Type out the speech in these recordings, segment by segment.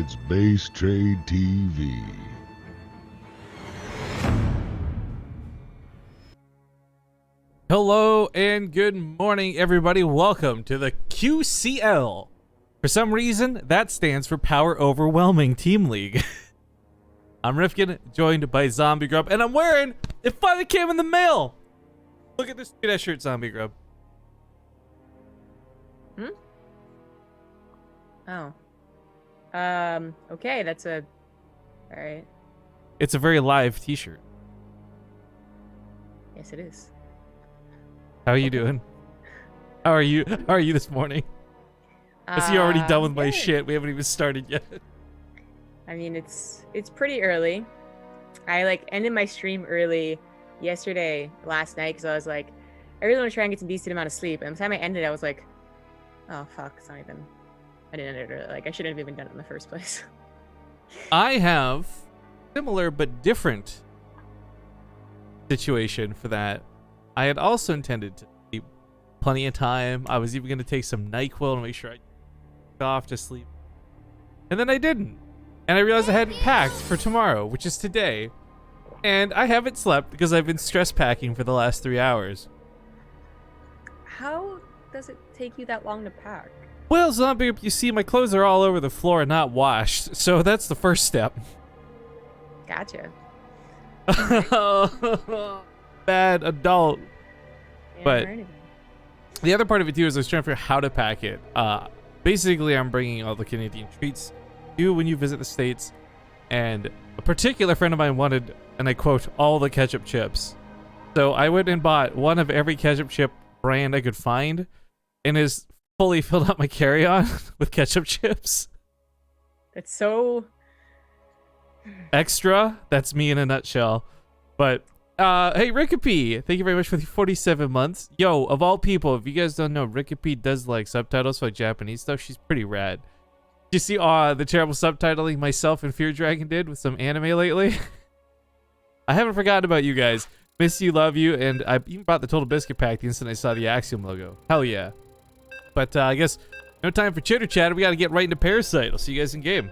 It's BaseTradeTV. Hello and good morning, everybody. Welcome to the QCL. For some reason, that stands for Power Overwhelming Team League. I'm Rifkin, joined by Zombie Grub, and I'm wearing, it finally came in the mail. Look at this cute-ass shirt, Zombie Grub. Oh. Okay, that's a... Alright. It's a very live t-shirt. Yes, it is. How are you doing? How are you this morning? Is he already done with my good. shit? We haven't even started yet. I mean, it's pretty early. I ended my stream early last night, because I was like, I really want to try and get some decent amount of sleep. And by the time I ended, I was like, oh fuck, it's not even... I didn't end it early. Like, I shouldn't have even done it in the first place. I have similar but different situation for that. I had also intended to sleep plenty of time. I was even going to take some NyQuil to make sure I got off to sleep. And then I didn't. And I realized I hadn't packed for tomorrow, which is today. And I haven't slept because I've been stress packing for the last 3 hours. How does it take you that long to pack? Well, Zombie, you see, my clothes are all over the floor and not washed. So that's the first step. Gotcha. Bad adult. Yeah, But or anything. the other part of it too is I was trying to figure out how to pack it. Basically, I'm bringing all the Canadian treats you when you visit the States, and a particular friend of mine wanted, and I quote, all the ketchup chips. So I went and bought one of every ketchup chip brand I could find, and is fully filled up my carry-on with ketchup chips. That's so... Extra. That's me in a nutshell. But hey, Rickapy, thank you very much for the 47 months. Yo, of all people, if you guys don't know, Rickapy does like subtitles for like Japanese stuff. She's pretty rad. Did you see the terrible subtitling myself and Fear Dragon did with some anime lately? I haven't forgotten about you guys. Miss you, love you, and I even bought the Total Biscuit pack the instant I saw the Axiom logo. Hell yeah. But I guess no time for chitter chatter. We got to get right into Parasite. I'll see you guys in game.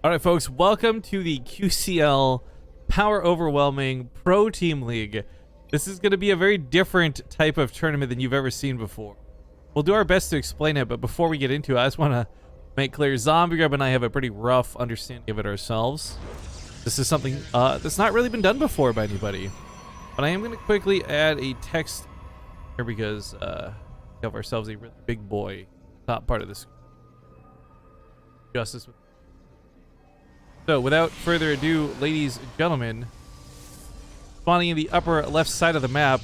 All right, folks, welcome to the QCL Power Overwhelming Pro Team League. This is going to be a very different type of tournament than you've ever seen before. We'll do our best to explain it, but before we get into it, I just want to make clear Zombie Grub and I have a pretty rough understanding of it ourselves. This is something that's not really been done before by anybody. But I am going to quickly add a text here because we have ourselves a really big boy top part of this. Justice with. So, without further ado, ladies and gentlemen, spawning in the upper left side of the map,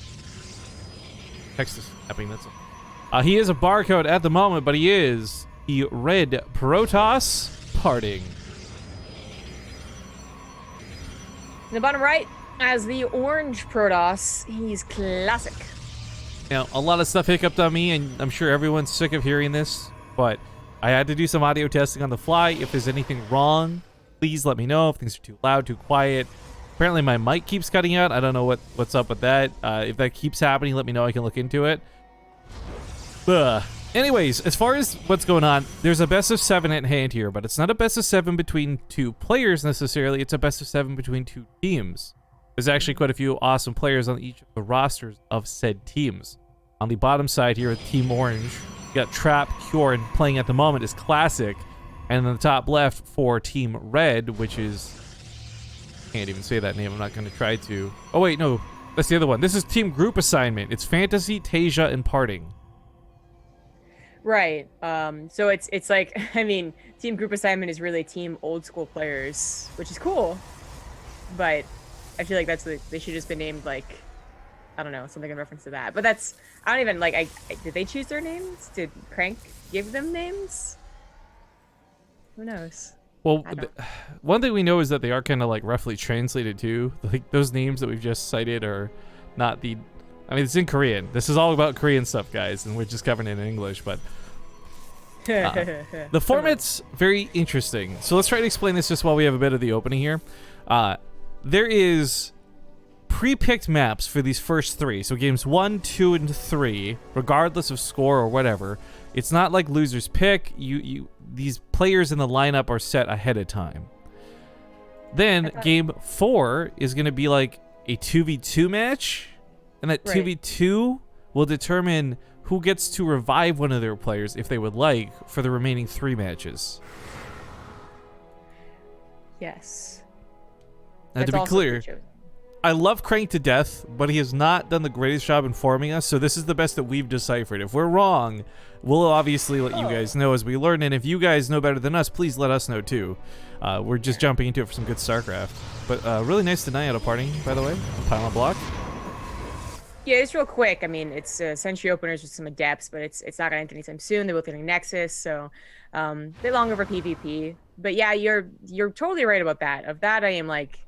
text is snapping, that's all. He is a barcode at the moment, but he is the red Protoss parting. In the bottom right, as the orange Protoss, he's classic. Now, a lot of stuff hiccuped on me, and I'm sure everyone's sick of hearing this, but I had to do some audio testing on the fly. If there's anything wrong, please let me know. If things are too loud, too quiet. Apparently my mic keeps cutting out. I don't know what's up with that. If that keeps happening, let me know. I can look into it. Anyways, as far as what's going on, there's a best of 7 at hand here, but it's not a best of 7 between 2 players necessarily. It's a best of 7 between 2 teams. There's actually quite a few awesome players on each of the rosters of said teams. On the bottom side here with Team Orange, you got Trap, Cure, and playing at the moment is Classic. And on the top left for Team Red, which is... can't even say that name. I'm not going to try to. Oh, wait, no. That's the other one. This is Team Group Assignment. It's Fantasy, Tasia, and Parting. Right. So it's like, I mean, Team Group Assignment is really Team Old School Players, which is cool. But I feel like they should just been named, like, I don't know, something in reference to that. But that's, I don't even, like, did they choose their names? Did Crank give them names? Who knows? Well, I don't- one thing we know is that they are kind of like roughly translated too. Like those names that we've just cited are not the. I mean, it's in Korean. This is all about Korean stuff, guys, and we're just covering it in English. But the format's very interesting. So let's try to explain this just while we have a bit of the opening here. There is pre-picked maps for these first 3. So games 1, 2, and 3, regardless of score or whatever. It's not like losers pick. These players in the lineup are set ahead of time. Then game 4 is going to be like a 2v2 match, and that 2v2 will determine who gets to revive one of their players if they would like for the remaining 3 matches. Yes. Now, to be clear, I love Crank to death, but he has not done the greatest job informing us, so this is the best that we've deciphered. If we're wrong, we'll obviously let you guys know as we learn, and if you guys know better than us, please let us know too. We're just jumping into it for some good StarCraft. But really nice deny out of party, by the way. Pile on block. Yeah, it's real quick. I mean, it's Sentry openers with some Adepts, but it's not going to end anytime soon. They're both getting Nexus, so a bit longer for PvP. But yeah, you're totally right about that. Of that, I am like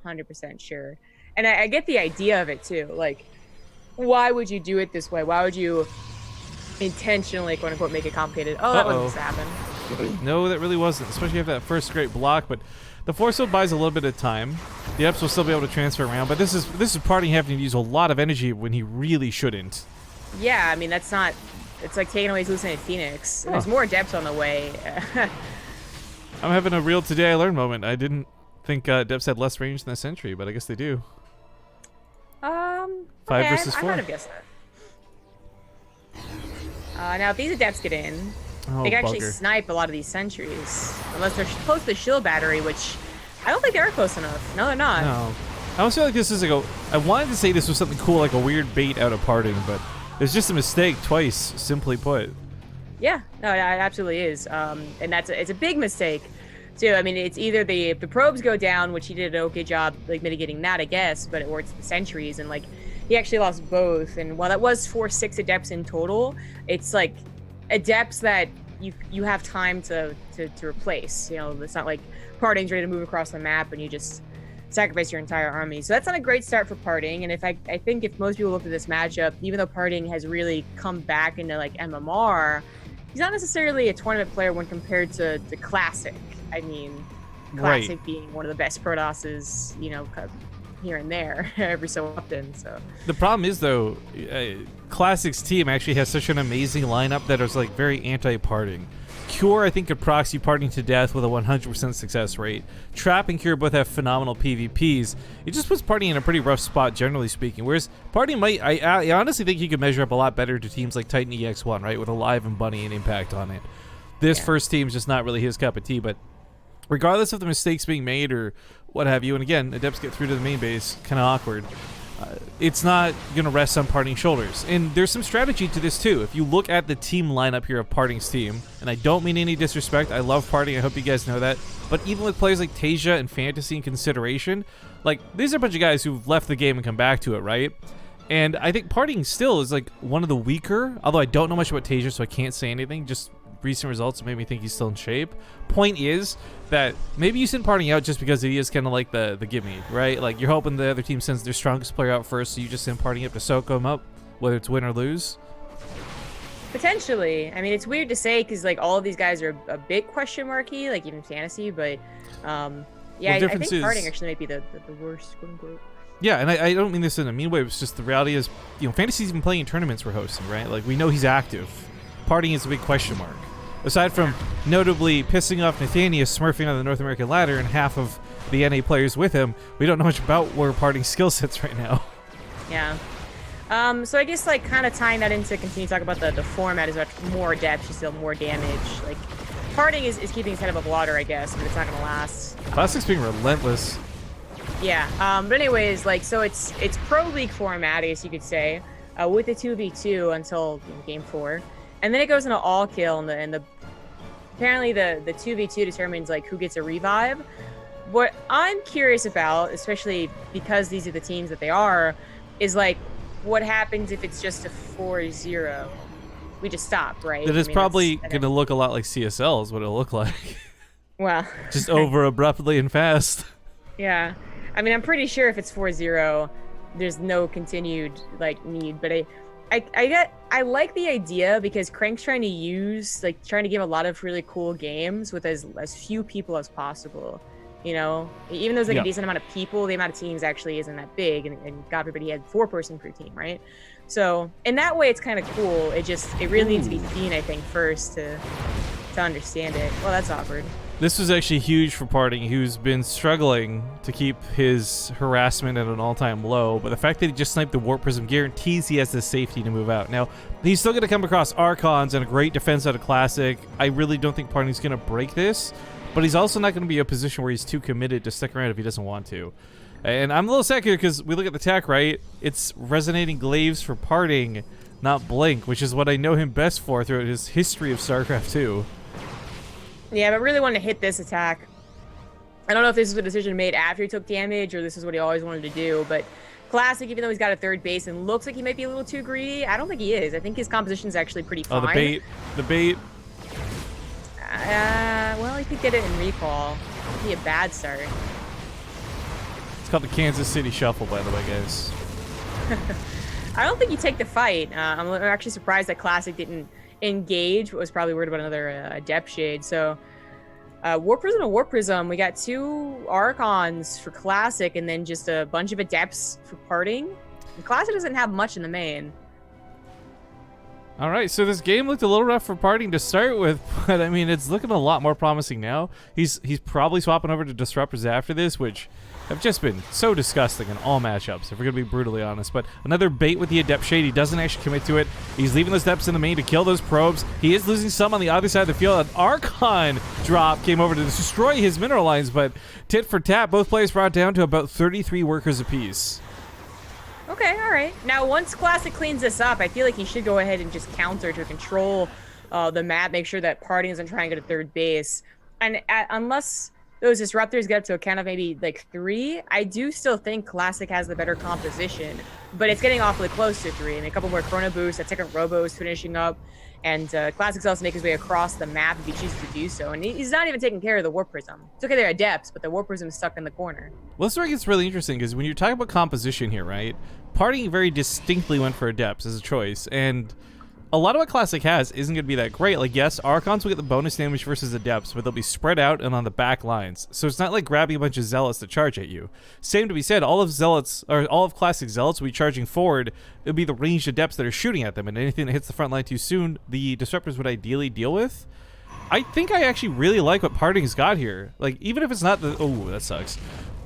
100% sure. And I get the idea of it too. Like, why would you do it this way? Why would you intentionally, quote unquote, make it complicated? Oh, that wasn't supposed to happen. No, that really wasn't, especially after that first great block. But the force field buys a little bit of time. The Eps will still be able to transfer around, but this is Party having to use a lot of energy when he really shouldn't. Yeah, I mean, that's not. It's like taking away his Hallucinated Phoenix. And there's more Depths on the way. I'm having a real today I learned moment. I didn't think Depths had less range than a Sentry, but I guess they do. 5 versus 4. I might have guessed that. Now, if these Adepts get in, they can actually snipe a lot of these Sentries. Unless they're close to the shield battery, which I don't think they're close enough. No, they're not. No. I almost feel like this is like I wanted to say this was something cool, like a weird bait out of parting, but it's just a mistake twice, simply put. Yeah, no, it absolutely is. And it's a big mistake, too. I mean, it's either if the probes go down, which he did an okay job like mitigating that, I guess, or it's the Sentries, and like he actually lost both. And while that was 4-6 Adepts in total, it's like Adepts that you have time to replace. You know, it's not like Parting's ready to move across the map and you just sacrifice your entire army. So that's not a great start for Parting. And I think if most people look at this matchup, even though Parting has really come back into like MMR, he's not necessarily a tournament player when compared to Classic. I mean, Classic being one of the best Protosses, you know, here and there every so often. So the problem is though, Classic's team actually has such an amazing lineup that is like very anti-parting. Cure, I think, could proxy Parting to death with a 100% success rate. Trap and Cure both have phenomenal PvPs. It just puts Parting in a pretty rough spot, generally speaking. Whereas Parting might, I honestly think he could measure up a lot better to teams like Titan EX1, right, with Alive and Bunny and Impact on it. This first team's just not really his cup of tea, but regardless of the mistakes being made or what have you, and again, Adepts get through to the main base, kind of awkward. It's not going to rest on Parting's shoulders. And there's some strategy to this, too. If you look at the team lineup here of Parting's team, and I don't mean any disrespect, I love Parting, I hope you guys know that, but even with players like Tasia and Fantasy in consideration, like, these are a bunch of guys who've left the game and come back to it, right? And I think Parting still is, like, one of the weaker, although I don't know much about Tasia, so I can't say anything, just recent results made me think he's still in shape. Point is that maybe you send Parting out just because he is kind of like the gimme, right? Like, you're hoping the other team sends their strongest player out first, so you just send Parting up to soak him up, whether it's win or lose. Potentially. I mean, it's weird to say because like all of these guys are a bit question marky, like even Fantasy, but yeah, I think Parting actually might be the worst, quote unquote. Yeah, and I don't mean this in a mean way. It's just the reality is, you know, Fantasy's been playing in tournaments we're hosting, right? Like, we know he's active. Parting is a big question mark. Aside from notably pissing off Nathanius, smurfing on the North American ladder, and half of the NA players with him, we don't know much about where Parting's skill sets right now. Yeah. So I guess like kind of tying that into continue to talk about the format is about more depth, just still more damage. Like Parting is keeping his head above water, I guess, but it's not gonna last. Classic's being relentless. Yeah. But anyways, like so it's Pro League format, I guess you could say, with the 2v2 until game 4, and then it goes into all kill, and the apparently the 2v2 determines like who gets a revive. What I'm curious about, especially because these are the teams that they are, is like what happens if it's just a 4-0? We just stop, right? That is probably going to look a lot like CSL is what it'll look like. Well, Just over abruptly and fast. yeah. I mean, I'm pretty sure if it's 4-0, there's no continued like need. But I like the idea because Crank's trying to give a lot of really cool games with as few people as possible. You know, even though there's like a decent amount of people, the amount of teams actually isn't that big, and God forbid he had 4-person per team, right? So in that way, it's kind of cool. It really needs to be seen, I think, first to understand it. Well, that's awkward. This was actually huge for Parting, who's been struggling to keep his harassment at an all-time low, but the fact that he just sniped the Warp Prism guarantees he has the safety to move out. Now, he's still going to come across Archons and a great defense out of Classic. I really don't think Parting's going to break this, but he's also not going to be in a position where he's too committed to stick around if he doesn't want to. And I'm a little sad here because we look at the tech, right? It's Resonating Glaives for Parting, not Blink, which is what I know him best for throughout his history of StarCraft 2. Yeah, but really wanted to hit this attack. I don't know if this is a decision made after he took damage or this is what he always wanted to do, but Classic, even though he's got a third base and looks like he might be a little too greedy, I don't think he is. I think his composition is actually pretty fine. Oh, the bait. Well, he could get it in recall. It'd be a bad start. It's called the Kansas City Shuffle, by the way, guys. I don't think you take the fight. I'm actually surprised that Classic didn't engage, but was probably worried about another Depth Shade. So Warp Prism to Warp Prism, we got 2 Archons for Classic and then just a bunch of Adepts for Parting. And Classic doesn't have much in the main. All right, so this game looked a little rough for Parting to start with, but I mean, it's looking a lot more promising now. He's probably swapping over to Disruptors after this, which have just been so disgusting in all matchups, if we're going to be brutally honest. But another bait with the Adept Shade. He doesn't actually commit to it. He's leaving those Depths in the main to kill those probes. He is losing some on the other side of the field. An Archon drop came over to destroy his mineral lines, but tit for tat, both players brought down to about 33 workers apiece. Okay, all right. Now, once Classic cleans this up, I feel like he should go ahead and just counter to control the map, make sure that Parting doesn't try and get a third base. And unless those Disruptors get up to a count of maybe like 3, I do still think Classic has the better composition, but it's getting awfully close to 3. I mean, a couple more Chrono Boosts, that second Robo is finishing up, and Classic's also making his way across the map if he chooses to do so. And he's not even taking care of the Warp Prism. It's okay, they're Adepts, but the Warp Prism is stuck in the corner. Well, this is where it gets really interesting, because when you're talking about composition here, right? Parting very distinctly went for Adepts as a choice, and a lot of what Classic has isn't going to be that great. Like, yes, Archons will get the bonus damage versus Adepts, but they'll be spread out and on the back lines. So it's not like grabbing a bunch of Zealots to charge at you. Same to be said, all of Classic Zealots will be charging forward. It'll be the ranged Adepts that are shooting at them, and anything that hits the front line too soon, the Disruptors would ideally deal with. I think I actually really like what Parting's got here. Like, even if it's not the... Oh, that sucks.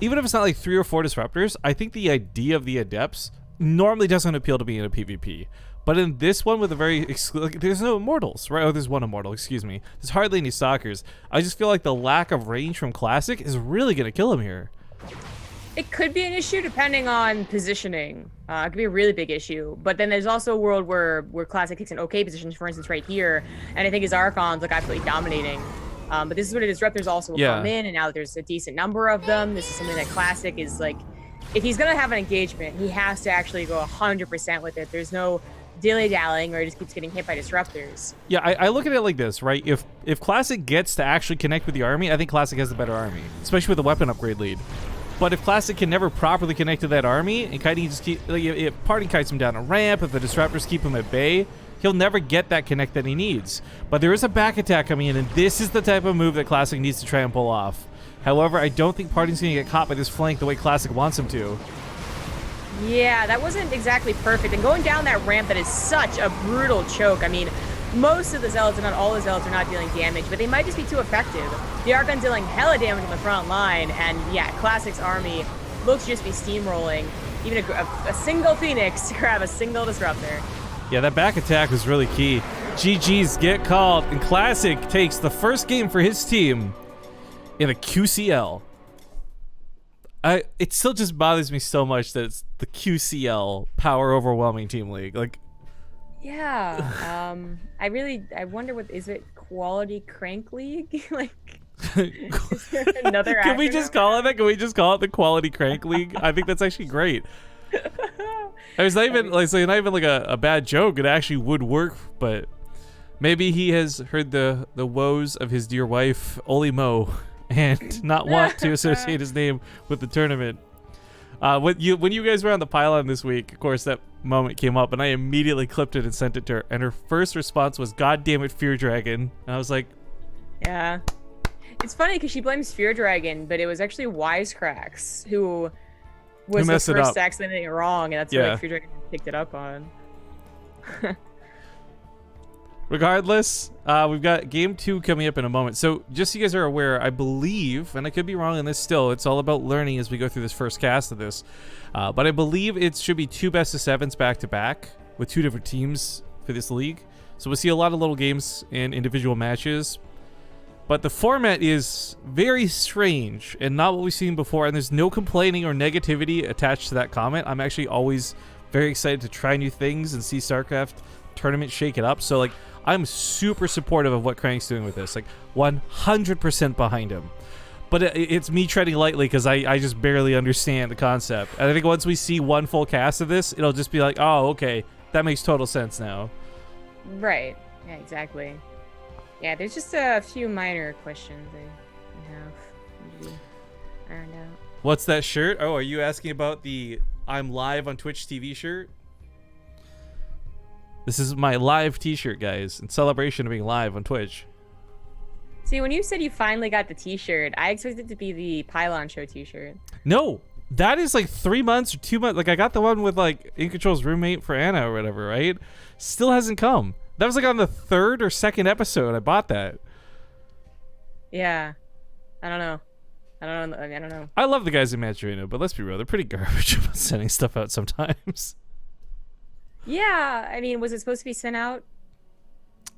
Even if it's not like 3 or 4 Disruptors, I think the idea of the Adepts normally doesn't appeal to me in a PvP. But in this one with a very... there's no Immortals, right? Oh, there's one Immortal, excuse me. There's hardly any Stalkers. I just feel like the lack of range from Classic is really going to kill him here. It could be an issue depending on positioning. It could be a really big issue. But then there's also a world where Classic takes an okay position, for instance, right here. And I think his Archons look absolutely dominating. But this is what Disruptors also will come in, and now that there's a decent number of them, this is something that Classic is like... If he's going to have an engagement, he has to actually go 100% with it. There's no dilly-dallying or he just keeps getting hit by Disruptors. Yeah, I look at it like this, right? If Classic gets to actually connect with the army, I think Classic has the better army, especially with the weapon upgrade lead. But if Classic can never properly connect to that army, and Kiting just keep... Like, if Parting kites him down a ramp, if the Disruptors keep him at bay, he'll never get that connect that he needs. But there is a back attack coming in, and this is the type of move that Classic needs to try and pull off. However, I don't think Parting's going to get caught by this flank the way Classic wants him to. Yeah, that wasn't exactly perfect. And going down that ramp, that is such a brutal choke. I mean, most of the Zealots, and not all the Zealots, are not dealing damage, but they might just be too effective. The Archon's dealing hella damage on the front line, and yeah, Classic's army looks to just be steamrolling. Even a single Phoenix to grab a single Disruptor. Yeah, that back attack was really key. GG's get called, and Classic takes the first game for his team in a QCL. It still just bothers me so much that it's the QCL, Power Overwhelming Team League. Like, yeah. I wonder is it Quality Crank League? Like, is there another Can we just call it that? Can we just call it the Quality Crank League? I think that's actually great. It's not even like a bad joke. It actually would work, but Maybe he has heard the woes of his dear wife, Oli Mo, and not want to associate his name with the tournament. When you guys were on the pylon this week, of course, that moment came up, and I immediately clipped it and sent it to her. And her first response was, "God damn it, Fear Dragon." And I was like, yeah. It's funny because she blames Fear Dragon, but it was actually Wisecracks who was the first to accidentally get it wrong, and that's what Fear Dragon picked it up on. Regardless, we've got game 2 coming up in a moment. So just so you guys are aware, I believe, and I could be wrong on this still, it's all about learning as we go through this first cast of this. But I believe it should be 2 best of 7s back-to-back with 2 different teams for this league. So we'll see a lot of little games and individual matches. But the format is very strange and not what we've seen before, and there's no complaining or negativity attached to that comment. I'm actually always very excited to try new things and see StarCraft tournament shake it up. So like, I'm super supportive of what Crank's doing with this, like 100% behind him. But it's me treading lightly because I just barely understand the concept. And I think once we see one full cast of this, it'll just be like, oh, okay, that makes total sense now. Right. Yeah, exactly. Yeah, there's just a few minor questions I have to be ironed out. What's that shirt? Oh, are you asking about the I'm live on Twitch TV shirt? This is my live t-shirt, guys, in celebration of being live on Twitch. See, when you said you finally got the t-shirt, I expected it to be the Pylon Show t-shirt. No, that is like 3 months or 2 months. Like, I got the one with like In Control's roommate for Anna or whatever, right? Still hasn't come. That was like on the 3rd or 2nd episode. I bought that. Yeah. I don't know. I don't know. I love the guys in Maturino, but let's be real. They're pretty garbage about sending stuff out sometimes. Yeah, I mean, was it supposed to be sent out?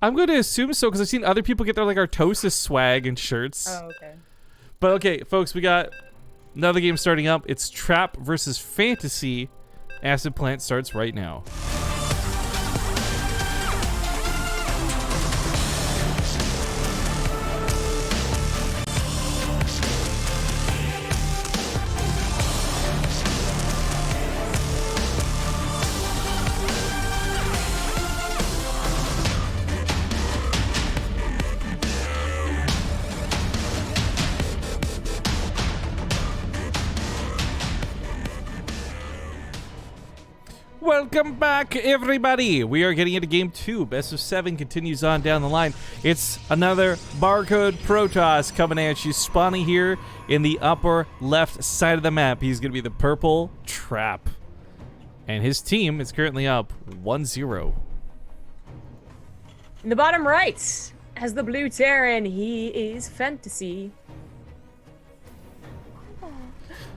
I'm going to assume so because I've seen other people get their like Artosis swag and shirts. Oh, okay. But okay, folks, we got another game starting up. It's Trap versus Fantasy. Acid Plant starts right now. Welcome back, everybody. We are getting into game 2. Best of 7 continues on down the line. It's another Barcode Protoss coming at you. Spawning here in the upper left side of the map. He's going to be the purple Trap. And his team is currently up 1-0. In the bottom right has the blue Terran. He is Fantasy. Oh,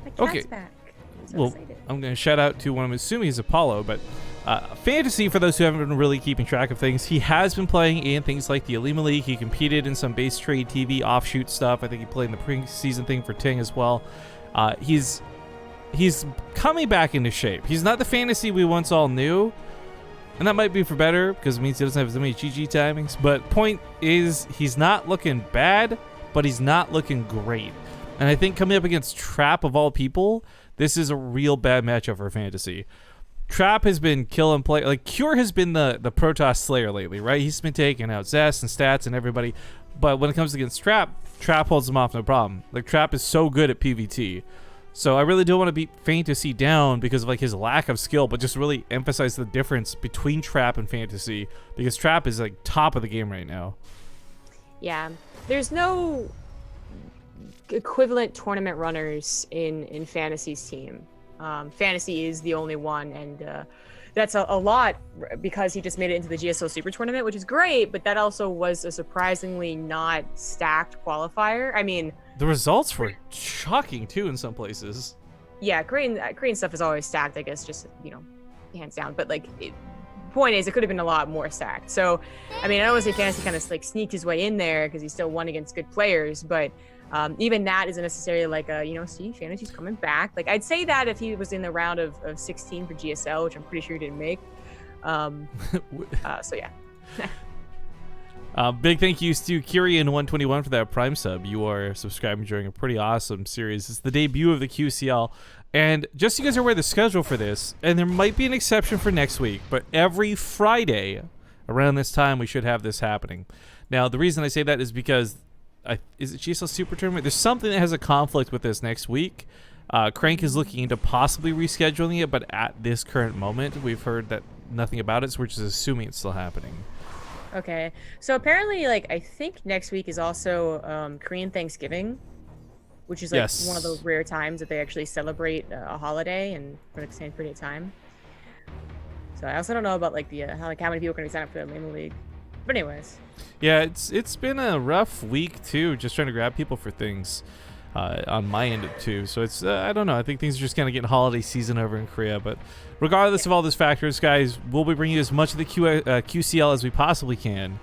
my cat's back. Well, I'm going to shout out to one I'm assuming is Apollo, but Fantasy, for those who haven't been really keeping track of things, he has been playing in things like the Alima League. He competed in some BaseTradeTV offshoot stuff. I think he played in the preseason thing for Ting as well. He's coming back into shape. He's not the Fantasy we once all knew, and that might be for better because it means he doesn't have as many GG timings. But point is, he's not looking bad, but he's not looking great. And I think coming up against Trap of all people, this is a real bad matchup for Fantasy. Trap has been killing play. Like, Cure has been the Protoss Slayer lately, right? He's been taking out Zest and Stats and everybody. But when it comes against Trap, Trap holds him off no problem. Like, Trap is so good at PvT. So I really don't want to beat Fantasy down because of like his lack of skill, but just really emphasize the difference between Trap and Fantasy, because Trap is like top of the game right now. Yeah, there's no equivalent tournament runners in Fantasy's team. Fantasy is the only one, and that's a lot because he just made it into the GSL Super Tournament, which is great, but that also was a surprisingly not stacked qualifier. I mean, the results were shocking too in some places. Yeah, Korean stuff is always stacked, I guess, just, you know, hands down. But like, point is, it could have been a lot more stacked. So, I mean, I don't want to say Fantasy kind of like sneaked his way in there because he still won against good players, but even that isn't necessarily like a, you know, see, Fantasy's coming back. Like, I'd say that if he was in the round of 16 for GSL, which I'm pretty sure he didn't make. So yeah. Big thank yous to Kyrian121 for that Prime sub. You are subscribing during a pretty awesome series. It's the debut of the QCL. And just so you guys are aware of the schedule for this, and there might be an exception for next week, but every Friday around this time we should have this happening. Now, the reason I say that is because is it GSL Super Tournament? There's something that has a conflict with this next week. Crank is looking into possibly rescheduling it, but at this current moment, we've heard that nothing about it, so we're just assuming it's still happening. Okay. So apparently, like, I think next week is also Korean Thanksgiving, which is like one of those rare times that they actually celebrate a holiday and for an extended period of time. So I also don't know about like the how many people are going to sign up for the Lima League. But anyways. Yeah, it's been a rough week too, just trying to grab people for things on my end too. So it's I don't know. I think things are just kind of getting holiday season over in Korea. But regardless of all those factors, guys, we'll be bringing you as much of the QCL as we possibly can.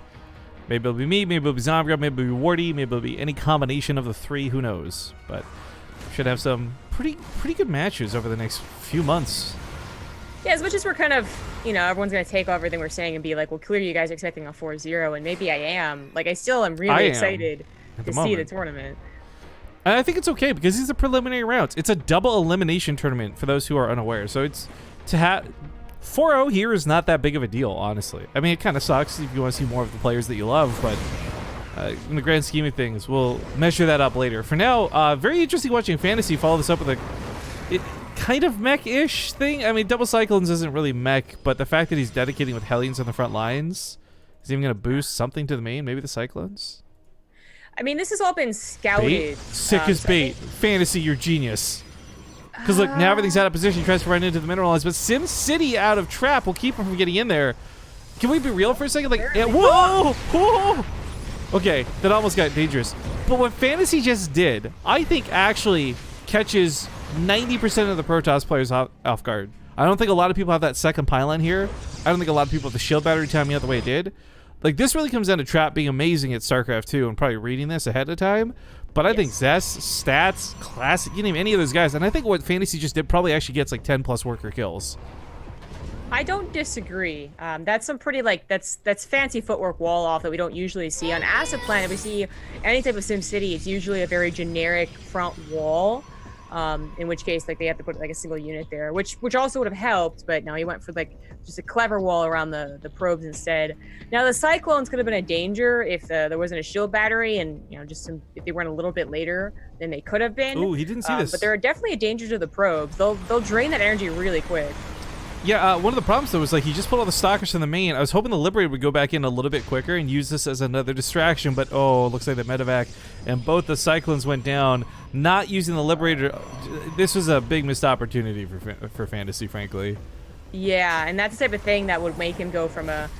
Maybe it'll be me, maybe it'll be Zombie, maybe it'll be Wardy, maybe it'll be any combination of the three. Who knows? But should have some pretty good matches over the next few months. Yeah, as much as we're kind of, everyone's going to take everything we're saying and be like, well, clearly you guys are expecting a 4-0, and maybe I am. Like, I still am really excited to see the tournament. And I think it's okay because these are preliminary rounds. It's a double elimination tournament for those who are unaware. So it's to have 4-0 here is not that big of a deal, honestly. I mean, it kind of sucks if you want to see more of the players that you love, but in the grand scheme of things, we'll measure that up later. For now, very interesting watching Fantasy follow this up with a kind of mech-ish thing. I mean, Double Cyclones isn't really mech, but the fact that he's dedicating with Hellions on the front lines is even going to boost something to the main, maybe the Cyclones? I mean, this has all been scouted. Bait? Sick as bait. Fantasy, you're genius. Because look, now everything's out of position. He tries to run into the mineralize, but Sim City out of trap will keep him from getting in there. Can we be real for a second? Like, whoa! Whoa! Okay, that almost got dangerous. But what Fantasy just did, I think actually catches 90% of the Protoss players off guard. I don't think a lot of people have that second pylon here. I don't think a lot of people have the shield battery timing out the way it did. Like, this really comes down to Trap being amazing at StarCraft 2 and probably reading this ahead of time. But I think Zest, Stats, Classic, you name any of those guys. And I think what Fantasy just did probably actually gets like 10 plus worker kills. I don't disagree. That's some pretty, like, that's fancy footwork wall off that we don't usually see. On Asset Planet, we see any type of Sim City, it's usually a very generic front wall. In which case, like, they have to put like a single unit there, which also would have helped, but no, he went for like just a clever wall around the probes instead. Now the Cyclones could have been a danger if there wasn't a shield battery, and if they weren't a little bit later than they could have been. Oh, he didn't see this. But they're definitely a danger to the probes. They'll drain that energy really quick. Yeah, one of the problems though was like he just pulled all the stalkers from the main. I was hoping the Liberator would go back in a little bit quicker and use this as another distraction, but oh, it looks like the medevac and both the Cyclones went down. Not using the Liberator, this was a big missed opportunity for Fantasy, frankly. Yeah, and that's the type of thing that would make him go from a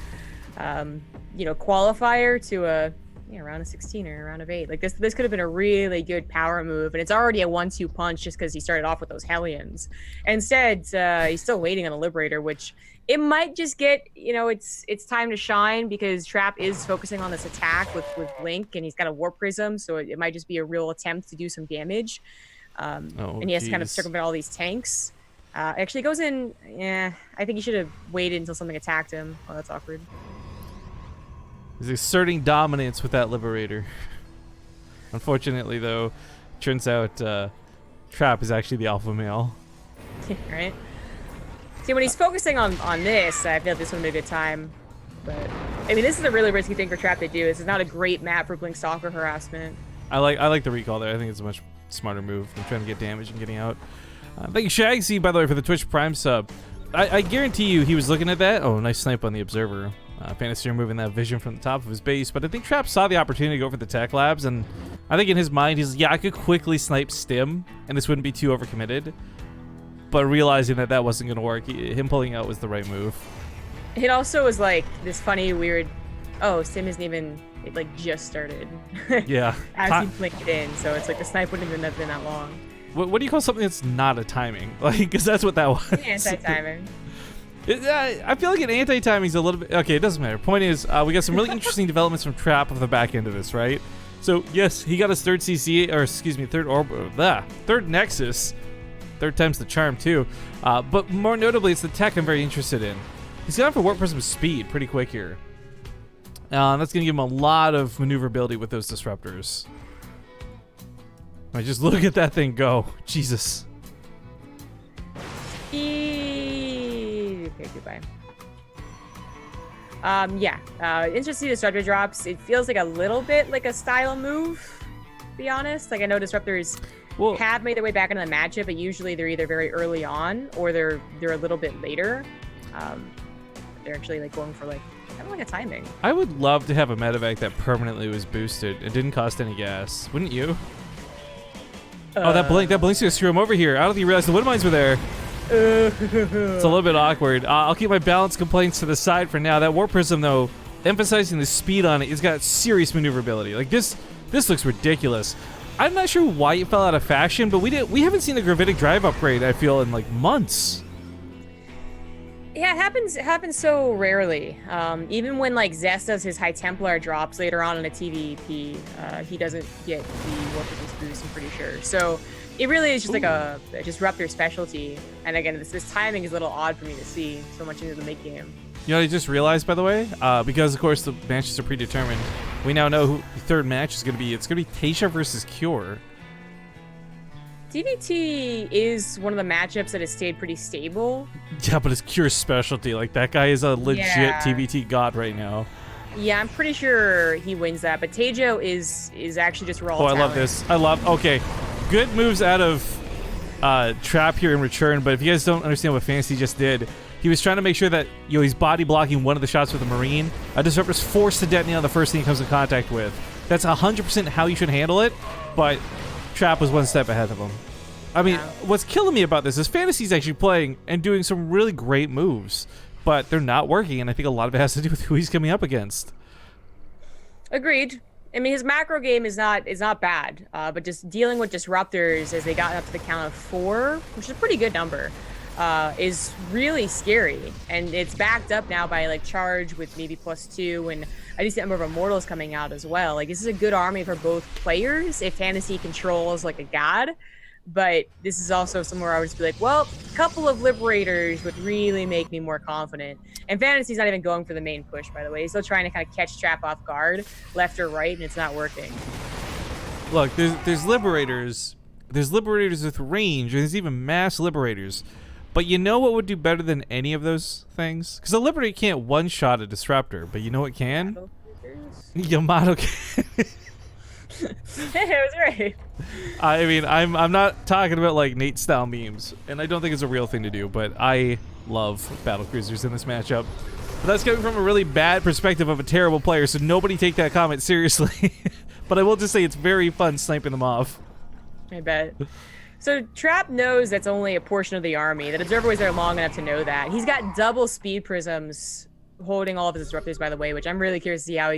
qualifier to a round of 16 or a round of 8. Like this could have been a really good power move, and it's already a 1-2 punch just because he started off with those Hellions. Instead, he's still waiting on the Liberator, which it might just get, it's time to shine because Trap is focusing on this attack with Blink, and he's got a Warp Prism, so it might just be a real attempt to do some damage. And he has to kind of circumvent all these tanks. Actually goes in, I think he should have waited until something attacked him. Oh, that's awkward. He's asserting dominance with that Liberator. Unfortunately, though, turns out Trap is actually the alpha male. Right? See, when he's focusing on this, I feel like this would be a good time. But, I mean, this is a really risky thing for Trap to do. This is not a great map for Blink Stalker harassment. I like the recall there. I think it's a much smarter move than trying to get damage and getting out. Thank you, Shagsy, by the way, for the Twitch Prime sub. I guarantee you he was looking at that. Oh, nice snipe on the Observer. Fantasy removing that vision from the top of his base, but I think Trap saw the opportunity to go for the tech labs, and I think in his mind he's I could quickly snipe Stim, and this wouldn't be too overcommitted. But realizing that wasn't going to work, him pulling out was the right move. It also was like this funny, weird. Oh, Stim isn't even. It like just started. Yeah. As he blinked in, so it's like the snipe wouldn't even have been that long. What do you call something that's not a timing? Like, because that's what that was. Anti-timing. I feel like an anti-timing's a little bit... Okay, it doesn't matter. Point is, we got some really interesting developments from Trap of the back end of this, right? So, yes, he got his third CC, or excuse me, third Nexus. Third time's the charm, too. But more notably, it's the tech I'm very interested in. He's going for Warp Prism speed pretty quick here. That's going to give him a lot of maneuverability with those disruptors. Just look at that thing go. Jesus. Okay, goodbye. Yeah. Interesting to see Disruptor drops. It feels like a little bit like a style move, to be honest. Like, I know Disruptors have made their way back into the matchup, but usually they're either very early on or they're a little bit later. They're actually like going for like kind of like a timing. I would love to have a medevac that permanently was boosted. It didn't cost any gas. Wouldn't you? Oh, that blink's gonna screw him over here. I don't think you realized the wind mines were there. It's a little bit awkward. I'll keep my balance complaints to the side for now. That Warp Prism, though, emphasizing the speed on it, it's got serious maneuverability. Like, this looks ridiculous. I'm not sure why it fell out of fashion, but we haven't seen the gravitic drive upgrade, I feel, in like months. Yeah, it happens so rarely. Even when like Zest does his High Templar drops later on in a TVP, he doesn't get the Warp Resist boost, I'm pretty sure. So it really is just like a Disruptor specialty. And again, this timing is a little odd for me to see so much into the mid game. You know what I just realized, by the way? Because, of course, the matches are predetermined. We now know who the third match is going to be. It's going to be Tasia versus Cure. TVT is one of the matchups that has stayed pretty stable. Yeah, but it's Cure's specialty. Like, that guy is a legit TVT god right now. Yeah, I'm pretty sure he wins that. But Tasia is actually just raw talent. I love this. Okay, good moves out of Trap here in return. But if you guys don't understand what Fantasy just did, he was trying to make sure that he's body blocking one of the shots with a Marine. A Disruptor's forced to detonate on the first thing he comes in contact with. That's 100% how you should handle it. But Trap was one step ahead of him. I mean, what's killing me about this is Fantasy's actually playing and doing some really great moves, but they're not working, and I think a lot of it has to do with who he's coming up against. Agreed. I mean, his macro game is not bad, but just dealing with Disruptors as they got up to the count of 4, which is a pretty good number, is really scary. And it's backed up now by like Charge with maybe +2 and a decent number of Immortals coming out as well. Like, this is a good army for both players if Fantasy controls like a god. But this is also somewhere I would just be like, well, a couple of Liberators would really make me more confident. And Fantasy's not even going for the main push, by the way. He's still trying to kind of catch Trap off guard, left or right, and it's not working. Look, there's Liberators. There's Liberators with range, and there's even mass Liberators. But you know what would do better than any of those things? Because a Liberator can't one-shot a Disruptor, but you know what can? Yamato can. Hey, I was right. I mean, I'm not talking about like Nate style memes, and I don't think it's a real thing to do, but I love battle cruisers in this matchup. But that's coming from a really bad perspective of a terrible player, so nobody take that comment seriously. But I will just say it's very fun sniping them off. I bet. So Trap knows that's only a portion of the army. That Observer was there long enough to know that. He's got double speed prisms holding all of his Disruptors, by the way, which I'm really curious to see how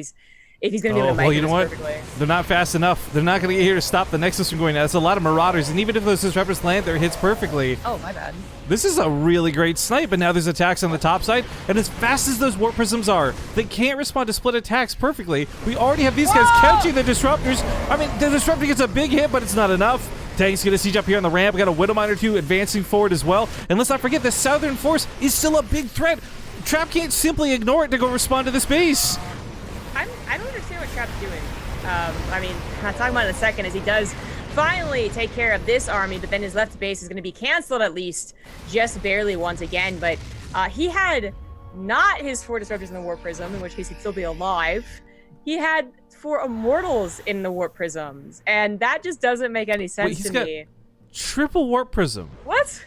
if he's going to be able to make this perfectly. They're not fast enough. They're not going to get here to stop the Nexus from going out. That's a lot of Marauders, and even if those Disruptors land, they're hits perfectly. Oh, my bad. This is a really great snipe, but now there's attacks on the top side, and as fast as those Warp Prisms are, they can't respond to split attacks perfectly. We already have these guys catching the Disruptors. I mean, the Disruptor gets a big hit, but it's not enough. Tank's going to siege up here on the ramp. We got a Widowmine or two advancing forward as well. And let's not forget, the Southern Force is still a big threat. Trap can't simply ignore it to go respond to this base. I don't understand what Trap's doing. I mean, I'll talk about it in a second, as he does finally take care of this army, but then his left base is going to be canceled at least, just barely once again. But he had not his 4 Disruptors in the Warp Prism, in which case he'd still be alive. He had 4 Immortals in the Warp Prisms, and that just doesn't make any sense to me. Triple Warp Prism. What?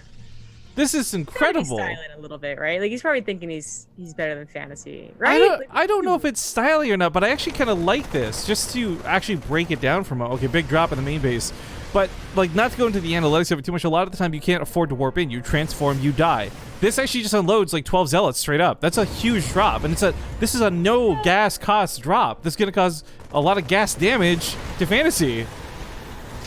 This is incredible. He's styling a little bit, right? Like, he's probably thinking he's better than Fantasy, right? I don't know if it's styling or not, but I actually kind of like this, just to actually break it down from okay, big drop in the main base. But, like, not to go into the analytics of it too much, a lot of the time you can't afford to warp in. You transform, you die. This actually just unloads like 12 Zealots straight up. That's a huge drop, and this is a no gas cost drop. This is going to cause a lot of gas damage to Fantasy.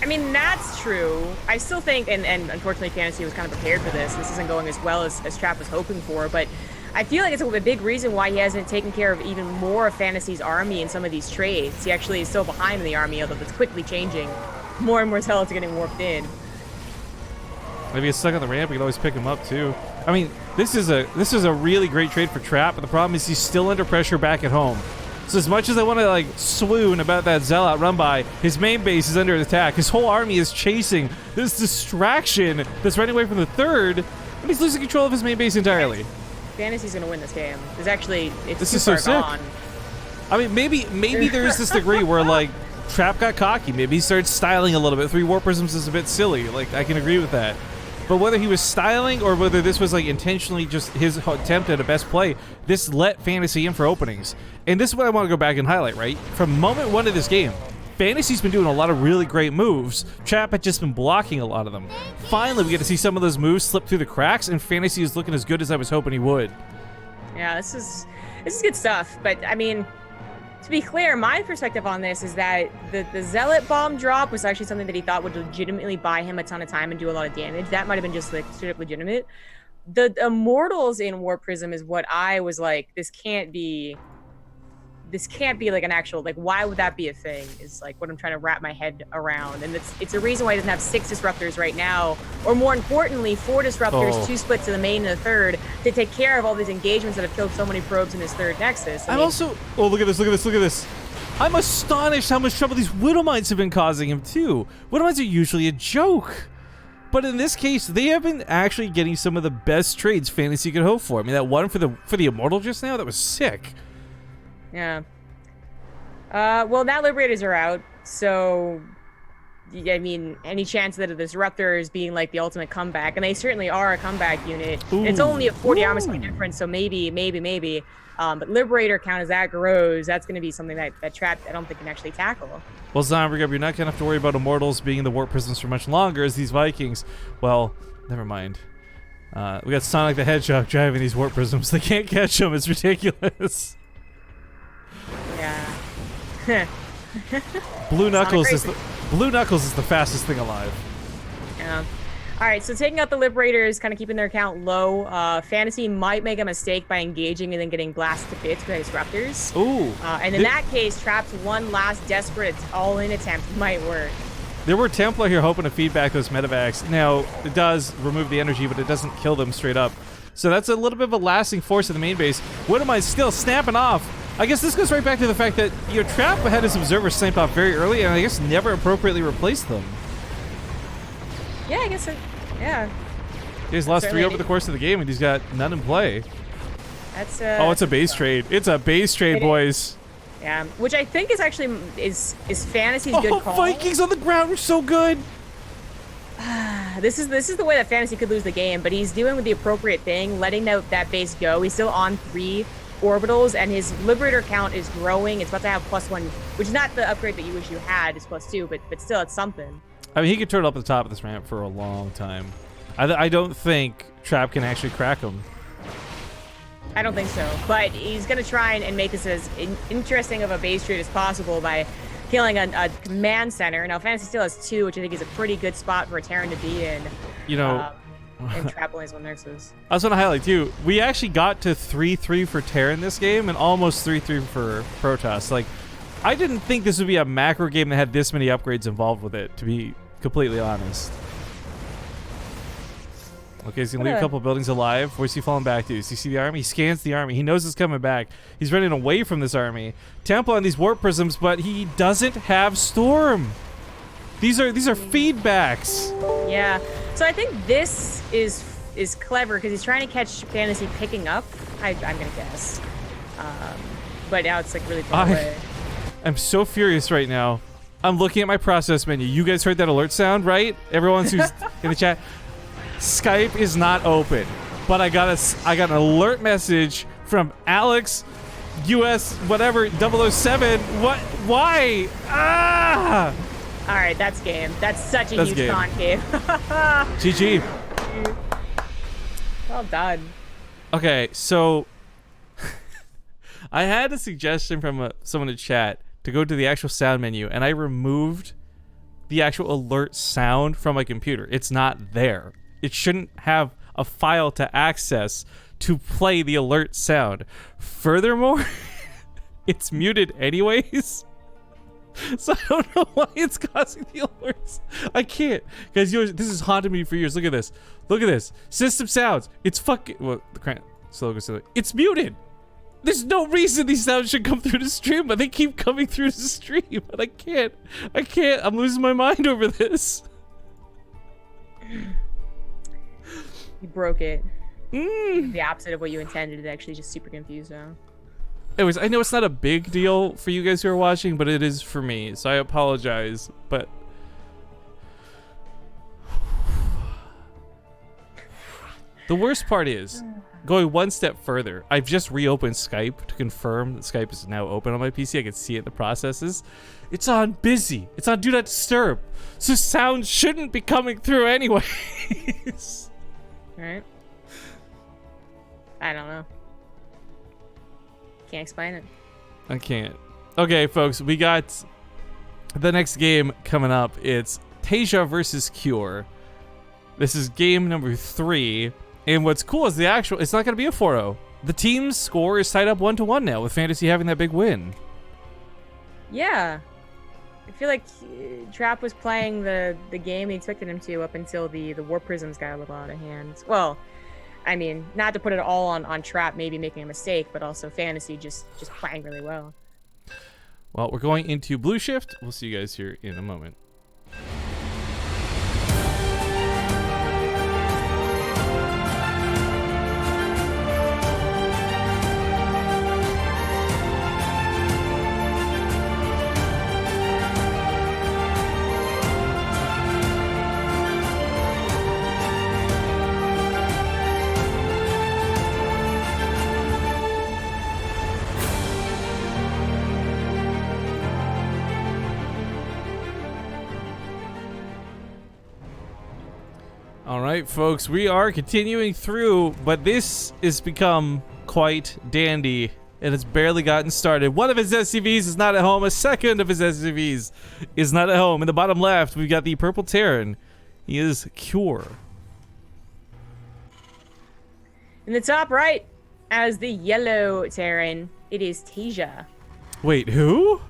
I mean, that's true. I still think, and unfortunately Fantasy was kind of prepared for this. This isn't going as well as Trap was hoping for, but I feel like it's a big reason why he hasn't taken care of even more of Fantasy's army in some of these trades. He actually is still behind in the army, although it's quickly changing. More and more Zealots are getting warped in. Maybe he's stuck on the ramp. We can always pick him up too. I mean, this is a really great trade for Trap, but the problem is he's still under pressure back at home. So as much as I want to like swoon about that Zealot run by, his main base is under attack. His whole army is chasing this distraction that's running away from the third, and he's losing control of his main base entirely. Fantasy's gonna win this game. It's actually This too is so far sick. gone. I mean, maybe there's this degree where like Trap got cocky. Maybe he started styling a little bit. 3 Warp Prisms is a bit silly. Like, I can agree with that. But whether he was styling or whether this was like intentionally just his attempt at a best play, this let Fantasy in for openings. And this is what I want to go back and highlight, right? From moment 1 of this game, Fantasy's been doing a lot of really great moves. Trap had just been blocking a lot of them. Finally, we get to see some of those moves slip through the cracks, and Fantasy is looking as good as I was hoping he would. Yeah, this is good stuff. But I mean, to be clear, my perspective on this is that the Zealot Bomb drop was actually something that he thought would legitimately buy him a ton of time and do a lot of damage. That might have been just like straight up legitimate. The Immortals in Warp Prism is what I was like, this can't be like an actual, like, why would that be a thing, is like what I'm trying to wrap my head around. And it's a reason why he doesn't have 6 disruptors right now, or more importantly 4 disruptors, 2 splits to the main and the third, to take care of all these engagements that have killed so many probes in his 3rd Nexus. I mean, also, oh, look at this. I'm astonished how much trouble these Widow Mines have been causing him too. Widow Mines are usually a joke, but in this case they have been actually getting some of the best trades Fantasy could hope for. I mean, that one for the Immortal just now, that was sick. Yeah. Well, now Liberators are out, so I mean, any chance that the Disruptors being like the ultimate comeback, and they certainly are a comeback unit. And it's only a 40 armor speed difference, so maybe. But Liberator count as that grows, that's going to be something that Trap, I don't think, can actually tackle. Well, Zombie, you're not going to have to worry about Immortals being in the Warp Prisons for much longer as these Vikings. Well, never mind. We got Sonic the Hedgehog driving these Warp Prisms. They can't catch them. It's ridiculous. Yeah. Blue Knuckles is the fastest thing alive. Yeah. All right, so taking out the Liberators, kind of keeping their count low. Fantasy might make a mistake by engaging and then getting blasted to bits by Disruptors. Ooh. And in that case, Trap's one last desperate all-in attempt might work. There were Templar here hoping to feed back those medevacs. Now, it does remove the energy, but it doesn't kill them straight up. So that's a little bit of a lasting force in the main base. What am I still snapping off? I guess this goes right back to the fact that your Trap had his observers sniped off very early, and I guess never appropriately replaced them. Yeah, I guess so. Yeah. He's lost 3 over the course of the game, and he's got none in play. That's oh, it's a base trade. It's a base trade, boys. Yeah, which I think is actually is Fantasy's good call. Vikings on the ground were so good. This is the way that Fantasy could lose the game, but he's doing the appropriate thing, letting that base go. He's still on 3 orbitals, and his Liberator count is growing. It's about to have +1, which is not the upgrade that you wish you had. It's +2, but still, it's something. I mean, he could turn up at the top of this ramp for a long time. I don't think Trap can actually crack him. I don't think so, but he's going to try and make this as interesting of a base trade as possible by killing a command center. Now, Fantasy still has 2, which I think is a pretty good spot for a Terran to be in. You know... and Trap only has 1 Nexus. I was going to highlight, too, we actually got to 3-3 for Terran this game and almost 3-3 for Protoss. Like, I didn't think this would be a macro game that had this many upgrades involved with it, to be completely honest. Okay, he's going to leave a couple buildings alive. Where's he falling back to? Does he see the army? He scans the army. He knows it's coming back. He's running away from this army. Temple on these Warp Prisms, but he doesn't have Storm. These are feedbacks. Yeah. So I think this is clever because he's trying to catch Fantasy picking up. I'm going to guess. But now it's like really far away. I'm so furious right now. I'm looking at my process menu. You guys heard that alert sound, right? Everyone who's in the chat. Skype is not open, but I got an alert message from Alex, US whatever 007. What? Why? Ah! All right, that's game. That's such a huge concave. GG. Well done. Okay, so I had a suggestion from someone in chat to go to the actual sound menu, and I removed the actual alert sound from my computer. It's not there. It shouldn't have a file to access to play the alert sound. Furthermore, it's muted anyways. So I don't know why it's causing the alerts. I can't. Guys, this has haunted me for years. Look at this. Look at this. System sounds. It's fucking... Well, slow. It's muted. There's no reason these sounds should come through the stream, but they keep coming through the stream. And I can't. I'm losing my mind over this. You broke it. the opposite of what you intended. It actually just super confused now. Anyways, I know it's not a big deal for you guys who are watching, but it is for me, so I apologize. But the worst part is going one step further. I've just reopened Skype to confirm that Skype is now open on my PC. I can see it, the processes. It's on busy. It's on do not disturb. So sound shouldn't be coming through anyways. Right? I don't know. Can't explain it. I can't. Okay, folks, we got the next game coming up. It's Tasia versus Cure. This is game number 3. And what's cool is it's not going to be a 4-0. The team's score is tied up 1-1 now, with Fantasy having that big win. Yeah. I feel like Trap was playing the game he expected him to up until the War Prisms got a little out of hand. Well, I mean, not to put it all on Trap maybe making a mistake, but also Fantasy just playing really well. Well, we're going into Blue Shift. We'll see you guys here in a moment. All right, folks, we are continuing through, but this has become quite dandy, and it's barely gotten started. One of his SCVs is not at home. A second of his SCVs is not at home. In the bottom left, we've got the purple Terran. He is Cure. In the top right, as the yellow Terran, it is Tasia. Wait, who?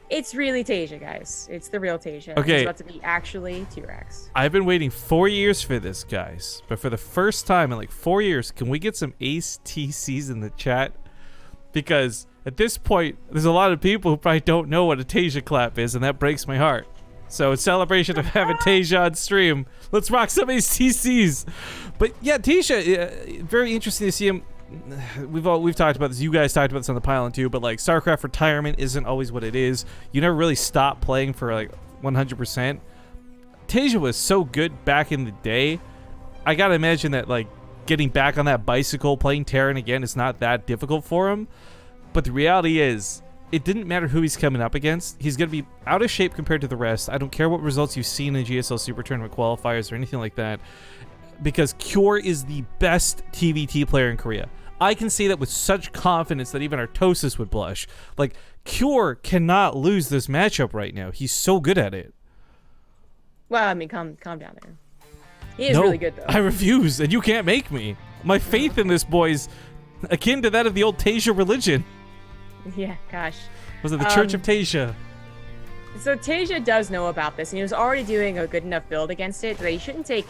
It's really Tasia, guys. It's the real Tasia. Okay. It's about to be actually T-Rex. I've been waiting 4 years for this, guys. But for the first time in like 4 years, can we get some Ace TCs in the chat? Because at this point, there's a lot of people who probably don't know what a Tasia clap is, and that breaks my heart. So in celebration of having Tasia on stream, let's rock some Ace TCs. But yeah, Tasia, very interesting to see him. We've talked about this. You guys talked about this on the pylon too. But like StarCraft retirement isn't always what it is. You never really stop playing for like 100%. Tasia was so good back in the day. I gotta imagine that like getting back on that bicycle, playing Terran again is not that difficult for him. But the reality is, it didn't matter who he's coming up against. He's gonna be out of shape compared to the rest. I don't care what results you've seen in GSL Super Tournament qualifiers or anything like that, because Cure is the best TVT player in Korea. I can say that with such confidence that even Artosis would blush. Like, Cure cannot lose this matchup right now. He's so good at it. Well, I mean, calm down there. He is really good, though. I refuse, and you can't make me. My faith in this boy is akin to that of the old Tasia religion. Yeah, gosh. Was it the Church of Tasia? So Tasia does know about this, and he was already doing a good enough build against it that he shouldn't take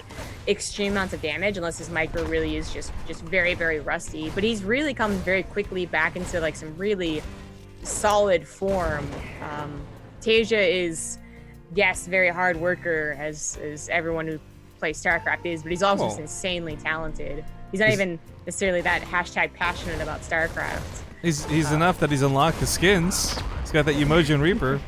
extreme amounts of damage unless his micro really is just very, very rusty. But he's really come very quickly back into like some really solid form. Tasia is, yes, very hard worker as everyone who plays StarCraft is, but he's also just insanely talented. He's not even necessarily that hashtag passionate about StarCraft. He's enough that he's unlocked the skins. He's got that Emojin Reaper.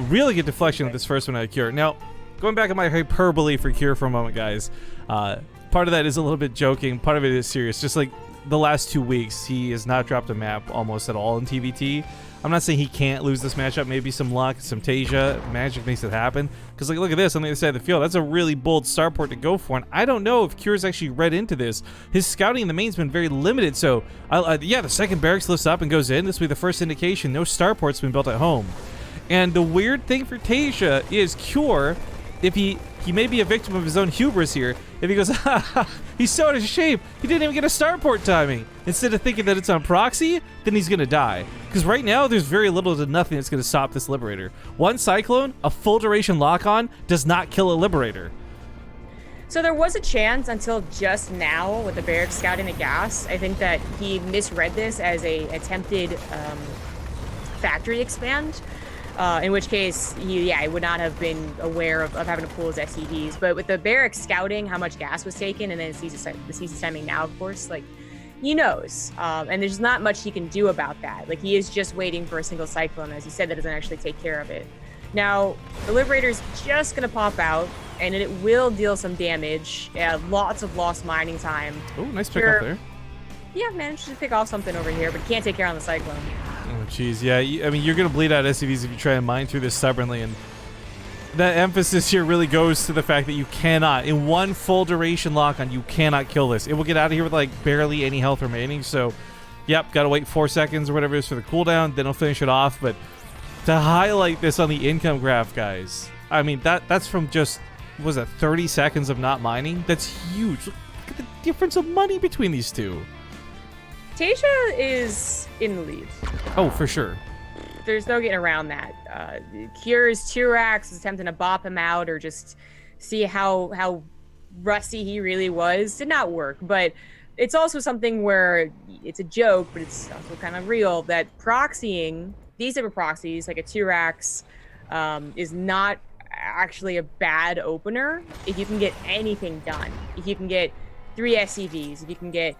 Really good deflection with this first one out of Cure. Now, going back on my hyperbole for Cure for a moment, guys. Part of that is a little bit joking. Part of it is serious. Just like the last 2 weeks, he has not dropped a map almost at all in TVT. I'm not saying he can't lose this matchup. Maybe some luck, some Tasia, magic makes it happen. Because like, look at this on the other side of the field. That's a really bold starport to go for. And I don't know if Cure's actually read into this. His scouting in the main's been very limited. So, yeah, the second barracks lifts up and goes in. This will be the first indication no starport's been built at home. And the weird thing for Tasia is Cure, if he may be a victim of his own hubris here, if he goes, he's so out of shape, he didn't even get a starport timing. Instead of thinking that it's on proxy, then he's going to die. Because right now, there's very little to nothing that's going to stop this Liberator. One Cyclone, a full duration lock-on, does not kill a Liberator. So there was a chance until just now with the barracks scouting the gas. I think that he misread this as a attempted factory expand. In which case, he would not have been aware of having to pull his SCVs. But with the barracks scouting how much gas was taken, and then the CC timing now, of course, like, he knows. And there's not much he can do about that. Like, he is just waiting for a single cyclone. As he said, that doesn't actually take care of it. Now, the Liberator's just going to pop out, and it will deal some damage. Lots of lost mining time. Oh, nice pick up there. Yeah, managed to pick off something over here, but can't take care on the cyclone. Oh, jeez. Yeah, I mean, you're going to bleed out SCVs if you try and mine through this stubbornly, and that emphasis here really goes to the fact that you cannot, in one full duration lock-on, you cannot kill this. It will get out of here with, like, barely any health remaining, so, yep, got to wait 4 seconds or whatever it is for the cooldown, then it'll finish it off, but to highlight this on the income graph, guys, I mean, that's from just, what was that, 30 seconds of not mining? That's huge. Look at the difference of money between these two. Tasia is in the lead. Oh, for sure. There's no getting around that. Cure's 2 racks is attempting to bop him out or just see how rusty he really was. Did not work, but it's also something where it's a joke, but it's also kind of real that proxying, these type of proxies, like a 2 racks, is not actually a bad opener if you can get anything done. If you can get 3 SCVs, if you can get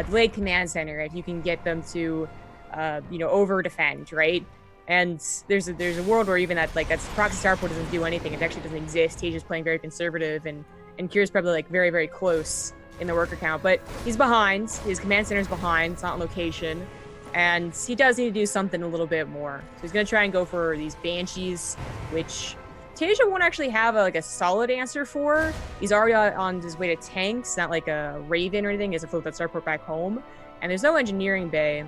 delayed command center, if you can get them to, over defend, right? And there's a world where even that proxy starport doesn't do anything. It actually doesn't exist. Tasia's playing very conservative, and Kier's probably like very, very close in the worker count. But he's behind. His command center's behind. It's not in location. And he does need to do something a little bit more. So he's going to try and go for these Banshees, which Tasia won't actually have a solid answer for. He's already on his way to tanks, not like a Raven or anything. He has to float that starport back home. And there's no engineering bay.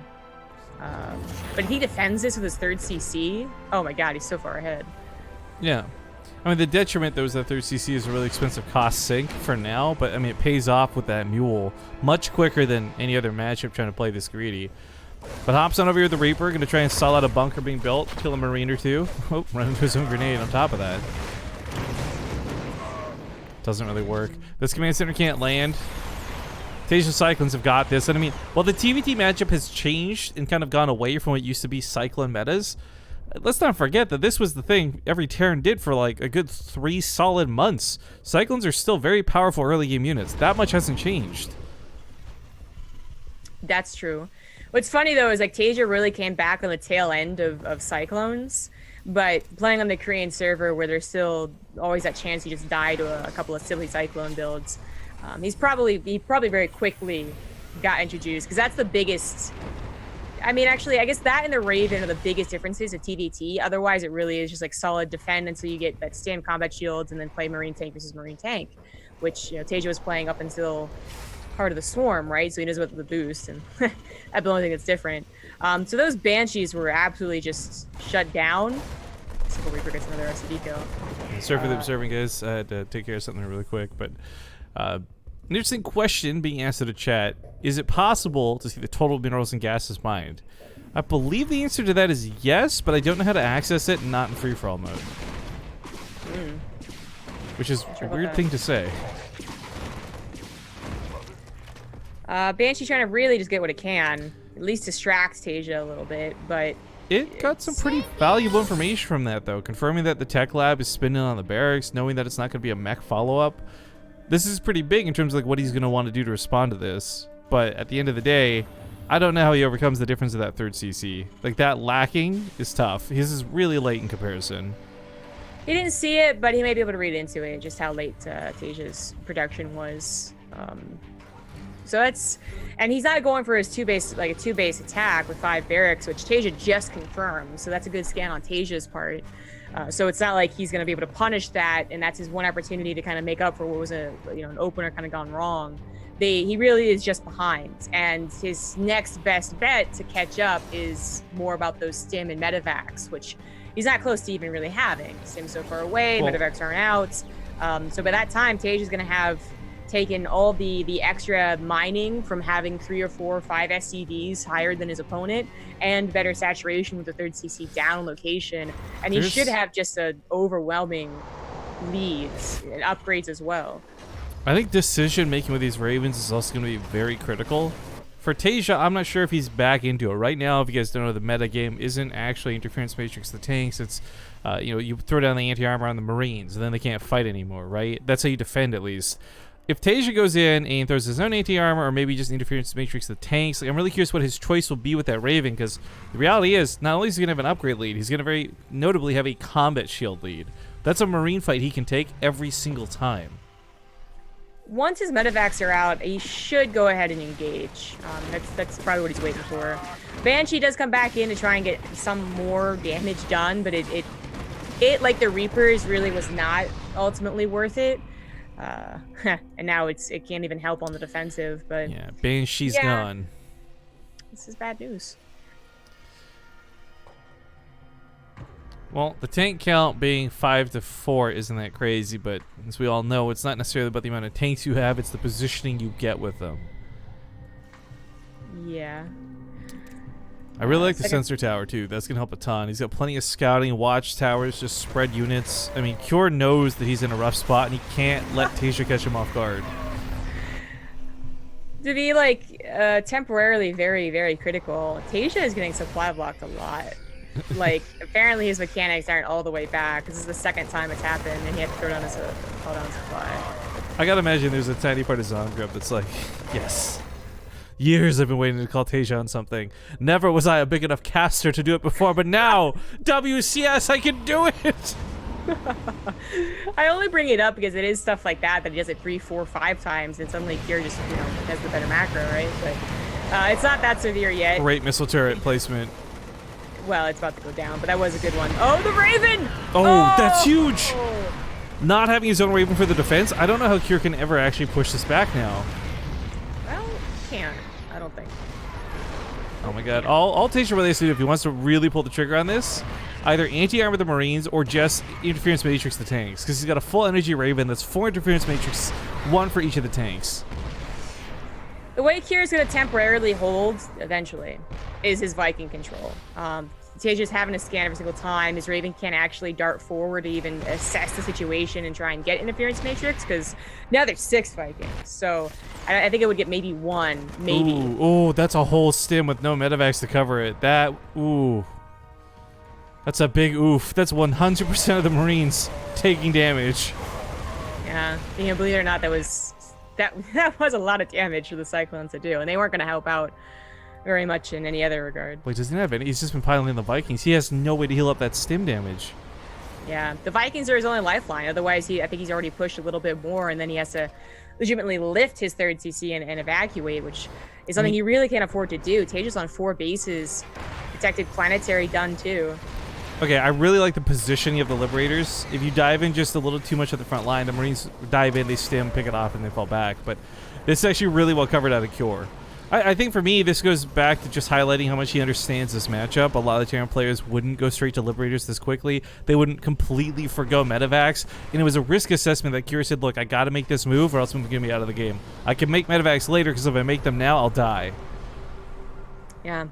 But if he defends this with his 3rd CC, oh my god, he's so far ahead. Yeah. I mean, the detriment, though, is that 3rd CC is a really expensive cost sink for now, but, I mean, it pays off with that Mule much quicker than any other matchup trying to play this greedy. But hops on over here with the Reaper, going to try and stall out a bunker being built, kill a Marine or 2. Oh, run into his own grenade on top of that. Doesn't really work. This command center can't land. Tasia Cyclones have got this. And I mean, while the TVT matchup has changed and kind of gone away from what used to be Cyclone metas, let's not forget that this was the thing every Terran did for like a good 3 solid months. Cyclones are still very powerful early game units. That much hasn't changed. That's true. What's funny, though, is like Tasia really came back on the tail end of Cyclones, but playing on the Korean server where there's still always that chance you just die to a couple of silly Cyclone builds, he probably very quickly got introduced, because that's the biggest. I mean, actually, I guess that and the Raven are the biggest differences of TVT. Otherwise, it really is just like solid defend until you get that stand combat shields and then play Marine tank versus Marine tank, which, you know, Tasia was playing up until Heart of the Swarm, right? So he knows about the boost, and that's the only thing that's different. So those Banshees were absolutely just shut down. Simple Reaper gets another SCD kill. Sorry for the observing, guys. I had to take care of something really quick, but an interesting question being asked in the chat. Is it possible to see the total minerals and gases mined? I believe the answer to that is yes, but I don't know how to access it, not in free-for-all mode. Which is a weird thing to say. Banshee's trying to really just get what it can. At least distract Tasia a little bit, but it got some pretty valuable information from that, though. Confirming that the tech lab is spinning on the barracks, knowing that it's not going to be a mech follow-up. This is pretty big in terms of like what he's going to want to do to respond to this. But at the end of the day, I don't know how he overcomes the difference of that 3rd CC. Like, that lacking is tough. His is really late in comparison. He didn't see it, but he may be able to read into it, just how late Tasia's production was. So that's, and he's not going for his two base attack with 5 barracks, which Tasia just confirmed. So that's a good scan on Tasia's part. So it's not like he's going to be able to punish that, and that's his one opportunity to kind of make up for what was an opener kind of gone wrong. He really is just behind, and his next best bet to catch up is more about those stim and medevacs, which he's not close to even really having. Stim's so far away, medevacs aren't out. So by that time, Tasia's going to have taken all the extra mining from having 3 or 4 or 5 SCVs higher than his opponent, and better saturation with the 3rd CC down location, and he should have just an overwhelming leads and upgrades as well. I think decision making with these Ravens is also going to be very critical For Tasia, I'm not sure if he's back into it. Right now, if you guys don't know, the meta game isn't actually Interference Matrix the tanks. It's, you throw down the anti-armor on the Marines, and then they can't fight anymore, right? That's how you defend, at least. If Tasia goes in and throws his own anti-armor, or maybe just Interference Matrix the tanks, like, I'm really curious what his choice will be with that Raven, because the reality is, not only is he going to have an upgrade lead, he's going to very notably have a combat shield lead. That's a Marine fight he can take every single time. Once his medevacs are out, he should go ahead and engage. That's probably what he's waiting for. Banshee does come back in to try and get some more damage done, but it like the Reapers really was not ultimately worth it. And now it can't even help on the defensive. But yeah, Banshee's gone. This is bad news. Well, the tank count being 5 to 4 isn't that crazy, but as we all know, it's not necessarily about the amount of tanks you have, it's the positioning you get with them. Yeah. I really like the sensor tower, too. That's going to help a ton. He's got plenty of scouting, watchtowers, just spread units. I mean, Cure knows that he's in a rough spot, and he can't let Tasia catch him off guard. To be, like, temporarily very, very critical, Tasia is getting supply blocked a lot. Like, apparently his mechanics aren't all the way back. This is the second time it's happened, and he had to throw down his call down supply. I gotta imagine there's a tiny partisan group that's like, yes. Years I've been waiting to call Tasia on something. Never was I a big enough caster to do it before, but now, WCS, I can do it! I only bring it up because it is stuff like that he does it 3, 4, 5 times, and suddenly Kier just, has the better macro, right? But it's not that severe yet. Great missile turret placement. Well, it's about to go down, but that was a good one. Oh, the Raven! Oh, that's huge! Not having his own Raven for the defense, I don't know how Kier can ever actually push this back now. Well, can't. I don't think. Oh my god. All Tasia really has to do if he wants to really pull the trigger on this, either anti-armor the Marines or just Interference Matrix the tanks, because he's got a full energy Raven that's 4 Interference Matrix, 1 for each of the tanks. The way Kier's going to temporarily hold, eventually, is his Viking control. Tasia's having to scan every single time. His Raven can't actually dart forward to even assess the situation and try and get Interference Matrix, because now there's 6 Vikings. So I think it would get maybe 1, maybe. Ooh, that's a whole stim with no medevacs to cover it. That's a big oof. That's 100% of the Marines taking damage. Yeah, believe it or not, that was a lot of damage for the Cyclones to do, and they weren't going to help out very much in any other regard. Wait, doesn't he have any? He's just been piling in the Vikings. He has no way to heal up that stim damage. Yeah, the Vikings are his only lifeline. Otherwise, I think he's already pushed a little bit more, and then he has to legitimately lift his 3rd CC and evacuate, which is something he really can't afford to do. Taja's on 4 bases, protected planetary done too. Okay, I really like the positioning of the Liberators. If you dive in just a little too much at the front line, the Marines dive in, they stim, pick it off, and they fall back. But this is actually really well covered out of Cure. I think for me, this goes back to just highlighting how much he understands this matchup. A lot of the Terran players wouldn't go straight to Liberators this quickly. They wouldn't completely forgo medevacs. And it was a risk assessment that Cure said, look, I got to make this move or else I'm going to get me out of the game. I can make medevacs later because if I make them now, I'll die. Yeah.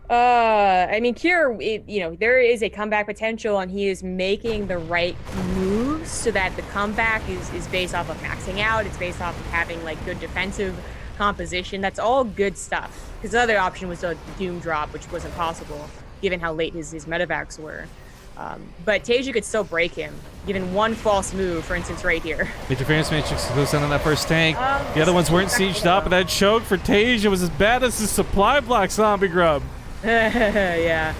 I mean, Cure, there is a comeback potential, and he is making the right moves so that the comeback is based off of maxing out. It's based off of having, like, good defensive composition. That's all good stuff. His other option was a Doom drop, which wasn't possible, given how late his medevacs were. But Tasia could still break him, given one false move, for instance, right here. Interference Matrix goes down on that first tank. The other ones weren't sieged up, but that choke for Tasia was as bad as the supply block zombie grub. Yeah.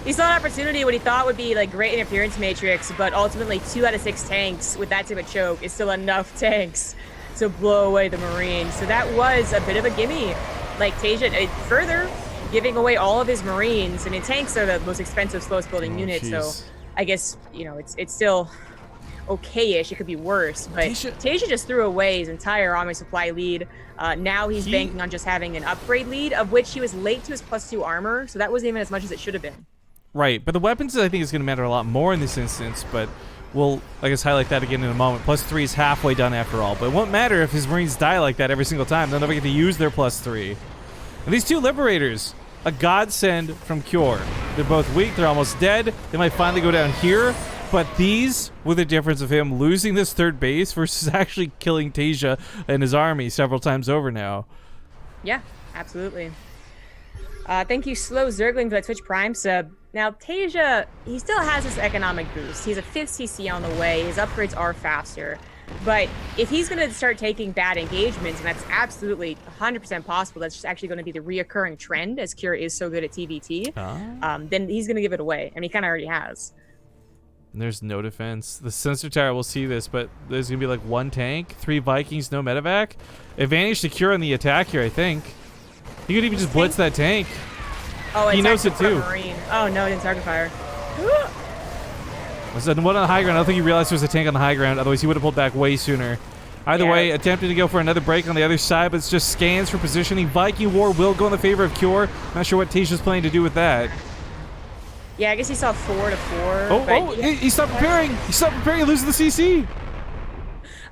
He saw an opportunity what he thought would be like great Interference Matrix, but ultimately 2 out of 6 tanks with that type of choke is still enough tanks to blow away the Marines. So that was a bit of a gimme. Like Tasia, further giving away all of his Marines. I mean, tanks are the most expensive, slowest building unit, so I guess, it's still okay-ish. It could be worse, but Tasia just threw away his entire army supply lead. Now he's banking on just having an upgrade lead, of which he was late to his +2 armor, so that wasn't even as much as it should have been. Right, but the weapons I think is going to matter a lot more in this instance, but we'll, I guess, highlight that again in a moment. +3 is halfway done after all, but it won't matter if his Marines die like that every single time. They'll never get to use their +3. And these 2 Liberators, a godsend from Cure. They're both weak, they're almost dead. They might finally go down here, but these were the difference of him losing this 3rd base versus actually killing Tasia and his army several times over now. Yeah, absolutely. Thank you, Slow Zergling, for that Twitch Prime sub. Now, Tasia, he still has this economic boost. He's a 5th CC on the way. His upgrades are faster. But if he's going to start taking bad engagements, and that's absolutely 100% possible, that's just actually going to be the reoccurring trend, as Cure is so good at TVT, then he's going to give it away. And he kind of already has. There's no defense. The sensor tower will see this, but there's going to be like 1 tank, 3 Vikings, no medevac. Advantage to Cure on the attack here, I think. He could even just blitz that tank. Oh, he knows it too. Marine. Oh no, it didn't target fire. Was that one on the high ground? I don't think he realized there was a tank on the high ground. Otherwise, he would have pulled back way sooner. Either way, attempting to go for another break on the other side, but it's just scans for positioning. Viking War will go in the favor of Cure. Not sure what Tasia's planning to do with that. Yeah, I guess he saw 4 to 4. He stopped preparing. He stopped preparing. He loses the CC.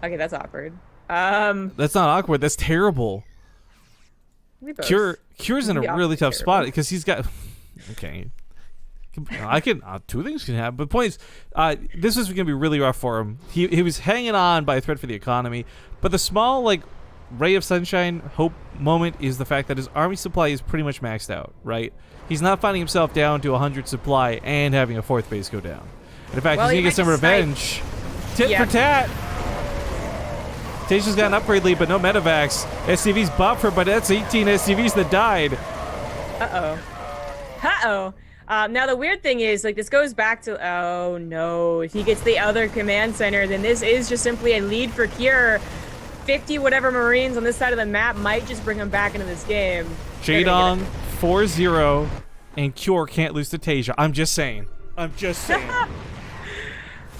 Okay, that's awkward. That's not awkward. That's terrible. Cure's in a really tough spot because he's got. Okay. I can 2 things can happen, but the point is, this is going to be really rough for him. He was hanging on by a thread for the economy, but the small ray of sunshine hope moment is the fact that his army supply is pretty much maxed out. Right, he's not finding himself down to 100 supply and having a 4th base go down. And in fact, he's going to get some revenge. Tit for tat. Tasia's got an upgrade lead, but no medevacs. SCV's buffer, but that's 18 SCVs that died. Now the weird thing is, this goes back to, oh no, if he gets the other command center, then this is just simply a lead for Cure. 50 whatever Marines on this side of the map might just bring him back into this game. Jadong 4-0, and Cure can't lose to Tasia. I'm just saying.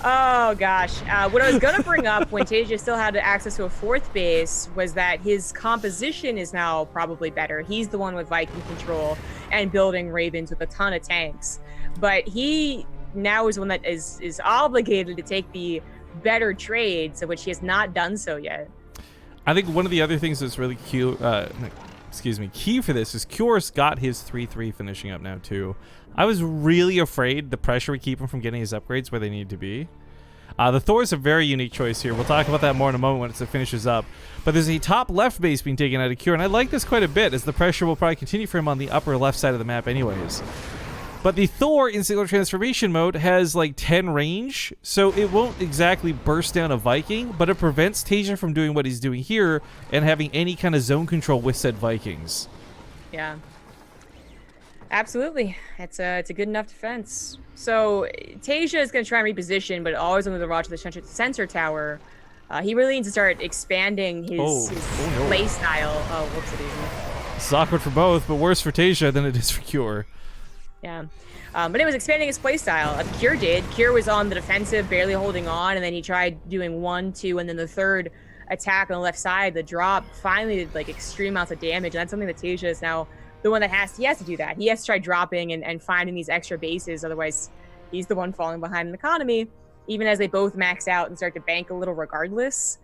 Oh gosh, what I was gonna bring up when Tasia still had access to a 4th base was that his composition is now probably better. He's the one with Viking control and building Ravens with a ton of tanks, but he now is one that is obligated to take the better trades, of which he has not done so yet. I think one of the other things that's really key for this is Cure's got his 3-3 finishing up now too. I was really afraid the pressure would keep him from getting his upgrades where they need to be. The Thor is a very unique choice here. We'll talk about that more in a moment when it finishes up. But there's a top left base being taken out of Cure, and I like this quite a bit, as the pressure will probably continue for him on the upper left side of the map anyways. But the Thor in single transformation mode has 10 range, so it won't exactly burst down a Viking, but it prevents Tasia from doing what he's doing here and having any kind of zone control with said Vikings. Yeah. Absolutely. It's a good enough defense. So Tasia is going to try and reposition, but always under the watch of the sensor tower. He really needs to start expanding his play style. Oh, whoopsie-daisy. It's awkward for both, but worse for Tasia than it is for Cure. Yeah. But it was expanding his play style. Cure did. Cure was on the defensive, barely holding on, and then he tried doing 1, 2, and then the third attack on the left side, the drop, finally did extreme amounts of damage, and that's something that Tasia is now the one that has to do that. He has to try dropping and finding these extra bases, otherwise he's the one falling behind in the economy, even as they both max out and start to bank a little regardless.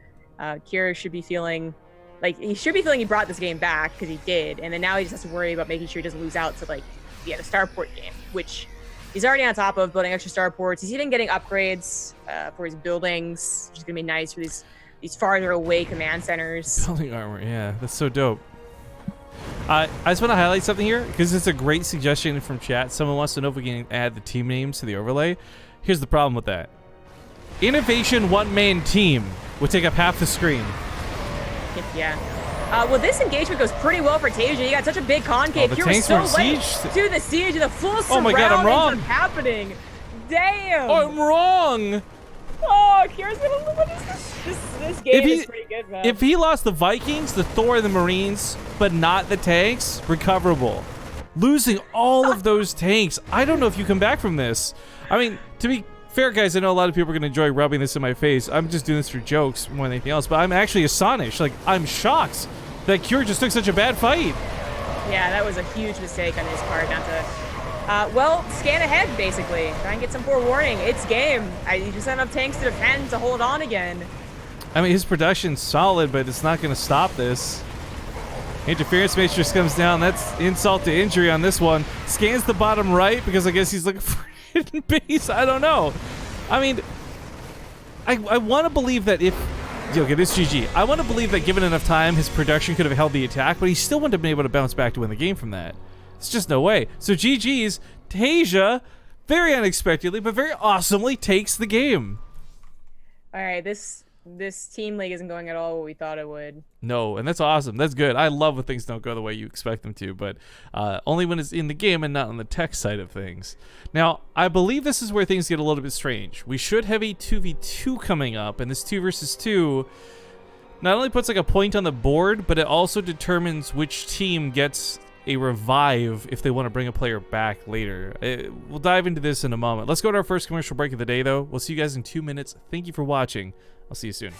Cure should be feeling he brought this game back, because he did, and then now he just has to worry about making sure he doesn't lose out to the starport game, which he's already on top of, building extra starports. He's even getting upgrades for his buildings, which is gonna be nice for these farther away command centers. Building armor, yeah, that's so dope. I just want to highlight something here, because it's a great suggestion from chat. Someone wants to know if we can add the team names to the overlay. Here's the problem with that. Innovation one-man team would take up half the screen. Yeah. Well, this engagement goes pretty well for Tasia. You got such a big concave. The Cure tanks was so were late siege. to the siege, and the full surround Oh my god, I'm wrong. ends up happening. Damn. I'm wrong. Oh, Cure's gonna lose. What is this? This game is pretty good, man. If he lost the Vikings, the Thor, and the Marines, but not the tanks, recoverable. Losing all of those tanks, I don't know if you come back from this. I mean, to be fair, guys, I know a lot of people are going to enjoy rubbing this in my face. I'm just doing this for jokes more than anything else, but I'm actually astonished. I'm shocked that Cure just took such a bad fight. Yeah, that was a huge mistake on his part, not to... scan ahead, basically. Try and get some forewarning. It's game. You just have enough tanks to defend to hold on again. I mean, his production's solid, but it's not going to stop this. Interference matrix comes down. That's insult to injury on this one. Scans the bottom right, because I guess he's looking for hidden base. I don't know. I mean, I want to believe that if Okay, this GG. I want to believe that given enough time, his production could have held the attack, but he still wouldn't have been able to bounce back to win the game from that. It's just no way. So GG's, Tasia, very unexpectedly, but very awesomely takes the game. All right, this team league isn't going at all what we thought it would. No, and that's awesome. That's good. I love when things don't go the way you expect them to, but only when it's in the game and not on the tech side of things. Now, I believe this is where things get a little bit strange. We should have a 2v2 coming up, and this 2 versus 2 not only puts like a point on the board, but it also determines which team gets a revive if they want to bring a player back later. We'll dive into this in a moment. Let's go to our first commercial break of the day, though. We'll see you guys in 2 minutes. Thank you for watching. I'll see you soon.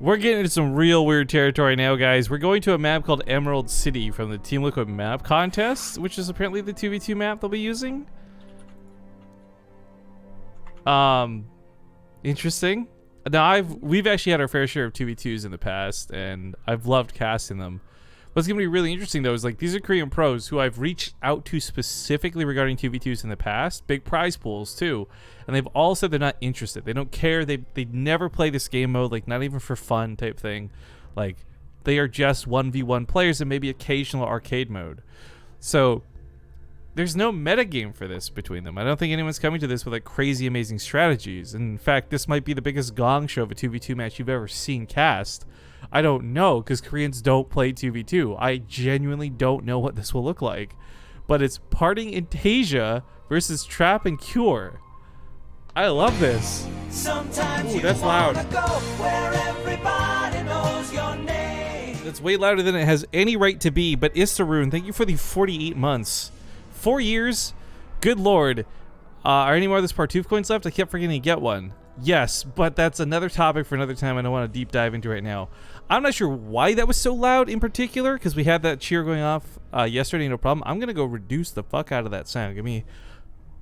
We're getting into some real weird territory now, guys. We're going to a map called Emerald City from the TeamLeague map contest, which is apparently the 2v2 map they'll be using. Interesting. Now, we've actually had our fair share of 2v2s in the past, and I've loved casting them. What's going to be really interesting, though, is like these are Korean pros who I've reached out to specifically regarding 2v2s in the past. Big prize pools, too. And they've all said they're not interested. They don't care. They never play this game mode, like not even for fun type thing. Like, they are just 1v1 players and maybe occasional arcade mode. So, there's no metagame for this between them. I don't think anyone's coming to this with like crazy amazing strategies. And in fact, this might be the biggest gong show of a 2v2 match you've ever seen cast. I don't know, because Koreans don't play 2v2. I genuinely don't know what this will look like. But it's Parting in Tasia versus Trap and Cure. I love this. Ooh, that's loud. That's way louder than it has any right to be. But Istaroon, thank you for the 48 months. 4 years? Good lord. Are any more of this Partoof coins left? I kept forgetting to get one. Yes, but that's another topic for another time I don't want to deep dive into right now. I'm not sure why that was so loud in particular, because we had that cheer going off yesterday, no problem. I'm going to go reduce the fuck out of that sound. Give me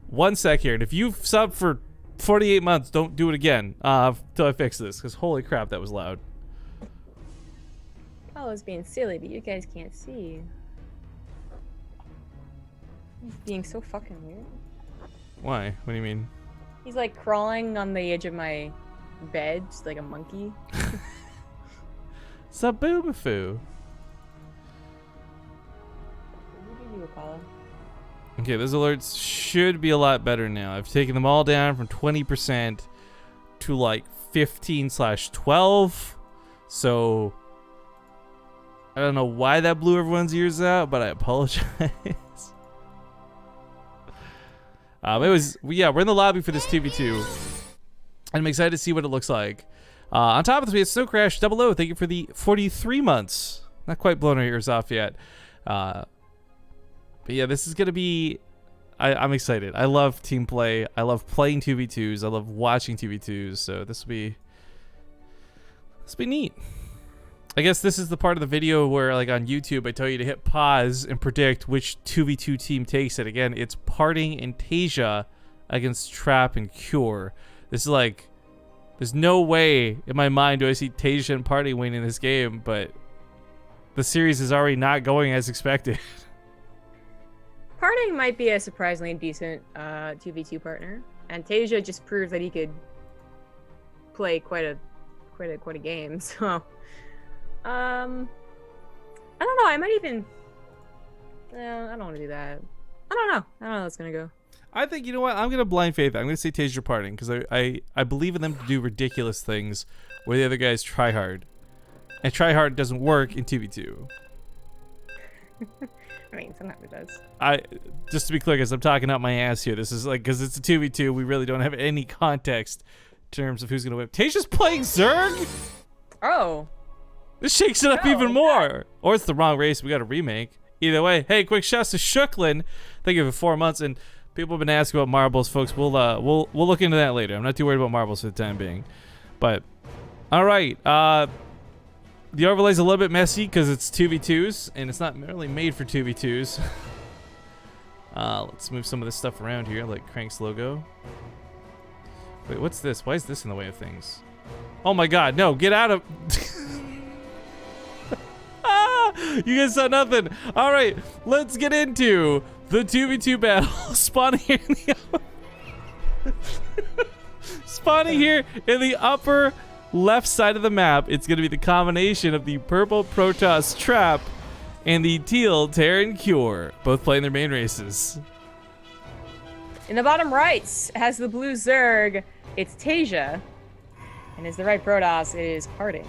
1 sec here. And if you've subbed for 48 months, don't do it again till I fix this, because holy crap, that was loud. I was being silly, but you guys can't see. He's being so fucking weird. Why? What do you mean? He's like crawling on the edge of my bed, just like a monkey. Saboobafoo. Okay, those alerts should be a lot better now. I've taken them all down from 20% to like 15/12. So I don't know why that blew everyone's ears out, but I apologize. Yeah, we're in the lobby for this 2v2, and I'm excited to see what it looks like. On top of this, we had Snow Crash 00. Thank you for the 43 months. Not quite blown our ears off yet. But yeah, this is gonna be. I'm excited. I love team play. I love playing 2v2s. I love watching 2v2s. So this will be neat. I guess this is the part of the video where, like on YouTube, I tell you to hit pause and predict which 2v2 team takes it. Again, it's Parting and Tasia against Trap and Cure. This is like, there's no way in my mind do I see Tasia and Parting winning this game, but the series is already not going as expected. Parting might be a surprisingly decent 2v2 partner, and Tasia just proves that he could play quite a game. So, I don't know. I might even. I don't want to do that. I don't know how it's gonna go. I think, you know what? I'm gonna blind faith it. I'm gonna say Tasia Parting because I believe in them to do ridiculous things where the other guys try hard, and try hard doesn't work in 2v2. I mean, sometimes it does. Just to be clear, because I'm talking out my ass here. This is like, because it's a 2v2, we really don't have any context in terms of who's gonna win. Tasia's playing Zerg. Oh. This shakes it up even more. Or it's the wrong race. We got a remake. Either way, hey, quick shouts to Shuklin. Thank you for 4 months. And people have been asking about marbles, folks. We'll look into that later. I'm not too worried about marbles for the time being. But all right. The overlay's a little bit messy because it's 2v2s, and it's not really made for 2v2s. Let's move some of this stuff around here, like Crank's logo. Wait, what's this? Why is this in the way of things? Oh my god, no, get out of... You guys saw nothing. All right, let's get into the 2v2 battle. Spawning here in the spawning here in the upper left side of the map. It's going to be the combination of the purple Protoss Trap and the teal Terran Cure, both playing their main races. In the bottom right has the blue Zerg. It's Tasia, and as the right Protoss, it is Parting.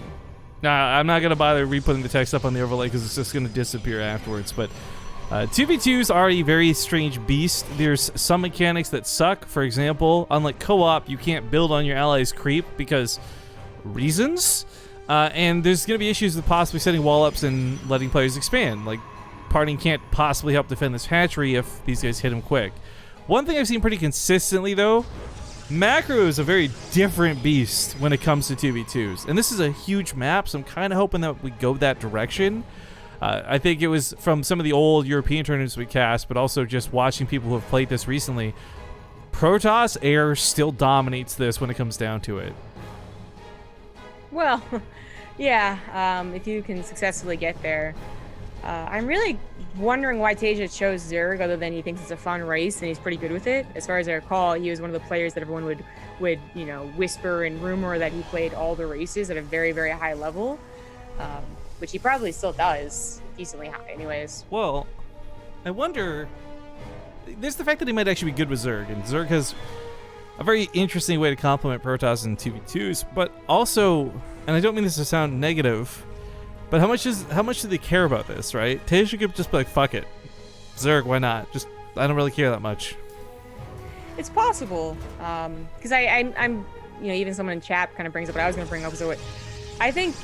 Nah, I'm not going to bother re-putting the text up on the overlay because it's just going to disappear afterwards. But 2v2s are a very strange beast. There's some mechanics that suck. For example, unlike co-op, you can't build on your allies' creep because reasons. And there's going to be issues with possibly setting wall-ups and letting players expand. Like, Parting can't possibly help defend this hatchery if these guys hit him quick. One thing I've seen pretty consistently, though, Macro is a very different beast when it comes to 2v2s. And this is a huge map, so I'm kind of hoping that we go that direction. I think it was from some of the old European tournaments we cast, but also just watching people who have played this recently. Protoss Air still dominates this when it comes down to it. Well, yeah, if you can successfully get there. I'm really wondering why Tasia chose Zerg, other than he thinks it's a fun race and he's pretty good with it. As far as I recall, he was one of the players that everyone would you know, whisper and rumor that he played all the races at a very, very high level, which he probably still does decently high anyways. Well, I wonder... There's the fact that he might actually be good with Zerg, and Zerg has a very interesting way to complement Protoss in 2v2s, but also, and I don't mean this to sound negative, but how much do they care about this, right? Tasia could just be like, fuck it. Zerg, why not? Just, I don't really care that much. It's possible. Because I'm, you know, even someone in chat kind of brings up what I was going to bring up. So I think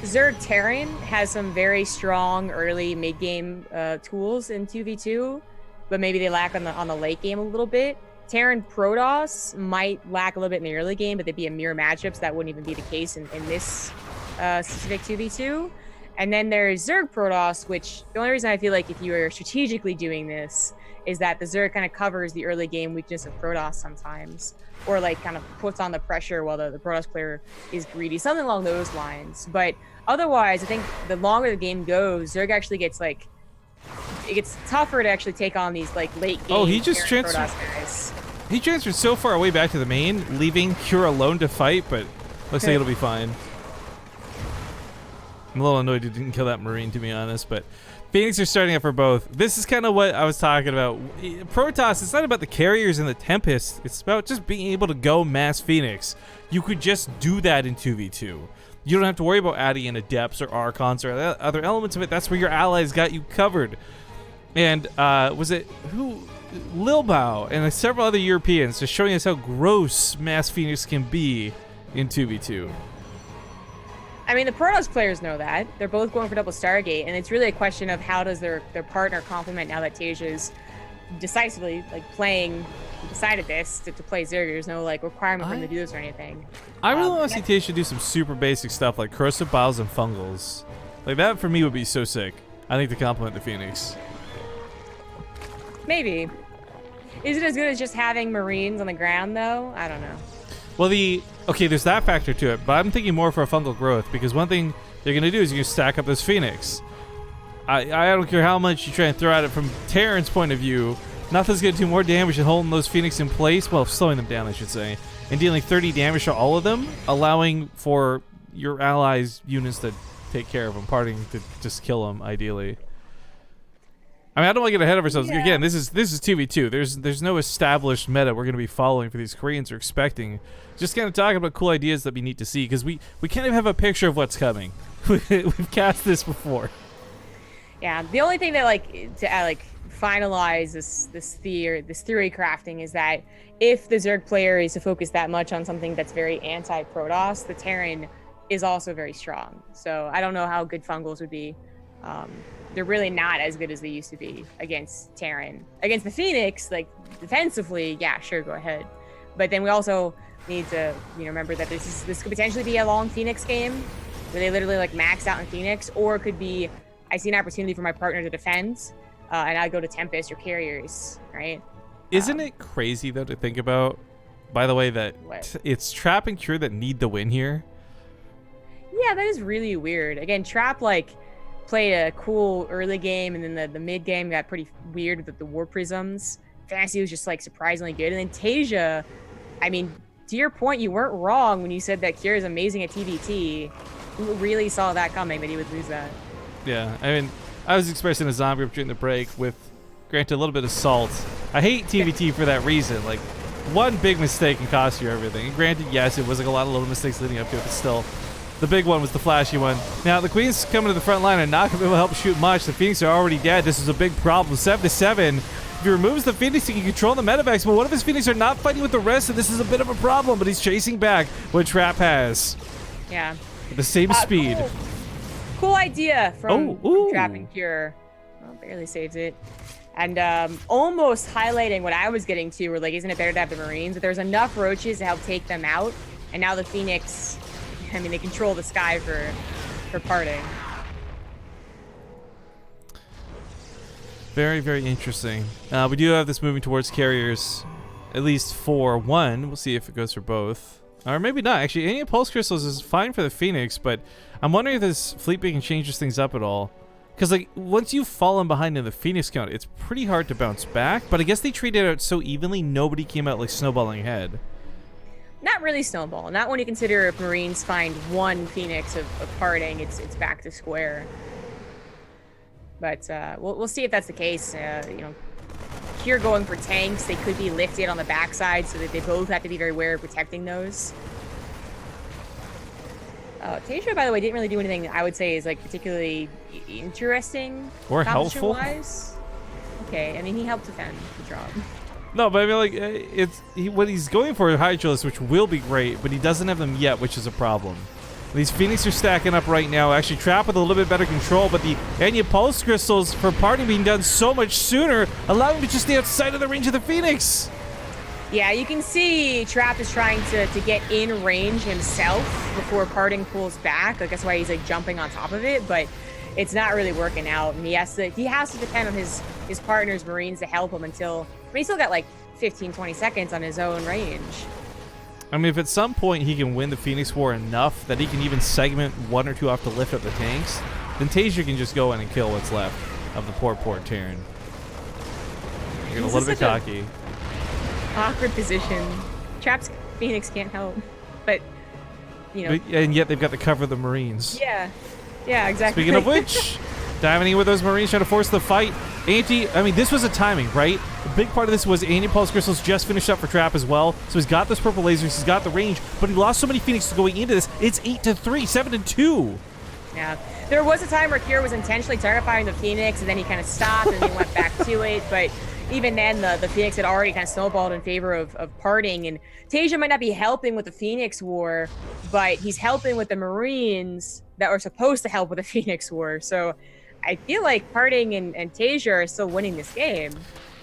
Zerg Terran has some very strong early mid-game tools in 2v2, but maybe they lack on the late game a little bit. Terran Protoss might lack a little bit in the early game, but they'd be a mirror matchup, so that wouldn't even be the case in this specific 2v2. And then there's Zerg Protoss, which the only reason I feel like if you are strategically doing this is that the Zerg kind of covers the early game weakness of Protoss sometimes, or like kind of puts on the pressure while the Protoss player is greedy, something along those lines. But otherwise, I think the longer the game goes, Zerg actually gets like, it gets tougher to actually take on these like late game. Oh, he just transferred. He transferred so far away back to the main, leaving Cure alone to fight, but looks like it'll be fine. I'm a little annoyed he didn't kill that Marine, to be honest, but Phoenix are starting up for both. This is kind of what I was talking about. Protoss, it's not about the carriers and the Tempest. It's about just being able to go mass Phoenix. You could just do that in 2v2. You don't have to worry about adding in Adepts or Archons or other elements of it. That's where your allies got you covered. And was it who? Lil Bao and several other Europeans, just showing us how gross Mass Phoenix can be in 2v2. I mean, the Protoss players know that. They're both going for double Stargate, and it's really a question of how does their partner complement now that Tasia's decisively decided this to play Zerg. There's no like requirement for him to do this or anything. I really want to see Tasia do some super basic stuff like corrosive biles and fungals. Like that for me would be so sick. I think to complement the Phoenix. Maybe. Is it as good as just having Marines on the ground, though? I don't know. Well, okay, there's that factor to it, but I'm thinking more for a fungal growth, because one thing they're going to do is you're going to stack up this Phoenix. I don't care how much you try and throw at it from Terran's point of view, nothing's going to do more damage than holding those Phoenix in place, well, slowing them down, I should say, and dealing 30 damage to all of them, allowing for your allies' units to take care of them, parting to just kill them, ideally. I mean, I don't want to get ahead of ourselves. Yeah. Again, this is 2v2. There's no established meta we're going to be following for these Koreans or expecting. Just kind of talking about cool ideas that we need to see, because we kind of have a picture of what's coming. We've cast this before. Yeah, the only thing that to finalize this theory crafting is that if the Zerg player is to focus that much on something that's very anti-Protoss, the Terran is also very strong. So I don't know how good fungals would be. They're really not as good as they used to be against Terran. Against the Phoenix, like defensively, yeah, sure, go ahead. But then we also need to remember that this could potentially be a long Phoenix game where they literally max out in Phoenix, or it could be I see an opportunity for my partner to defend, and I go to Tempest or Carriers, right? Isn't it crazy though to think about? By the way, that it's Trap and Cure that need the win here. Yeah, that is really weird. Again, Trap played a cool early game, and then the mid game got pretty weird with the War Prisms. Fantasy was just surprisingly good, and then Tasia, I mean, to your point, you weren't wrong when you said that Cure is amazing at TVT. Who really saw that coming, that he would lose that? Yeah, I mean, I was expressing a zombie group during the break with, granted, a little bit of salt. I hate TVT for that reason. One big mistake can cost you everything. And granted, yes, it was a lot of little mistakes leading up to it, but still. The big one was the flashy one. Now, the Queen's coming to the front line and not going to be able to help shoot much. The Phoenix are already dead. This is a big problem. 7-7. If he removes the Phoenix, he can control the medevacs, but what if his Phoenix are not fighting with the rest, and this is a bit of a problem, but he's chasing back what Trap has. Yeah. At the same speed. Cool idea from Trap and Cure. Well, barely saves it. And almost highlighting what I was getting to, where isn't it better to have the Marines? But there's enough roaches to help take them out, and now the Phoenix, I mean, they control the sky for parting. Very, very interesting. We do have this moving towards Carriers, at least for one. We'll see if it goes for both. Or maybe not. Actually, any Pulse Crystals is fine for the Phoenix, but I'm wondering if this Fleet Beacon changes things up at all. Because, once you've fallen behind in the Phoenix count, it's pretty hard to bounce back. But I guess they treated it out so evenly, nobody came out snowballing ahead. Not really snowball. Not when you consider if Marines find one Phoenix of parting, it's back to square. But we'll see if that's the case. Cure going for tanks, they could be lifted on the backside, so that they both have to be very wary of protecting those. Tasia, by the way, didn't really do anything I would say is particularly interesting or helpful. Wise. Okay, I mean, he helped defend the job. No, but I mean, what he's going for is Hydralis, which will be great, but he doesn't have them yet, which is a problem. These Phoenix are stacking up right now. Actually, Trap with a little bit better control, but the Anya Pulse Crystals for parting being done so much sooner, allowing him to just stay outside of the range of the Phoenix. Yeah, you can see Trap is trying to get in range himself before parting pulls back. That's why he's jumping on top of it, but it's not really working out. And he has to depend on his partner's Marines to help him until, I mean, he's still got 15-20 seconds on his own range. I mean, if at some point he can win the Phoenix War enough that he can even segment one or two off to lift up the tanks, then Tasia can just go in and kill what's left of the poor Terran. You're a little bit cocky. Awkward position. Trap's Phoenix can't help, but and yet they've got the cover of the Marines. Yeah, exactly. Speaking of which, diving in with those Marines trying to force the fight. I mean, this was a timing, right? A big part of this was Anti-Pulse Crystals just finished up for Trap as well, so he's got those purple lasers, he's got the range, but he lost so many Phoenixes going into this. It's 8-3, 7-2. Yeah, there was a time where Kira was intentionally target firing the Phoenix, and then he kind of stopped and he went back to it. But even then, the Phoenix had already kind of snowballed in favor of parting. And Tasia might not be helping with the Phoenix War, but he's helping with the Marines that were supposed to help with the Phoenix War. So I feel like parting and Tasia are still winning this game.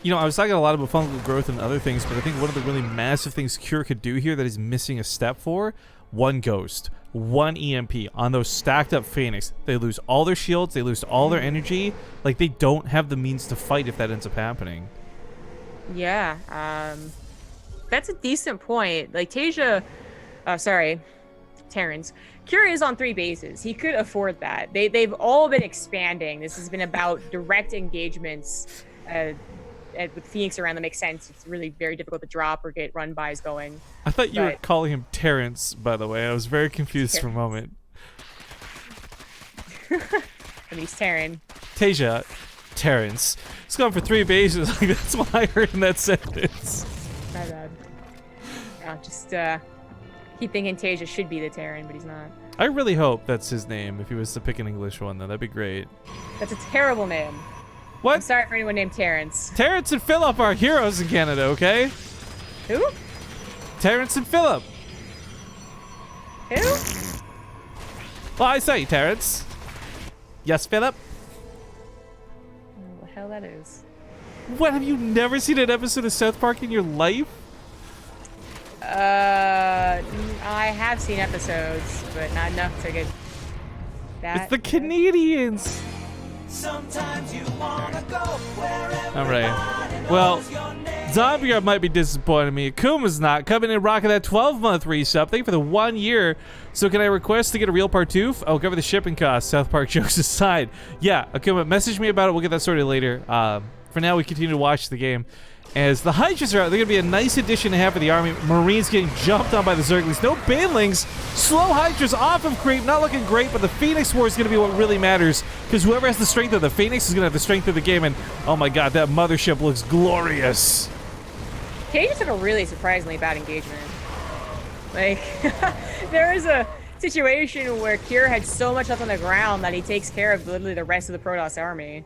You know, I was talking a lot about fungal growth and other things, but I think one of the really massive things Cure could do here that he's missing a step for, one Ghost, one EMP on those stacked up Phoenix. They lose all their shields, they lose all their energy. Like, they don't have the means to fight if that ends up happening. Yeah, that's a decent point. Like, Tasia, Terrence. Cure is on 3 bases. He could afford that. They've all been expanding. This has been about direct engagements with Phoenix around that makes sense. It's really very difficult to drop or get run bys going. I thought you were calling him Terrence, by the way. I was very confused for a moment. And he's Terran. Tasia, Terrence. He's gone for 3 bases. Like, that's what I heard in that sentence. My bad. No, just keep thinking Tasia should be the Terran, but he's not. I really hope that's his name. If he was to pick an English one, though, that'd be great. That's a terrible name. What? I'm sorry for anyone named Terrence. Terrence and Philip are heroes in Canada, okay? Who? Terrence and Philip. Who? Well, I say Terrence. Yes, Philip? What the hell that is? What, have you never seen an episode of South Park in your life? I have seen episodes, but not enough to get that. It's the Canadians. Sometimes you wanna go wherever. All right. Well, Zombie might be disappointing me. Akuma's not. Coming in rocking that 12-month resub. Thank you for the 1 year. So can I request to get a real Partoof? I'll cover the shipping costs. South Park jokes aside. Yeah, Akuma, message me about it. We'll get that sorted later. For now, we continue to watch the game. As the Hydras are out, they're going to be a nice addition to have for the army. Marines getting jumped on by the Zerglings. No Banelings. Slow Hydras off of creep. Not looking great, but the Phoenix War is going to be what really matters. Because whoever has the strength of the Phoenix is going to have the strength of the game. And, oh my god, that mothership looks glorious. Cage took a really surprisingly bad engagement. Like, there is a situation where Kira had so much up on the ground that he takes care of literally the rest of the Protoss army.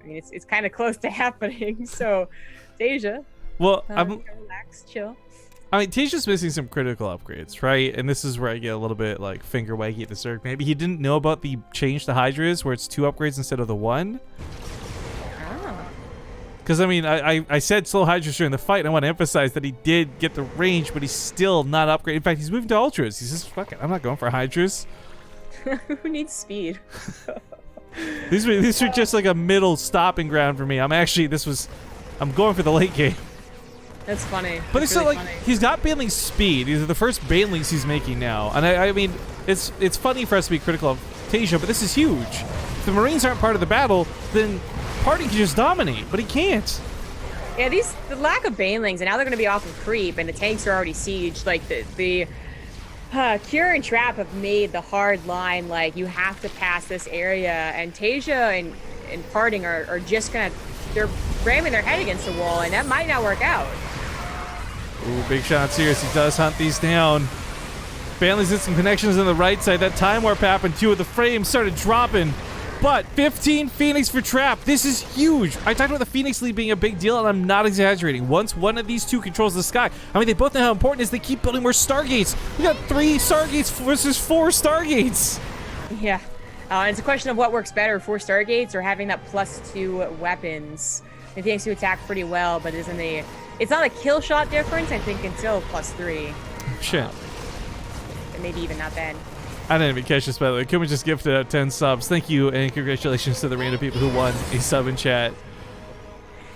I mean, it's kind of close to happening, so... Tasia. Well, relax, chill. I mean, Tasia's missing some critical upgrades, right? And this is where I get a little bit like finger waggy at the Zerg. Maybe he didn't know about the change to Hydras where it's 2 upgrades instead of the 1. Ah. Because I mean, I said slow Hydras during the fight. And I want to emphasize that he did get the range, but he's still not upgraded. In fact, he's moving to Ultras. He says, "Fuck it, I'm not going for Hydras." Who needs speed? These are just like a middle stopping ground for me. I'm going for the late game. That's funny. But it's it's really not like funny. he's got Baneling's speed. These are the first Banelings he's making now. And I mean, it's funny for us to be critical of Tasia, but this is huge. If the Marines aren't part of the battle, then Party can just dominate, but he can't. Yeah, the lack of Banelings, and now they're going to be off of creep, and the tanks are already sieged. Like, the Cure and Trap have made the hard line, like, you have to pass this area, and Tasia and Parting are just going to... They're ramming their head against the wall, and that might not work out. Ooh, big shots here as he does hunt these down. Banley's did some connections on the right side. That time warp happened too. The frames started dropping. But 15 Phoenix for Trap. This is huge. I talked about the Phoenix lead being a big deal, and I'm not exaggerating. Once one of these two controls the sky, I mean, they both know how important it is. They keep building more Stargates. We got 3 Stargates versus 4 Stargates. Yeah. It's a question of what works better, 4 Stargates or having that +2 weapons. The Phoenix do attack pretty well, but it's not a kill shot difference, I think, until +3. Shit. Maybe even not then. I didn't even catch this, by the way. Kuma just gifted out 10 subs. Thank you, and congratulations to the random people who won a sub in chat.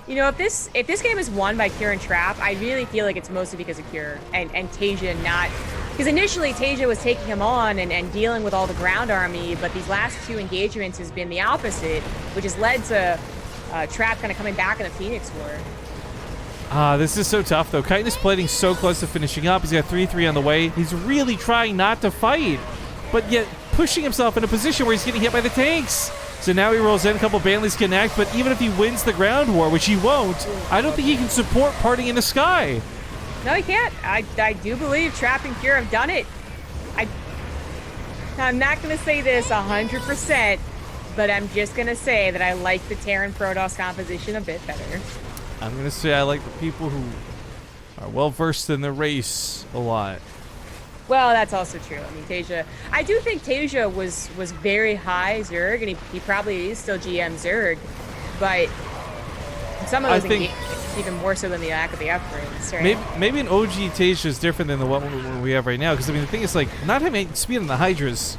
You know, if this game is won by Cure and Trap, I really feel like it's mostly because of Cure and Tasia not... Because initially, Tasia was taking him on and dealing with all the ground army, but these last 2 engagements has been the opposite, which has led to Trap kind of coming back in the Phoenix War. This is so tough, though. Chitin is plating so close to finishing up. He's got 3-3 on the way. He's really trying not to fight, but yet pushing himself in a position where he's getting hit by the tanks. So now he rolls in, a couple Banleys connect, but even if he wins the ground war, which he won't, I don't think he can support Parting in the sky. No, he can't. I do believe Trap and Cure have done it. Now, I'm not going to say this 100%, but I'm just going to say that I like the Terran Protoss composition a bit better. I'm going to say I like the people who are well-versed in the race a lot. Well, that's also true. I mean, Tasia, I do think Tasia was very high Zerg, and he probably is still GM Zerg, but some of those engagements, even more so than the lack of the upgrades, right? Maybe an OG Tasia is different than the one we have right now, because I mean, the thing is, like, not having speed on the Hydras,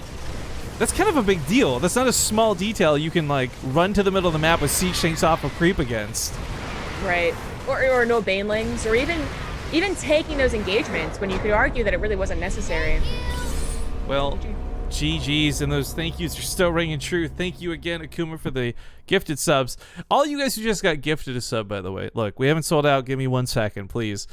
that's kind of a big deal. That's not a small detail you can, like, run to the middle of the map with siege tanks off of creep against. Right. Or no banelings, or even taking those engagements when you could argue that it really wasn't necessary. Well, GG's, and those thank yous are still ringing true. Thank you again, Akuma, for the gifted subs. All you guys who just got gifted a sub, by the way. Look, we haven't sold out. Give me 1 second, please.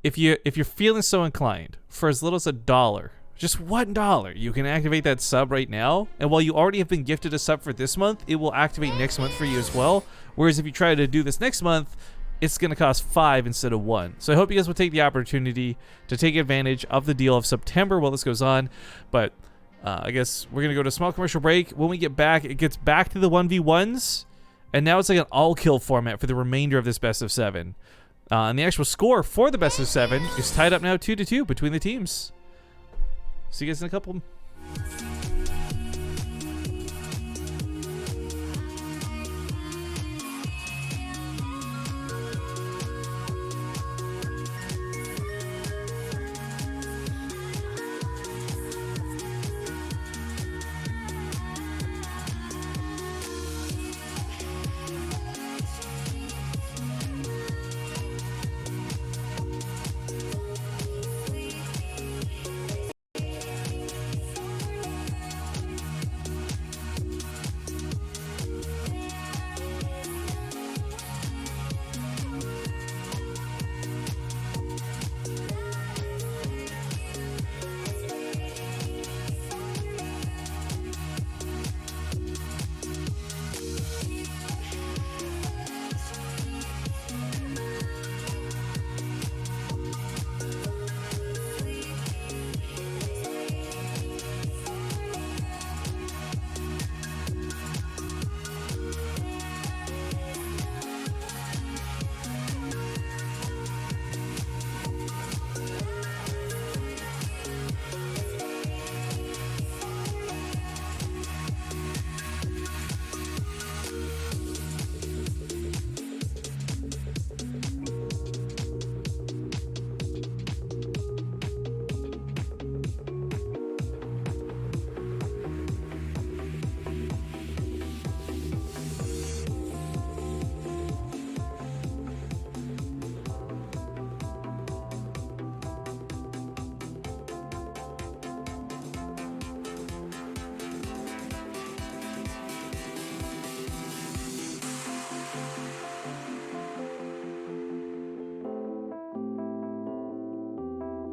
If you're feeling so inclined, for as little as $1, just $1, you can activate that sub right now. And while you already have been gifted a sub for this month, it will activate next month for you as well. Whereas if you try to do this next month, it's going to cost 5 instead of 1. So I hope you guys will take the opportunity to take advantage of the deal of September while this goes on. But I guess we're going to go to a small commercial break. When we get back, it gets back to the 1v1s. And now it's like an all-kill format for the remainder of this best of 7. And the actual score for the best of 7 is tied up now 2-2 between the teams. See you guys in a couple.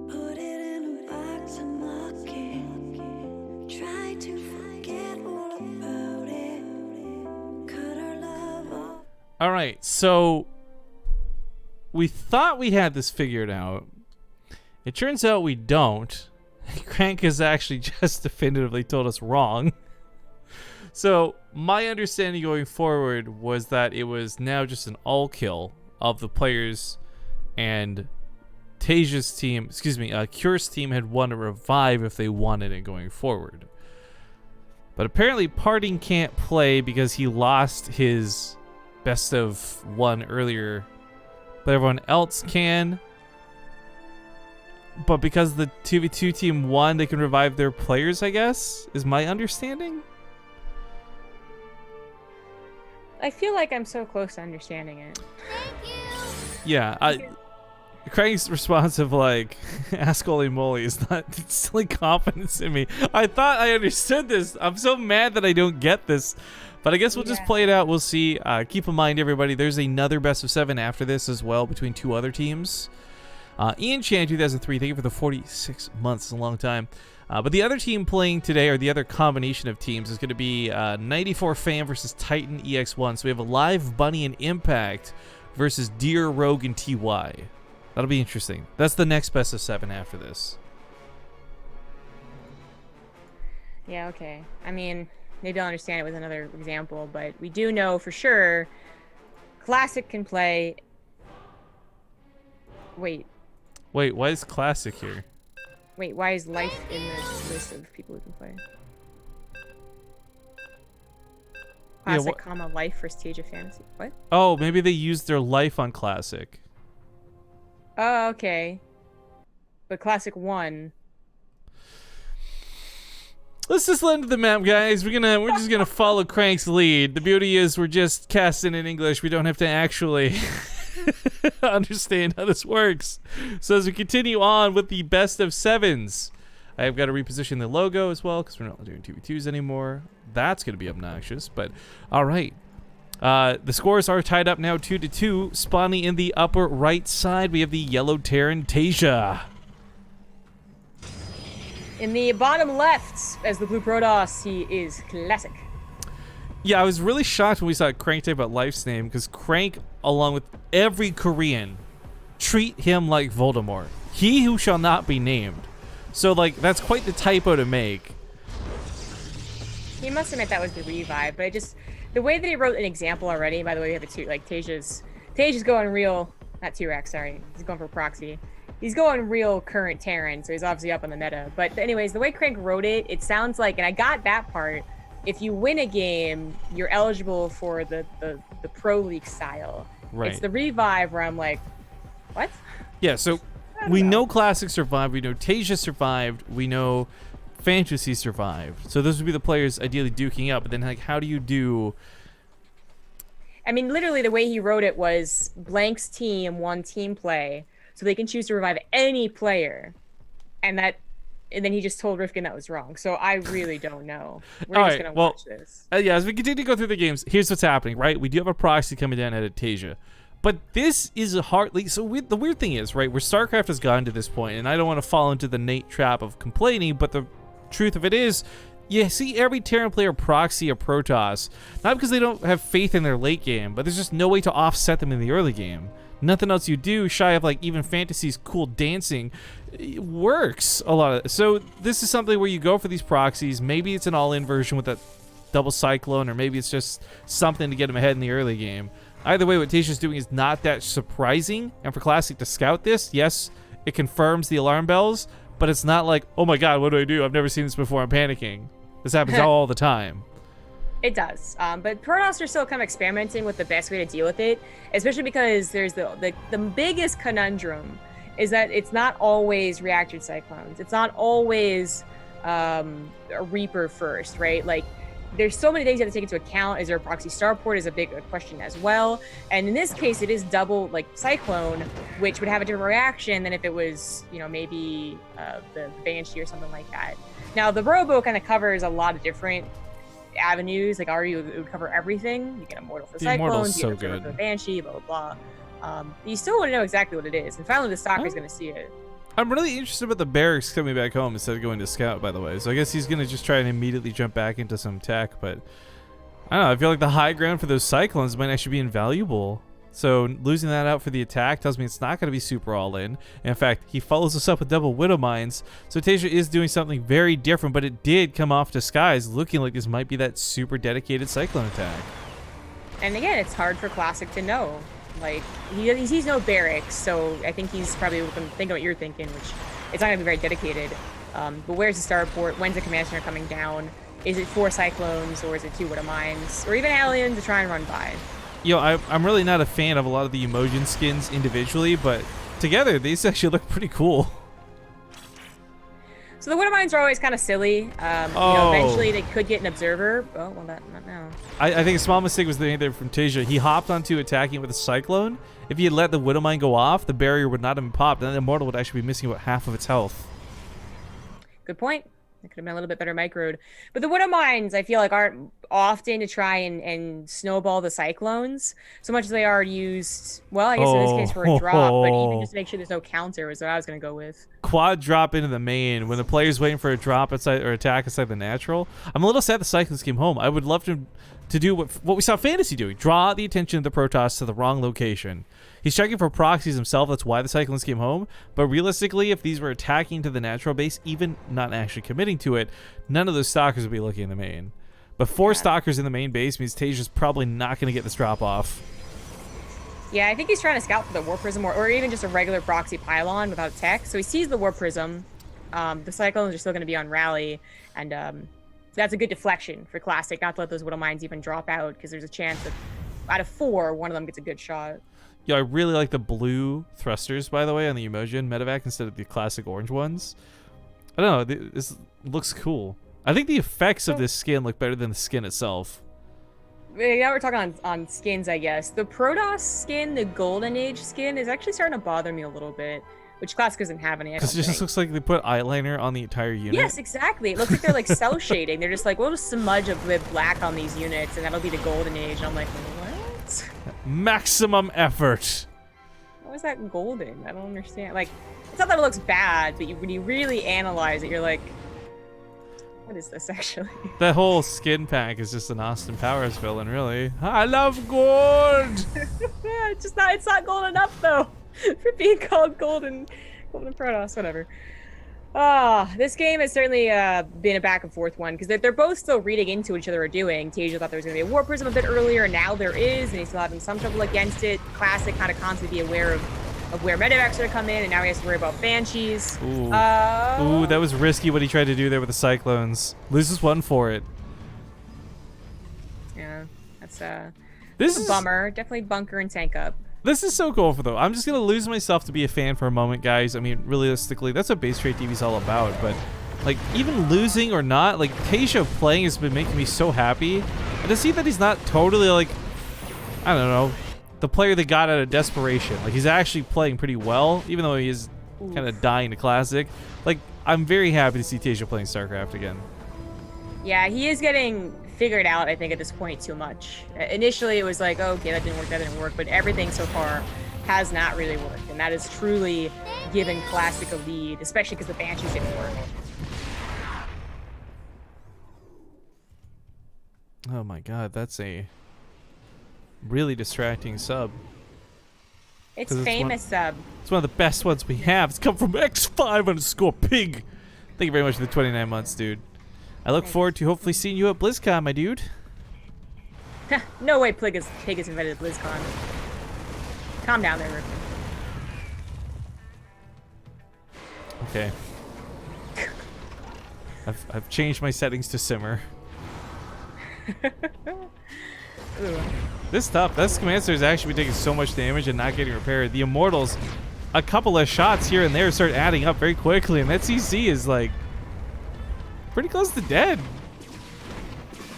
Put it in a box and lock it. Try to forget all about it. Cut our love off. All right, so we thought we had this figured out. It turns out we don't. Crank has actually just definitively told us wrong. So my understanding going forward was that it was now just an all kill of the players, and Tasia's team, Cure's team had won a revive if they wanted it going forward. But apparently Parting can't play because he lost his best of 1 earlier, but everyone else can. But because the 2v2 team won, they can revive their players, I guess, is my understanding. I feel like I'm so close to understanding it. Yeah, Craig's response of like, ask holy moly is not instilling confidence in me. I thought I understood this. I'm so mad that I don't get this. But I guess we'll just play it out. We'll see. Keep in mind, everybody, there's another best of 7 after this as well between 2 other teams. Ian Chan, 2003, thank you for the 46 months. It's a long time. But the other team playing today, or the other combination of teams, is going to be 94 Fam versus Titan EX1. So we have a live Bunny and Impact versus Deer, Rogue, and TY. That'll be interesting. That's the next best of 7 after this. Yeah, okay. I mean, maybe I'll understand it with another example, but we do know for sure Classic can play. Wait, Why is Classic here? why is Life in this list of people who can play? Yeah, Classic, comma, Life for Stage of Fantasy. What? Oh, maybe they used their life on Classic. Oh, okay. But Classic won. Let's just land the map, guys. We're just gonna follow Crank's lead. The beauty is we're just casting in English. We don't have to actually understand how this works. So as we continue on with the best of sevens, I've got to reposition the logo as well because we're not doing 2v2s anymore. That's gonna be obnoxious, but all right. The scores are tied up now 2-2. Spawning in the upper right side, we have the yellow Terran Tasia. In the bottom left, as the blue Protoss, he is Classic. Yeah, I was really shocked when we saw Crank type about Life's name because Crank, along with every Korean, treat him like Voldemort. He who shall not be named. So, like, that's quite the typo to make. He must have meant that was the revive, but the way that he wrote an example already, by the way, we have Tasia's going real, not T-Rex, sorry. He's going for proxy. He's going real current Terran, so he's obviously up on the meta. But anyways, the way Crank wrote it, it sounds like, and I got that part, if you win a game, you're eligible for the Pro League style. Right. It's the revive where I'm like, what? Yeah, so we know Classic survived, we know Tasia survived, we know Fantasy survived. So those would be the players ideally duking up, but then like how do you do... I mean, literally the way he wrote it was Blank's team won team play, so they can choose to revive any player. And then he just told Rifkin that was wrong. So I really don't know. We're just going to watch this. Yeah, as we continue to go through the games, here's what's happening, right? We do have a proxy coming down at Tasia. But this is a hardly... So the weird thing is, right, where StarCraft has gotten to this point, and I don't want to fall into the Nate trap of complaining, but the truth of it is, you see every Terran player proxy a Protoss, not because they don't have faith in their late game, but there's just no way to offset them in the early game. Nothing else you do, shy of like even Fantasy's cool dancing, it works a lot of. So this is something where you go for these proxies. Maybe it's an all-in version with that double Cyclone, or maybe it's just something to get them ahead in the early game. Either way, what Tasia's doing is not that surprising. And for Classic to scout this, yes, it confirms the alarm bells, but it's not like, oh my god, what do I do? I've never seen this before, I'm panicking. This happens all the time. It does. But Protoss are still kind of experimenting with the best way to deal with it, especially because there's the biggest conundrum is that it's not always reactored cyclones. It's not always a Reaper first, right? Like, there's so many things you have to take into account. Is there a proxy starport is a big question as well. And in this case, it is double like Cyclone, which would have a different reaction than if it was, you know, maybe the Banshee or something like that. Now, the Robo kind of covers a lot of different avenues. Like, already it would cover everything. You get Immortal for Cyclones, you get Immortal for Banshee, blah, blah, blah. You still want to know exactly what it is. And finally, the stalker is going to see it. I'm really interested about the barracks coming back home instead of going to scout, by the way. So I guess he's going to just try and immediately jump back into some tech. But I don't know. I feel like the high ground for those Cyclones might actually be invaluable. So losing that out for the attack tells me it's not going to be super all-in. In fact, he follows us up with double Widow Mines. So Tasia is doing something very different, but it did come off Disguise looking like this might be that super dedicated Cyclone attack. And again, it's hard for Classic to know. Like, he sees no barracks, so I think he's probably thinking what you're thinking, which it's not going to be very dedicated. But where's the starport? When's the command center coming down? Is it 4 Cyclones, or is it 2 Widow Mines? Or even Alien to try and run by? You know, I'm really not a fan of a lot of the Emojin skins individually, but together, these actually look pretty cool. So the Widow Mines are always kind of silly. You know, eventually they could get an Observer. Oh, well, not now. I think a small mistake was there from Tasia. He hopped onto attacking with a Cyclone. If he had let the Widow Mine go off, the barrier would not have been popped, and then Immortal would actually be missing about half of its health. Good point. It could have been a little bit better microed. But the Widow Mines, I feel like, aren't often to try and snowball the Cyclones, so much as they are used, well, I guess in this case for a drop, but even just to make sure there's no counter was what I was going to go with. Quad drop into the main when the player's waiting for a drop inside or attack inside the natural. I'm a little sad the Cyclones came home. I would love to do what we saw Fantasy doing. Draw the attention of the Protoss to the wrong location. He's checking for proxies himself. That's why the Cyclones came home. But realistically, if these were attacking to the natural base, even not actually committing to it, none of those Stalkers would be looking in the main. But 4 Stalkers in the main base means Tasia's probably not going to get this drop off. Yeah, I think he's trying to scout for the War Prism or even just a regular proxy pylon without tech. So he sees the War Prism. The Cyclones are still going to be on rally. And that's a good deflection for Classic, not to let those Widow Mines even drop out, because there's a chance that out of 4, one of them gets a good shot. Yeah, I really like the blue thrusters, by the way, on the Emojin Medevac instead of the classic orange ones. I don't know, this looks cool. I think the effects of this skin look better than the skin itself. Now we're talking on skins, I guess. The Protoss skin, the Golden Age skin, is actually starting to bother me a little bit, which Classic doesn't have any. Because it just looks like they put eyeliner on the entire unit. Yes, exactly. It looks like they're like cell shading. They're just like, we'll just smudge a bit black on these units, and that'll be the Golden Age. And I'm like, what? Maximum effort. How is that golden? I don't understand. Like, it's not that it looks bad, but when you really analyze it, you're like, what is this actually? That whole skin pack is just an Austin Powers villain, really. I love gold. Yeah, it's not gold enough though for being called golden Protoss, whatever. This game has certainly been a back and forth one, because they're both still reading into what each other are doing. Tasia thought there was going to be a War Prism a bit earlier, and now there is, and he's still having some trouble against it. Classic kind of constantly be aware of where Medevacs are going to come in, and now he has to worry about Banshees. Ooh. Ooh, that was risky what he tried to do there with the Cyclones. Loses one for it. Yeah, that's this a is bummer. Definitely bunker and tank up. This is so cool, though. I'm just going to lose myself to be a fan for a moment, guys. I mean, realistically, that's what BaseTradeTV is all about. But, like, even losing or not, like, Tasia playing has been making me so happy. And to see that he's not totally, like, I don't know, the player that got out of desperation. Like, he's actually playing pretty well, even though he is kind of dying to Classic. Like, I'm very happy to see Tasia playing StarCraft again. Yeah, he is getting figured out, I think, at this point too much. Initially, it was like, oh, okay, that didn't work, but everything so far has not really worked, and that has truly given Classic a lead, especially because the Banshees didn't work. Oh my god, that's a really distracting sub. It's famous sub. It's one of the best ones we have. It's come from X5_Pig. Thank you very much for the 29 months, dude. I look forward to hopefully seeing you at BlizzCon, my dude. No way Pig is invited to BlizzCon. Calm down there, Rick. Okay. I've changed my settings to simmer. This stuff, this Commander has actually been taking so much damage and not getting repaired. The Immortals, a couple of shots here and there start adding up very quickly, and that CC is like pretty close to dead.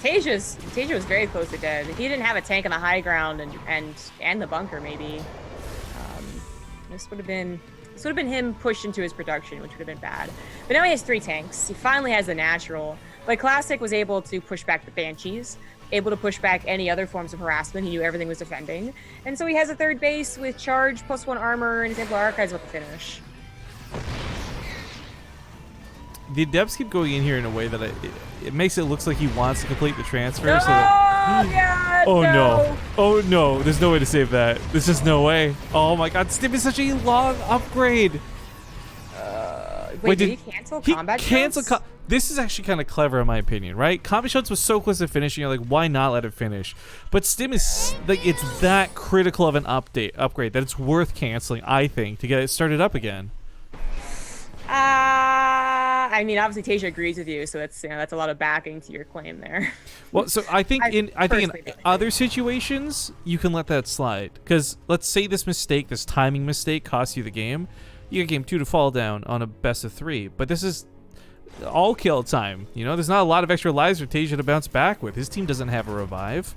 Tasia was very close to dead. If he didn't have a tank on the high ground and the bunker, maybe this would have been him pushed into his production, which would have been bad. But now he has 3 tanks. He finally has the natural. But Classic was able to push back the Banshees, able to push back any other forms of harassment. He knew everything was defending, and so he has a 3rd base with charge, +1 armor, and his Exemplar Archives about to finish. The Adepts keep going in here in a way that it makes it look like he wants to complete the transfer. No! So that, God, oh no! Oh no, there's no way to save that. There's just no way. Oh my god, Stim is such a long upgrade. Wait, did he cancel combat shots? This is actually kind of clever in my opinion, right? Combat shots was so close to finishing, you're like, why not let it finish? But Stim is like, it's that critical of an upgrade that it's worth canceling, I think, to get it started up again. I mean, obviously Tasia agrees with you, so that's a lot of backing to your claim there. Well, so I think in other situations you can let that slide, because let's say this timing mistake costs you the game. You get game 2 to fall down on a best of 3, but this is all kill time. You know, there's not a lot of extra lives for Tasia to bounce back with. His team doesn't have a revive.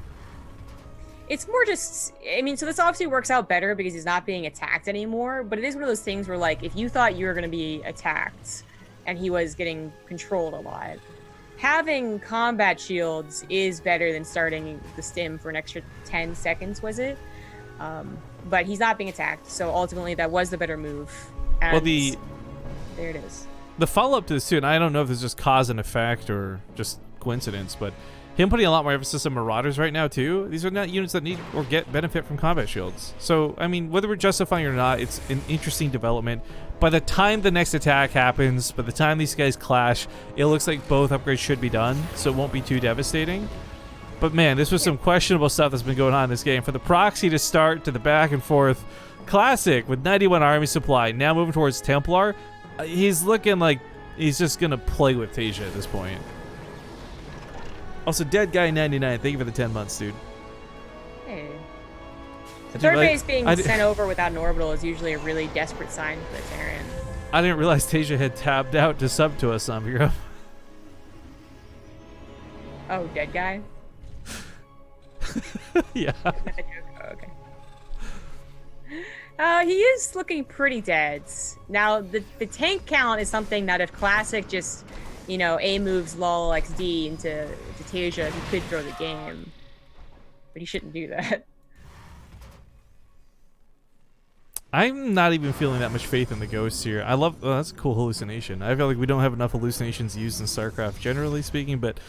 It's more just, I mean, so this obviously works out better because he's not being attacked anymore, but it is one of those things where, like, if you thought you were going to be attacked and he was getting controlled a lot, having combat shields is better than starting the stim for an extra 10 seconds, was it? But he's not being attacked, so ultimately that was the better move. And Well, there it is. the follow-up to this too, and I don't know if it's just cause and effect or just coincidence, but him putting a lot more emphasis on Marauders right now too. These are not units that need or get benefit from combat shields. So, I mean, whether we're justifying it or not, it's an interesting development. By the time the next attack happens, by the time these guys clash, it looks like both upgrades should be done, so it won't be too devastating. But man, this was some questionable stuff that's been going on in this game. For the proxy to start, to the back and forth, Classic with 91 army supply, now moving towards Templar. He's looking like he's just going to play with Tasia at this point. Also, Dead Guy 99, thank you for the 10 months, dude. Hey. The Dude, third like, base being sent over without an orbital is usually a really desperate sign for the Terran. I didn't realize Tasia had tabbed out to sub to us on Bureau. Oh, dead guy? Yeah. Oh, okay. He is looking pretty dead. Now, the tank count is something that if Classic just, you know, A moves LOL XD into Tasia, he could throw the game. But he shouldn't do that. I'm not even feeling that much faith in the ghosts here. I love... Oh, that's a cool hallucination. I feel like we don't have enough hallucinations used in StarCraft, generally speaking, but...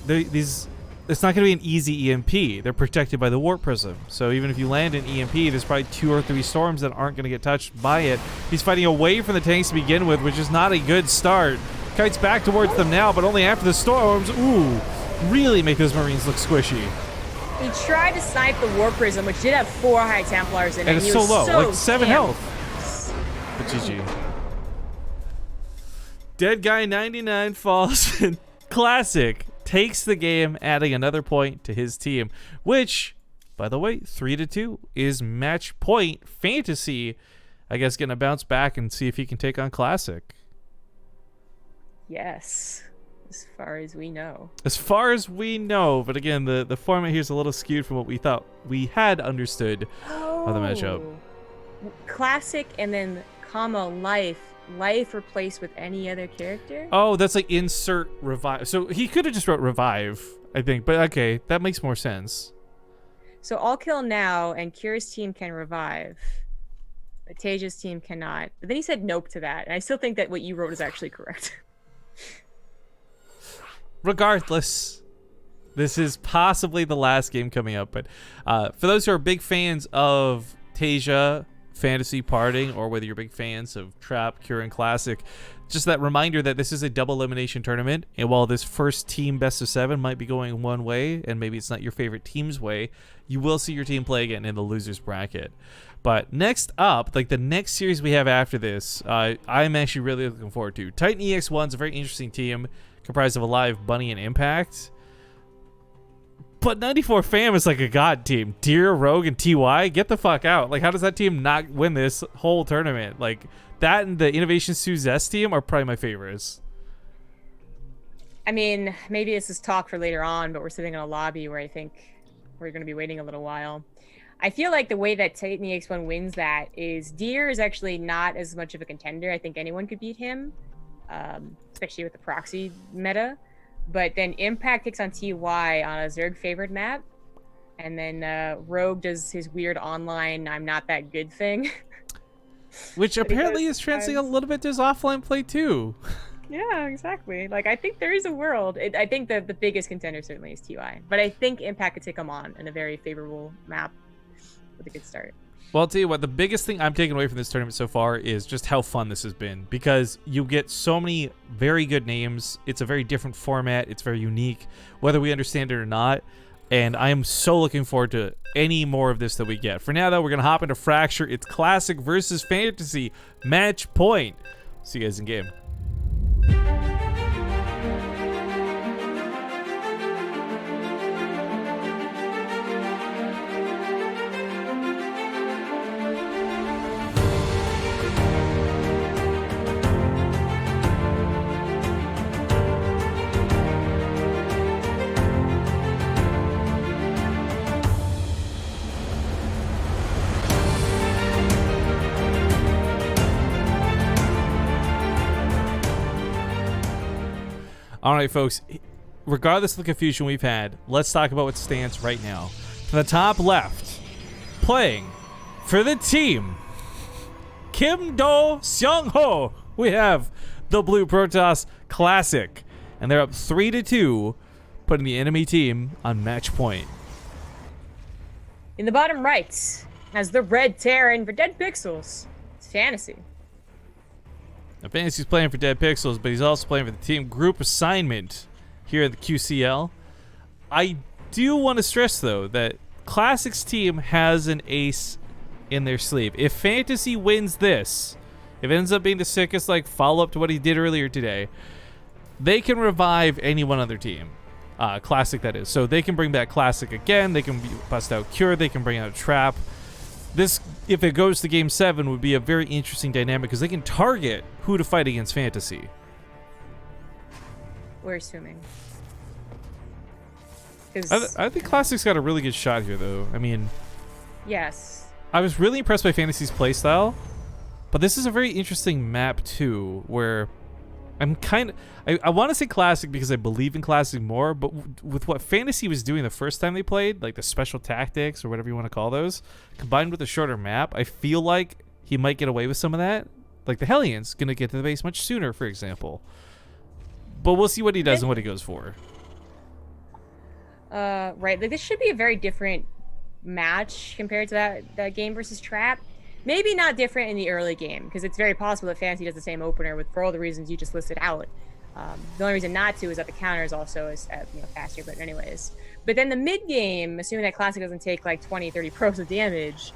these... It's not going to be an easy EMP. They're protected by the Warp Prism. So even if you land an EMP, there's probably 2 or 3 storms that aren't going to get touched by it. He's fighting away from the tanks to begin with, which is not a good start. Kites back towards them now, but only after the storms. Ooh, really make those Marines look squishy. He tried to snipe the Warp Prism, which did have 4 High Templars in it. And it's He so was low, like 7 damn health. But GG. Dead Guy 99 falls in Classic. Takes the game, adding another point to his team, which, by the way, 3-2 is match point. Fantasy, I guess, gonna bounce back and see if he can take on Classic. Yes, as far as we know. As far as we know, but again, the format here is a little skewed from what we thought we had understood of the matchup. Classic and then comma life replaced with any other character? Oh, that's like insert revive. So he could have just wrote revive, I think. But okay, that makes more sense. So I'll kill now, and Kira's team can revive. But Tasia's team cannot. But then he said nope to that, and I still think that what you wrote is actually correct. Regardless, this is possibly the last game coming up. But for those who are big fans of Tasia Fantasy parting, or whether you're big fans of Trap, Cure, and Classic, just that reminder that this is a double elimination tournament, and while this first team best of 7 might be going one way, and maybe it's not your favorite team's way, you will see your team play again in the losers bracket. But next up, like the next series we have after this, I'm actually really looking forward to. Titan EX1 is a very interesting team comprised of Alive, Bunny, and Impact. But 94 Fam is like a god team. Deer, Rogue, and TY, get the fuck out. Like, how does that team not win this whole tournament? Like, that and the Innovation Suzette team are probably my favorites. I mean, maybe this is talk for later on, but we're sitting in a lobby where I think we're going to be waiting a little while. I feel like the way that Titan EX1 wins that is Deer is actually not as much of a contender. I think anyone could beat him, especially with the proxy meta. But then Impact takes on TY on a Zerg favored map. And then Rogue does his weird online I'm not that good thing. Which apparently is translating a little bit to his offline play too. Yeah, exactly. Like, I think there is a world. I think the biggest contender certainly is TY. But I think Impact could take him on in a very favorable map with a good start. Well, I'll tell you what, the biggest thing I'm taking away from this tournament so far is just how fun this has been, because you get so many very good names. It's a very different format. It's very unique, whether we understand it or not. And I am so looking forward to any more of this that we get. For now, though, we're going to hop into Fracture. It's Classic versus Fantasy match point. See you guys in game. All right, folks. Regardless of the confusion we've had, let's talk about what stands right now. To the top left, playing for the team Kim-do Seong-ho, we have the Blue Protoss Classic. And they're up 3-2, putting the enemy team on match point. In the bottom right, has the Red Terran for Dead Pixels. It's Fantasy. Now, Fantasy's playing for Dead Pixels, but he's also playing for the team Group Assignment here at the QCL. I do want to stress, though, that Classic's team has an ace in their sleeve. If Fantasy wins this, if it ends up being the sickest follow-up to what he did earlier today, they can revive anyone on their team. Classic, that is. So they can bring back Classic again. They can bust out Cure. They can bring out Trap. This, if it goes to Game 7, would be a very interesting dynamic because they can target who to fight against Fantasy. We're assuming. I think Classic's got a really good shot here, though. I mean, Yes. I was really impressed by Fantasy's playstyle, but this is a very interesting map, too, where I'm I want to say Classic because I believe in Classic more, but with what Fantasy was doing the first time they played, like the special tactics or whatever you want to call those, combined with a shorter map, I feel like he might get away with some of that. Like the Hellions going to get to the base much sooner, for example. But we'll see what he does and what he goes for. Right. Like this should be a very different match compared to that game versus Trap. Maybe not different in the early game because it's very possible that Fantasy does the same opener for all the reasons you just listed out. The only reason not to is that the counter is also faster, but anyways. But then the mid game, assuming that Classic doesn't take 20-30 probes of damage,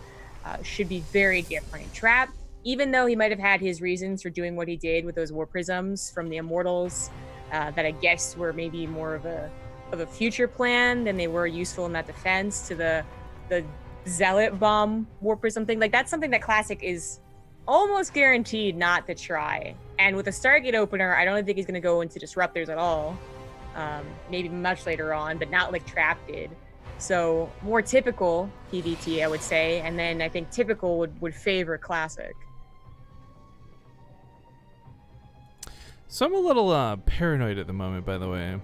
should be very different. Trap, even though he might have had his reasons for doing what he did with those War Prisms from the Immortals, that I guess were maybe more of a future plan than they were useful in that defense, to the Zealot Bomb War Prism thing. That's something that Classic is almost guaranteed not to try. And with a Stargate opener, I don't think he's going to go into Disruptors at all. Maybe much later on, but not like Trap did. So more typical PvT, I would say. And then I think typical would favor Classic. So I'm a little paranoid at the moment, by the way.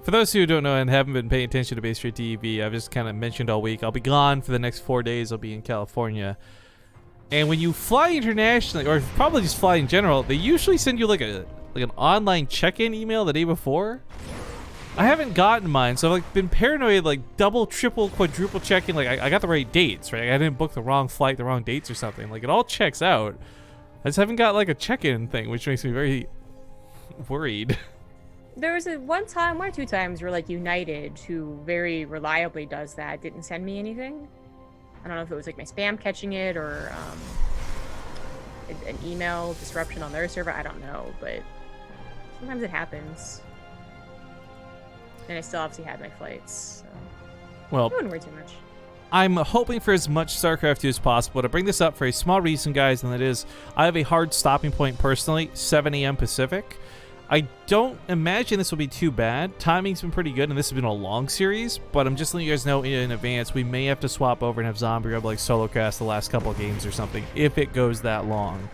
For those who don't know and haven't been paying attention to BaseTradeTV, I've just kind of mentioned all week, I'll be gone for the next 4 days. I'll be in California. And when you fly internationally, or probably just fly in general, they usually send you an online check-in email the day before. I haven't gotten mine, so I've been paranoid, double, triple, quadruple checking. I got the right dates, right? I didn't book the wrong flight, the wrong dates or something. It all checks out. I just haven't got a check-in thing, which makes me very worried. There was one or two times where United, who very reliably does that, didn't send me anything. I don't know if it was my spam catching it or an email disruption on their server. I don't know, but sometimes it happens. And I still obviously had my flights. So Well, I wouldn't worry too much. I'm hoping for as much StarCraft 2 as possible. To bring this up for a small reason, guys, and that is I have a hard stopping point personally, 7 a.m. Pacific. I don't imagine this will be too bad. Timing's been pretty good, and this has been a long series, but I'm just letting you guys know in advance we may have to swap over and have Zombie Rebel solo cast the last couple of games or something if it goes that long.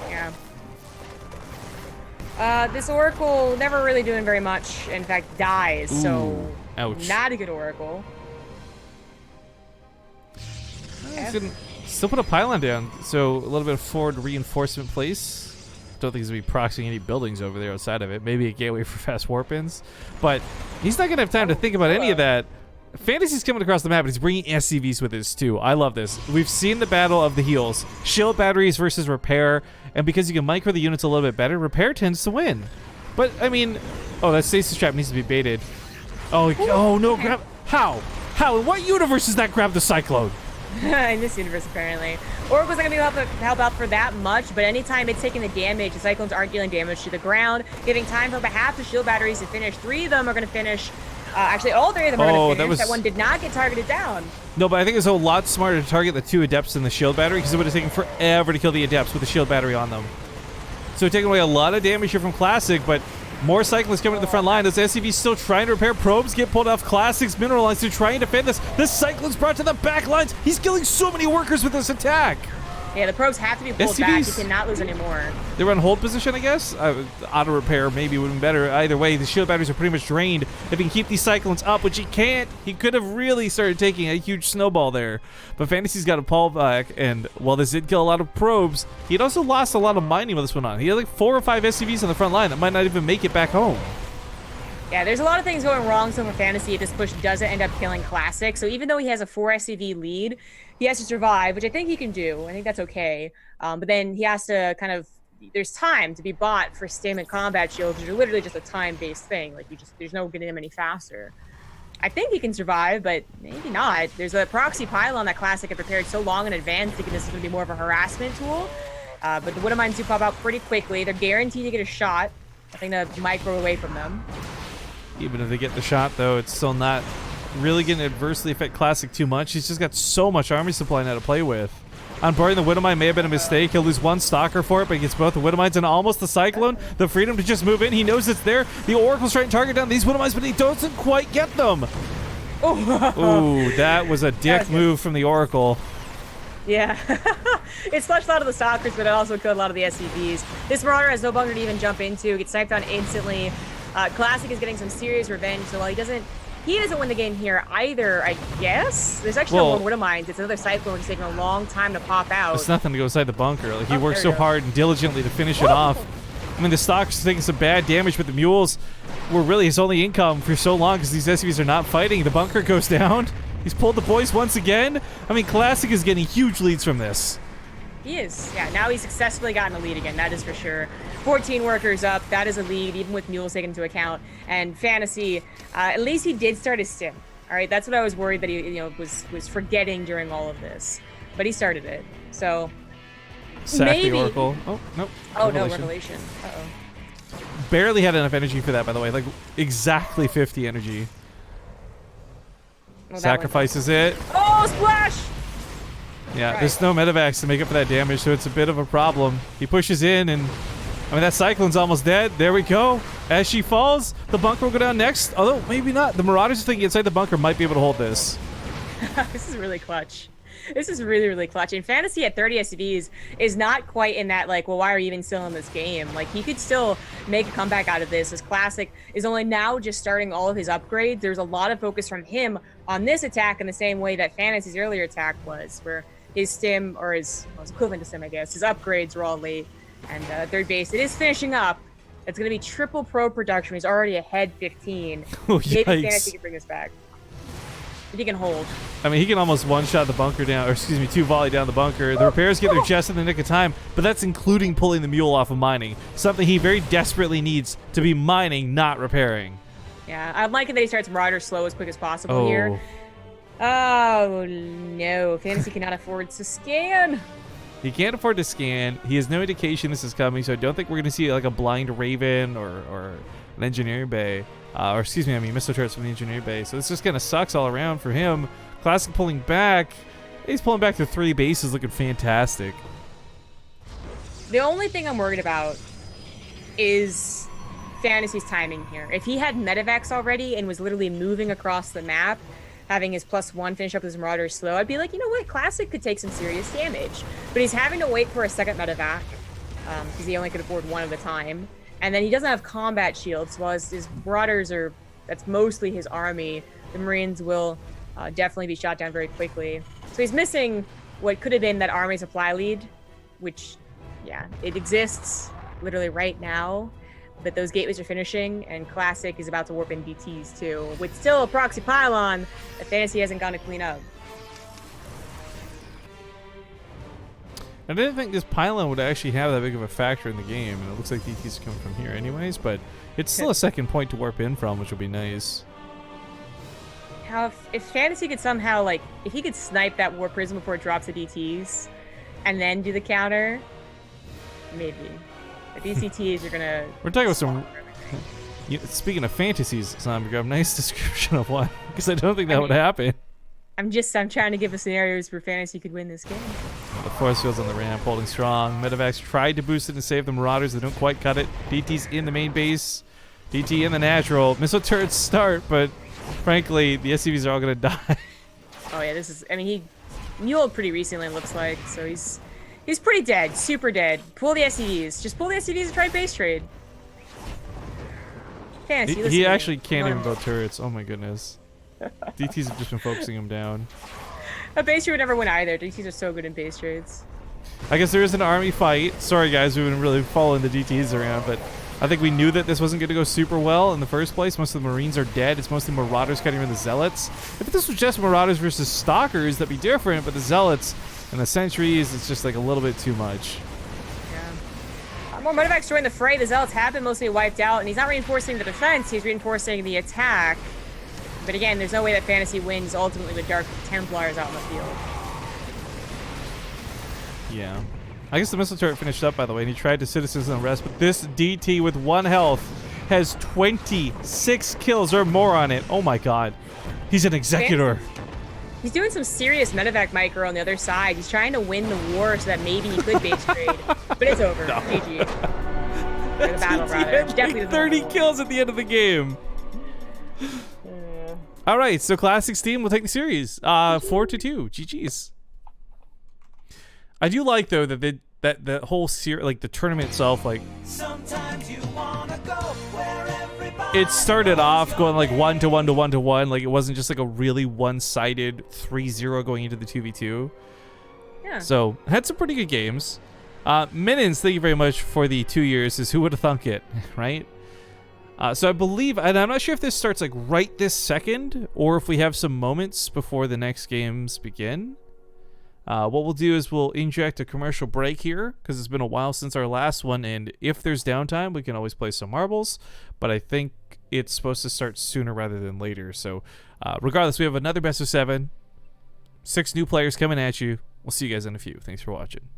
Yeah. This Oracle never really doing very much. In fact, dies. Ooh, so ouch. Not a good Oracle. Still put a pylon down, so a little bit of forward reinforcement place. Don't think he's going to be proxying any buildings over there outside of it. Maybe a gateway for fast warp-ins. But he's not going to have time to think about any of that. Fantasy's coming across the map, and he's bringing SCVs with us, too. I love this. We've seen the battle of the heals. Shield batteries versus repair. And because you can micro the units a little bit better, repair tends to win. But, I mean... Oh, that stasis trap needs to be baited. Oh no. Grab... How? In what universe does that grab the Cyclone? In this universe, apparently. Oracle's not going to be able to help out for that much, but anytime it's taking the damage, the Cyclones aren't dealing damage to the ground, giving time for about half the shield batteries to finish. 3 of them are going to finish. Actually, all 3 of them are going to finish. That one did not get targeted down. No, but I think it's a lot smarter to target the 2 Adepts in the shield battery, because it would have taken forever to kill the Adepts with the shield battery on them. So taking away a lot of damage here from Classic, but more Cyclones coming to the front line. Those SCVs still trying to repair. Probes get pulled off. Classic's mineralized to try and defend this. This Cyclone's brought to the back lines. He's killing so many workers with this attack. Yeah, the probes have to be pulled back. You SCVs. cannot lose anymore. They were on hold position, I guess. Auto repair maybe would have been better. Either way, the shield batteries are pretty much drained. If he can keep these cyclones up, which he can't, he could have really started taking a huge snowball there. But Fantasy's got a pull back, and while this did kill a lot of probes, he'd also lost a lot of mining while this went on. He had like 4 or 5 SCVs on the front line that might not even make it back home. Yeah, there's a lot of things going wrong so for Fantasy if this push doesn't end up killing Classic. So even though he has a 4 SCV lead, he has to survive, which I think he can do. I think that's okay. But then he has to kind of, there's time to be bought for stim and combat shields, which are literally just a time-based thing. Like, there's no getting them any faster. I think he can survive, but maybe not. There's a proxy pylon that Classic had prepared so long in advance, thinking this is going to be more of a harassment tool. But the Widow Mines do pop out pretty quickly. They're guaranteed to get a shot. I think the micro away from them. Even if they get the shot, though, it's still not really going to adversely affect Classic too much. He's just got so much army supply now to play with. Onboarding the Widow Mine may have been a mistake. He'll lose 1 Stalker for it, but he gets both the Widow Mines and almost the Cyclone. The freedom to just move in. He knows it's there. The Oracle's trying to target down these Widow Mines, but he doesn't quite get them. Ooh, that was a dick move from the Oracle. Yeah. It flushed a lot of the Stalkers, but it also killed a lot of the SCVs. This Marauder has no bunker to even jump into. Gets sniped on instantly. Classic is getting some serious revenge, so while he doesn't win the game here either, I guess. There's actually no more Widow Mines. It's another Cyclone, which is taking a long time to pop out. It's nothing to go inside the bunker. Like, he worked so hard and diligently to finish it off. I mean, the Stalkers are taking some bad damage, but the Mules were really his only income for so long because these SCVs are not fighting. The bunker goes down. He's pulled the boys once again. I mean, Classic is getting huge leads from this. He is. Yeah, now he's successfully gotten a lead again, that is for sure. 14 workers up, that is a lead, even with Mules taken into account. And Fantasy, at least he did start his stim. All right, that's what I was worried that he was forgetting during all of this. But he started it, so Sack maybe. the Oracle. Oh, nope. Oh, no, Revelation. Uh-oh. Barely had enough energy for that, by the way. Like, exactly 50 energy. Well, Sacrifices it. Oh, splash! Yeah, Right. there's no medevacs to make up for that damage, so it's a bit of a problem. He pushes in, and I mean, that Cyclone's almost dead. There we go. As she falls, the bunker will go down next. Although, maybe not. The Marauders thinking inside the bunker might be able to hold this. This is really clutch. This is really, really clutch. And Fantasy at 30 SCVs is not quite in that, like, well, why are you even still in this game? Like, he could still make a comeback out of this. His Classic is only now just starting all of his upgrades. There's a lot of focus from him on this attack in the same way that Fantasy's earlier attack was, where his stim, or his equivalent to stim, I guess, his upgrades were all late. And third base, it is finishing up. It's going to be triple pro production. He's already ahead 15. Oh, Maybe yikes. Fantasy can bring this back. If he can hold. I mean, he can almost one-shot the bunker down, or excuse me, 2 volley down the bunker. The repairs get there just in the nick of time, but that's including pulling the Mule off of mining. Something he very desperately needs to be mining, not repairing. Yeah, I'm liking that he starts Marauder slow as quick as possible here. Oh, no. Fantasy cannot afford to scan. He can't afford to scan. He has no indication this is coming, so I don't think we're going to see like a blind Raven or an engineering bay. Or excuse me, I mean missile turrets from the engineering bay. So this just kind of sucks all around for him. Classic pulling back. He's pulling back to 3 bases, looking fantastic. The only thing I'm worried about is Fantasy's timing here. If he had medevacs already and was literally moving across the map, having his +1 finish up his Marauder slow, I'd be like, you know what, Classic could take some serious damage. But he's having to wait for a second medevac, because he only could afford 1 at a time. And then he doesn't have combat shields, while his Marauders are, that's mostly his army. The Marines will definitely be shot down very quickly. So he's missing what could have been that army supply lead, which, yeah, it exists literally right now. But those gateways are finishing, and Classic is about to warp in BTs too, with still a proxy pylon that Fantasy hasn't gone to clean up. I didn't think this pylon would actually have that big of a factor in the game, and it looks like DT's coming from here anyways, but it's still a second point to warp in from, which will be nice. How if Fantasy could somehow, like, if he could snipe that War Prism before it drops the DTs, and then do the counter, maybe. The DCTs are gonna... We're talking about some... Speaking of fantasies, Zombie, nice description of one, because I don't think that would happen. I'm trying to give us scenarios where Fantasy could win this game. The force field's on the ramp, holding strong. Medevacs tried to boost it and save the Marauders. They don't quite cut it. DT's in the main base. DT in the natural. Missile turrets start, but frankly, the SCVs are all going to die. Oh yeah, this is... I mean, he muled pretty recently, it looks like, so he's He's pretty dead, super dead. Pull the SCVs. Just pull the SCVs and try base trade. Fantasy, listen to He me. actually can't even Ignore go turrets. Oh my goodness. DTs have just been focusing him down. him. A base trade would never win either. DTs are so good in base trades. I guess there is an army fight. Sorry guys, we've been really following the DTs around, but I think we knew that this wasn't going to go super well in the first place. Most of the Marines are dead. It's mostly Marauders cutting around the Zealots. If this was just Marauders versus Stalkers, that'd be different, but the Zealots and the Sentries, it's just like a little bit too much. Yeah. More Medevacs join the fray. The Zealots have been mostly wiped out, and he's not reinforcing the defense. He's reinforcing the attack. But again, there's no way that Fantasy wins ultimately with Dark Templars out in the field. Yeah. I guess the missile turret finished up, by the way, and he tried to Citizens Unrest, but this DT with 1 health has 26 kills or more on it. Oh my god. He's an Executor. He's doing some serious medevac micro on the other side. He's trying to win the war so that maybe he could base trade. But it's over. GG. Or the battle, rather. Definitely the 30 battle. kills at the end of the game. All right, so Classics team will take the series. 4-2. GG's. I do like though that the whole series, like the tournament itself, like Sometimes you wanna go where everybody it started off going like 1 to 1 to 1 to 1. Like it wasn't just like a really one-sided 3-0 going into the 2v2. Yeah. So had some pretty good games. Minins, thank you very much for the 2 years. Is who would have thunk it, right? So I believe, and I'm not sure if this starts like right this second or if we have some moments before the next games begin. What we'll do is we'll inject a commercial break here because it's been a while since our last one, and if there's downtime, we can always play some marbles, but I think it's supposed to start sooner rather than later. So regardless, we have another best of 7, 6 new players coming at you. We'll see you guys in a few. Thanks for watching.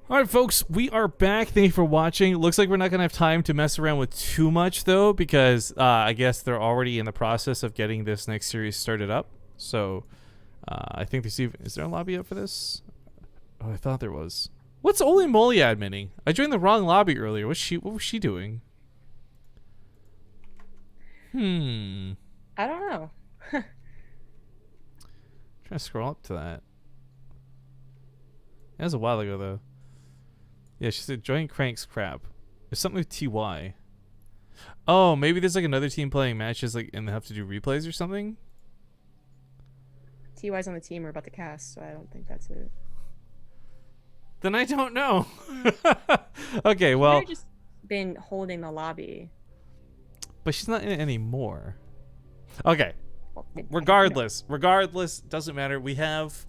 All right, folks, we are back. Thank you for watching. Looks like we're not going to have time to mess around with too much, though, because I guess they're already in the process of getting this next series started up. So I think there's even... Is there a lobby up for this? Oh, I thought there was. What's Oli Moly adminning? I joined the wrong lobby earlier. What was she doing? I don't know. Trying to scroll up to that. That was a while ago, though. Yeah, she said join Crank's crap. There's something with TY. Oh, maybe there's like another team playing matches like and they have to do replays or something? TY's on the team we're about to cast, so I don't think that's it. Then I don't know. Okay, She well, might have just been holding the lobby. but she's not in it anymore. Okay, Well, I don't regardless, doesn't matter. We have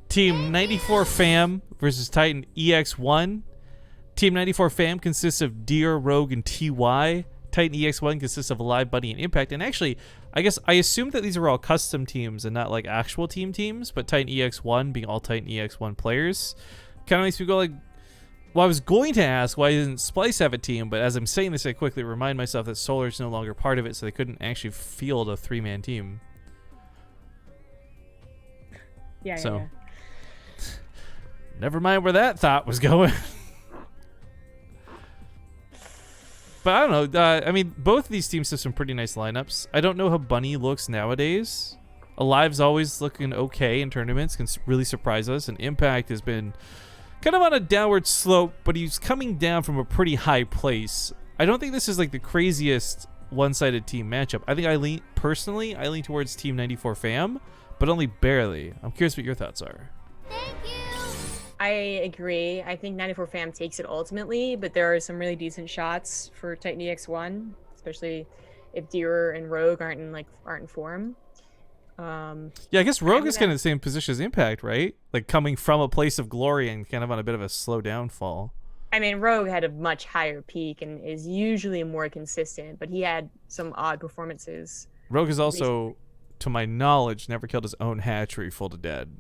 Team 94 Fam versus Titan EX1. Team 94 Fam consists of Deer, Rogue, and TY. Titan EX1 consists of Alive, Bunny, and Impact. And actually, I guess I assumed that these were all custom teams and not like actual teams, but Titan EX1 being all Titan EX1 players kind of makes me go like, well, I was going to ask why didn't Splice have a team, but as I'm saying this, I quickly remind myself that Solar's no longer part of it, so they couldn't actually field a 3-man team. Yeah, So, yeah. never mind where that thought was going. But I don't know. I mean, both of these teams have some pretty nice lineups. I don't know how Bunny looks nowadays. Alive's always looking okay in tournaments, can really surprise us. And Impact has been kind of on a downward slope, but he's coming down from a pretty high place. I don't think this is like the craziest one-sided team matchup. I think I lean towards Team 94 Fam, but only barely. I'm curious what your thoughts are. I agree. I think 94 Fam takes it ultimately, but there are some really decent shots for Titan EX1, especially if Deer and Rogue aren't in form. Yeah, I guess Rogue is kind of the same position as Impact, right? Like coming from a place of glory and kind of on a bit of a slow downfall. I mean, Rogue had a much higher peak and is usually more consistent, but he had some odd performances. Rogue has also, to my knowledge, never killed his own hatchery full to dead.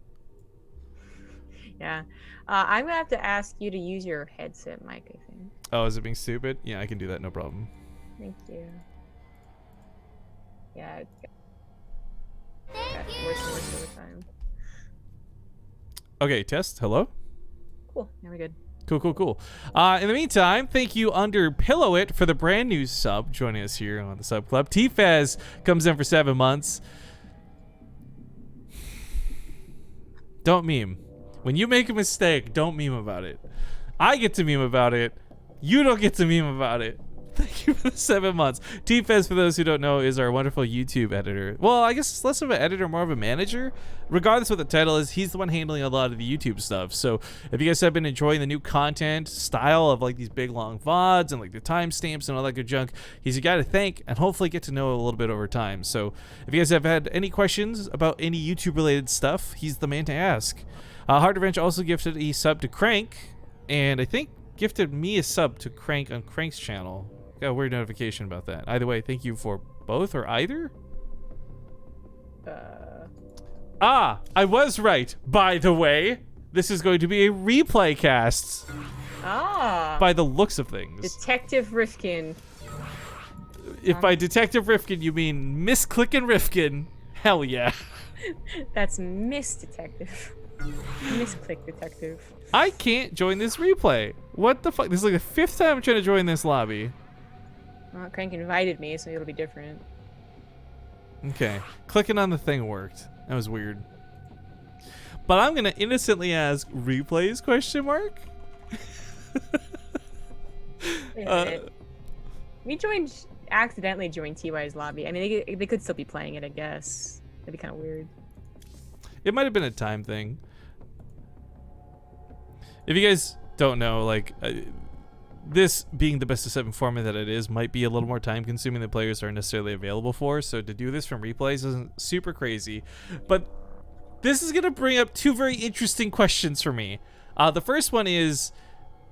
Yeah. I'm going to have to ask you to use your headset mic, I think. Oh, is it being stupid? Yeah, I can do that, no problem. Thank you. Yeah. It's got worse and worse over time. Okay, test. Hello? Cool. Now we're good. Cool. In the meantime, thank you Under Pillow It for the brand new sub joining us here on the sub club. T-Faz comes in for 7 months. Don't meme. When you make a mistake, don't meme about it. I get to meme about it. You don't get to meme about it. Thank you for the 7 months. T-Fez, for those who don't know, is our wonderful YouTube editor. Well, I guess it's less of an editor, more of a manager. Regardless of what the title is, he's the one handling a lot of the YouTube stuff. So if you guys have been enjoying the new content style of like these big long VODs and like the timestamps and all that good junk, he's a guy to thank and hopefully get to know a little bit over time. So if you guys have had any questions about any YouTube related stuff, he's the man to ask. Hard Revenge also gifted a sub to Crank, and I think gifted me a sub to Crank on Crank's channel. Got a weird notification about that. Either way, thank you for both or either. I was right. By the way, this is going to be a replay cast. By the looks of things. Detective Rifkin. If by Detective Rifkin you mean Miss Clickin' Rifkin, hell yeah. That's Miss Detective. Misclick Detective. I can't join this replay. What the fuck? This is like the 5th time I'm trying to join this lobby. Well, Crank invited me, so it'll be different. Okay. Clicking on the thing worked. That was weird. But I'm gonna innocently ask replays question mark? Wait a minute. We accidentally joined TY's lobby. I mean, they could still be playing it, I guess. That'd be kind of weird. It might have been a time thing. If you guys don't know, like, this being the best of 7 format that it is might be a little more time consuming than players aren't necessarily available for. So to do this from replays isn't super crazy. But this is going to bring up 2 very interesting questions for me. The first one is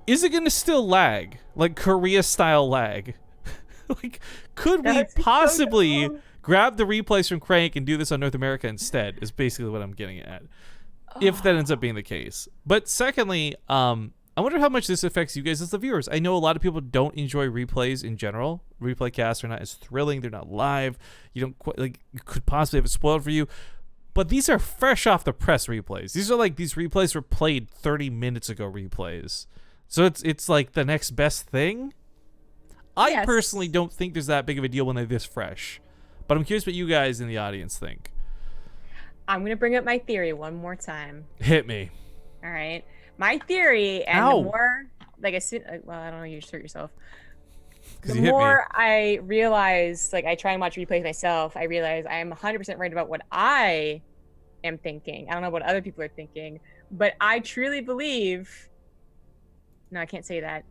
it going to still lag? Like Korea-style lag? Like, could we possibly grab the replays from Crank and do this on North America instead, is basically what I'm getting at. If that ends up being the case. But secondly, I wonder how much this affects you guys as the viewers. I know a lot of people don't enjoy replays in general. Replay casts are not as thrilling. They're not live. You don't quite, like, you could possibly have it spoiled for you. But these are fresh off the press replays. These are like, these replays were played 30 minutes ago replays. So it's like the next best thing. I personally don't think there's that big of a deal when they're this fresh. But I'm curious what you guys in the audience think. I'm going to bring up my theory one more time. Hit me. All right. My theory, and Ow. the more, like, well, I don't know, you just hurt yourself. The you hit me. more I realize, like, I try and watch replays myself, I realize I am 100% right about what I am thinking. I don't know what other people are thinking, but I truly believe. No, I can't say that.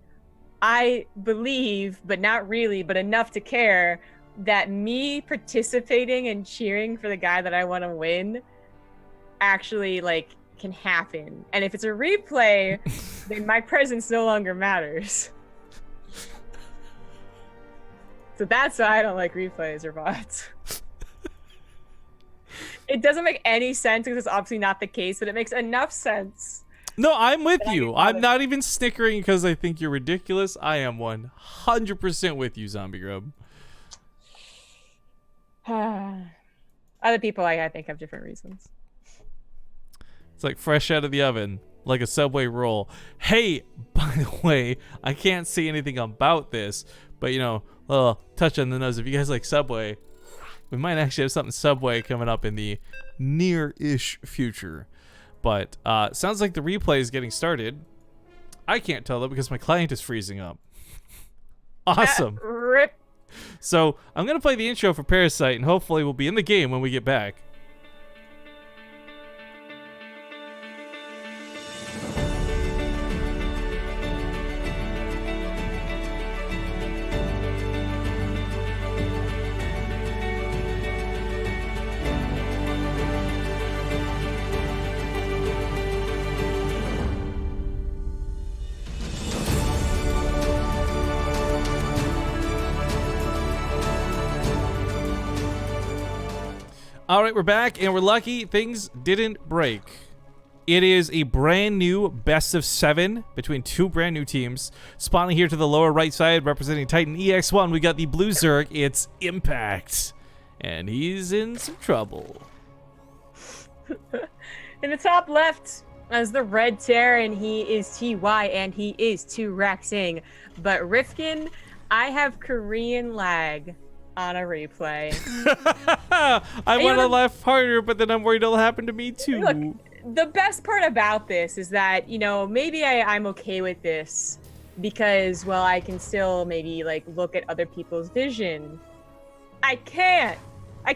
I believe, but not really, but enough to care that me participating and cheering for the guy that I want to win actually like can happen. And if it's a replay, then my presence no longer matters. So that's why I don't like replays or bots. It doesn't make any sense because it's obviously not the case, but it makes enough sense. No, I'm with you. I'm not even snickering because I think you're ridiculous. I am 100% with you, Zombie Grub. Other people, I think, have different reasons. It's like fresh out of the oven, like a Subway roll. Hey, by the way, I can't say anything about this, but you know, a little touch on the nose. If you guys like Subway, we might actually have something Subway coming up in the near-ish future. But sounds like the replay is getting started. I can't tell though because my client is freezing up. Awesome. Rip. So I'm going to play the intro for Parasite and hopefully we'll be in the game when we get back. All right, we're back, and we're lucky things didn't break. It is a brand new best of 7 between 2 brand new teams. Spawning here to the lower right side, representing Titan EX1, we got the blue Zerg. It's Impact, and he's in some trouble. In the top left as the red Terran, he is TY, and he is 2 Raxing. But Rifkin, I have Korean lag on a replay. I want to laugh harder, but then I'm worried it'll happen to me too. Look, the best part about this is that, you know, maybe I'm okay with this because, well, I can still maybe like look at other people's vision. I can't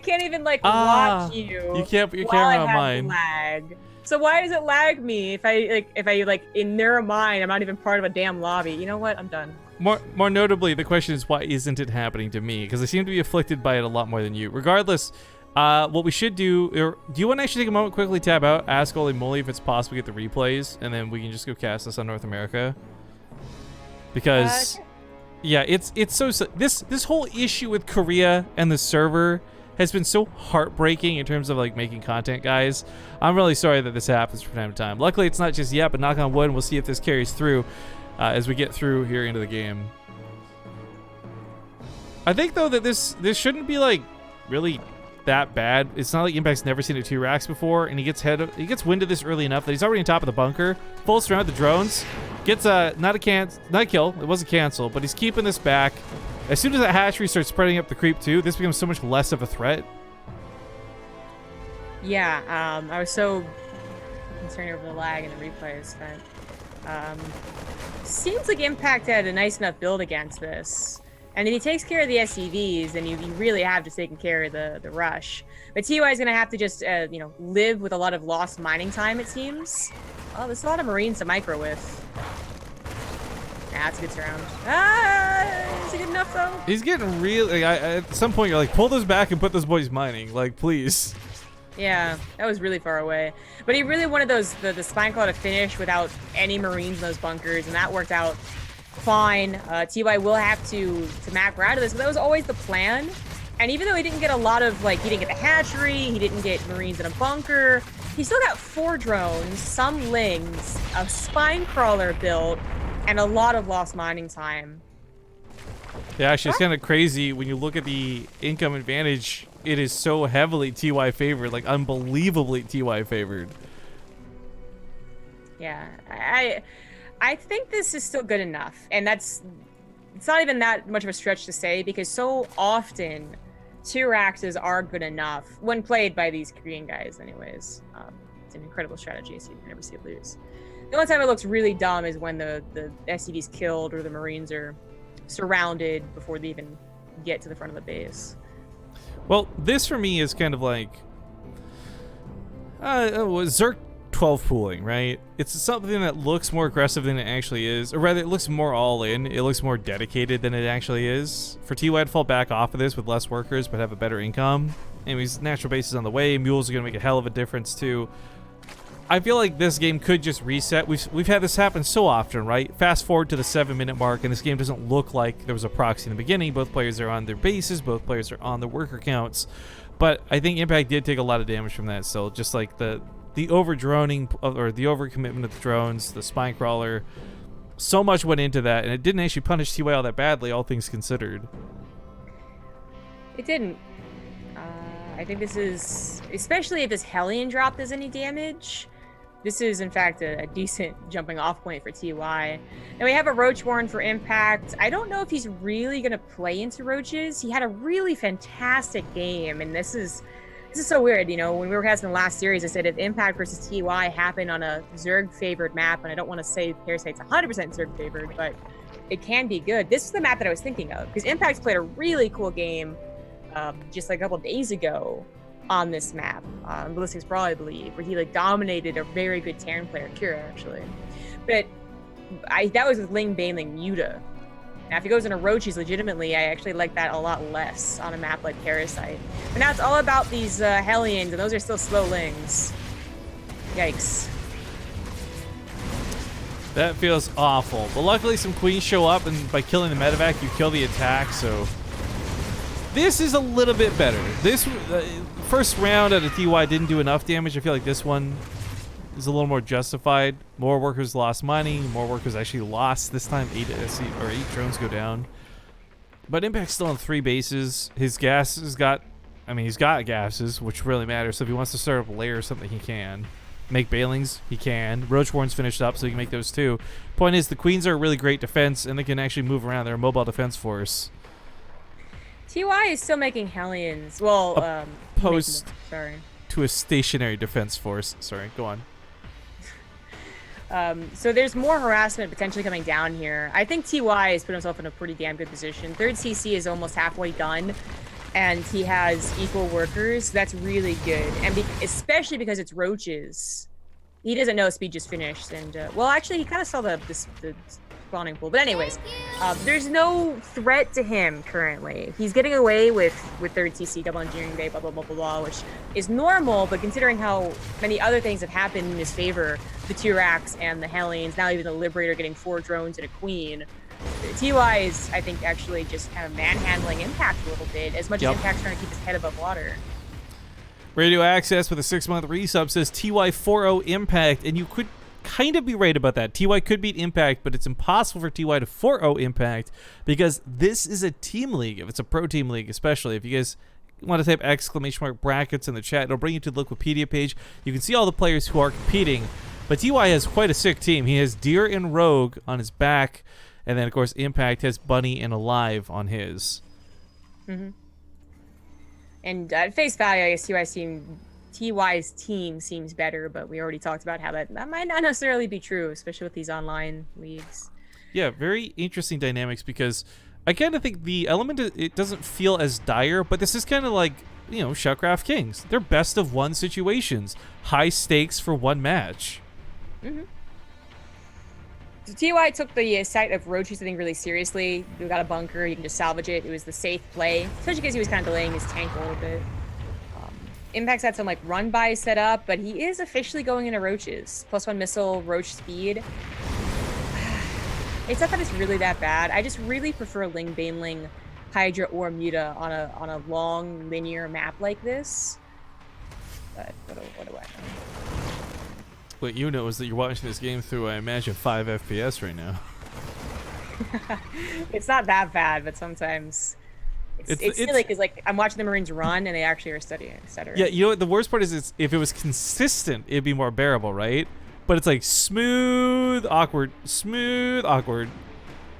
even like watch you. You can't put your while camera I on have mine. Lag. So why does it lag me if I in their mind I'm not even part of a damn lobby? You know what? I'm done. More notably, the question is why isn't it happening to me? Because I seem to be afflicted by it a lot more than you. Regardless, what we should do, do you want to actually take a moment, quickly tab out, ask Holy Moly if it's possible to get the replays, and then we can just go cast this on North America? Because, yeah, it's so this whole issue with Korea and the server has been so heartbreaking in terms of like making content, guys. I'm really sorry that this happens from time to time. Luckily, it's not just yet, but knock on wood, and we'll see if this carries through. As we get through here into the game. I think though that this shouldn't be like really that bad. It's not like Impact's never seen a 2 racks before, and he gets wind of this early enough that he's already on top of the bunker, full surround the drones, gets not a kill. It wasn't canceled, but he's keeping this back. As soon as that hatchery starts spreading up the creep too, this becomes so much less of a threat. Yeah, I was so concerned over the lag in the replays that seems like Impact had a nice enough build against this. And if he takes care of the SCVs, then you really have just taken care of the rush. But TY is going to have to just, you know, live with a lot of lost mining time, it seems. Oh, there's a lot of Marines to micro with. Nah, that's a good surround. Is it good enough, though? He's getting really... at some point, you're like, pull those back and put those boys mining. Like, please. Yeah, that was really far away. But he really wanted the spine claw to finish without any Marines in those bunkers, and that worked out fine. TY will have to macro out of this, but that was always the plan. And even though he didn't get a lot of, like, he didn't get the hatchery, he didn't get Marines in a bunker, he still got 4 drones, some lings, a spine crawler built, and a lot of lost mining time. Yeah, actually, it's kind of crazy when you look at the income advantage. It is so heavily TY favored, like unbelievably TY favored. Yeah, I think this is still good enough, and it's not even that much of a stretch to say because so often 2 Raxes are good enough when played by these Korean guys. Anyways, it's an incredible strategy, so you can never see it lose. The only time it looks really dumb is when the SCV's killed or the Marines are surrounded before they even get to the front of the base. Well, this for me is kind of like Zerk 12 pooling, right? It's something that looks more aggressive than it actually is, or rather, it looks more all in. It looks more dedicated than it actually is. For TY to fall back off of this with less workers but have a better income. Anyways, natural base is on the way. Mules are gonna make a hell of a difference too. I feel like this game could just reset. We've had this happen so often, right? Fast forward to the 7-minute mark, and this game doesn't look like there was a proxy in the beginning. Both players are on their bases. Both players are on their worker counts. But I think Impact did take a lot of damage from that. So just like the over-droning, or the over-commitment of the drones, the spine crawler, so much went into that, and it didn't actually punish TY all that badly, all things considered. It didn't. I think this is, especially if this Hellion drop does any damage, this is, in fact, a decent jumping off point for TY. Now, we have a Roach Warren for Impact. I don't know if he's really going to play into Roaches. He had a really fantastic game, and this is so weird. You know, when we were casting the last series, I said if Impact versus TY happened on a Zerg-favored map, and I don't want to say Parasite's 100% Zerg-favored, but it can be good. This is the map that I was thinking of, because Impact's played a really cool game just like a couple days ago on this map, Ballistics Brawl, I believe, where he like dominated a very good Terran player, Kira, actually. But that was with Ling Baneling Muta. Now, if he goes into Roaches legitimately, I actually like that a lot less on a map like Parasite. But now it's all about these Hellions, and those are still slow Lings. Yikes. That feels awful. But luckily some queens show up, and by killing the medevac, you kill the attack, so... This is a little bit better. This first round at a TY didn't do enough damage. I feel like this one is a little more justified. More workers lost money. More workers actually lost. This time 8 drones go down. But Impact's still on 3 bases. His gas has got, I mean, he's got gases, which really matters. So if he wants to start up a layer or something, he can. Make Bailings, he can. Roach Warren's finished up, so he can make those too. Point is, the Queens are a really great defense, and they can actually move around. They're a mobile defense force. TY is still making Hellions. Well, opposed sorry. to a stationary defense force. Sorry, go on. So there's more harassment potentially coming down here. I think TY has put himself in a pretty damn good position. Third CC is almost halfway done, and he has equal workers. That's really good, and especially because it's Roaches. He doesn't know speed just finished, and well, actually, he kind of saw the spawning pool. But anyways, there's no threat to him currently. He's getting away with third CC, double engineering bay, blah, blah, blah, blah, blah, which is normal, but considering how many other things have happened in his favor, the T-Rax and the Hellions, now even the Liberator getting 4 drones and a Queen, TY is, I think, actually just kind of manhandling Impact a little bit, as much as Impact's trying to keep his head above water. Radio Access with a 6-month resub says TY 4-0 Impact, and you could kind of be right about that. TY could beat Impact, but it's impossible for TY to 4-0 Impact because this is a team league. If it's a pro team league, especially if you guys want to type ! brackets in the chat, it'll bring you to the Wikipedia page. You can see all the players who are competing, but TY has quite a sick team. He has Deer and Rogue on his back, and then of course Impact has Bunny and Alive on his. And at face value, I guess TY's team seems better, but we already talked about how that might not necessarily be true, especially with these online leagues. Yeah, very interesting dynamics, because I kind of think the element, it doesn't feel as dire, but this is kind of like, you know, Shellcraft Kings. They're best of 1 situations. High stakes for 1 match. So TY took the sight of Roaches, I think, really seriously. We got a bunker, you can just salvage it. It was the safe play, especially because he was kind of delaying his tank a little bit. Impact's had some like run by set up, but he is officially going into Roaches. +1 missile, Roach speed. It's not that it's really that bad. I just really prefer Ling Baneling, Hydra, or Muta on a long linear map like this. But what do I know? What you know is that you're watching this game through, I imagine, 5 FPS right now. It's not that bad, but sometimes it's silly because like I'm watching the Marines run and they actually are stuttering. Yeah, you know what the worst part is if it was consistent, it'd be more bearable, right? But it's like smooth, awkward, smooth, awkward.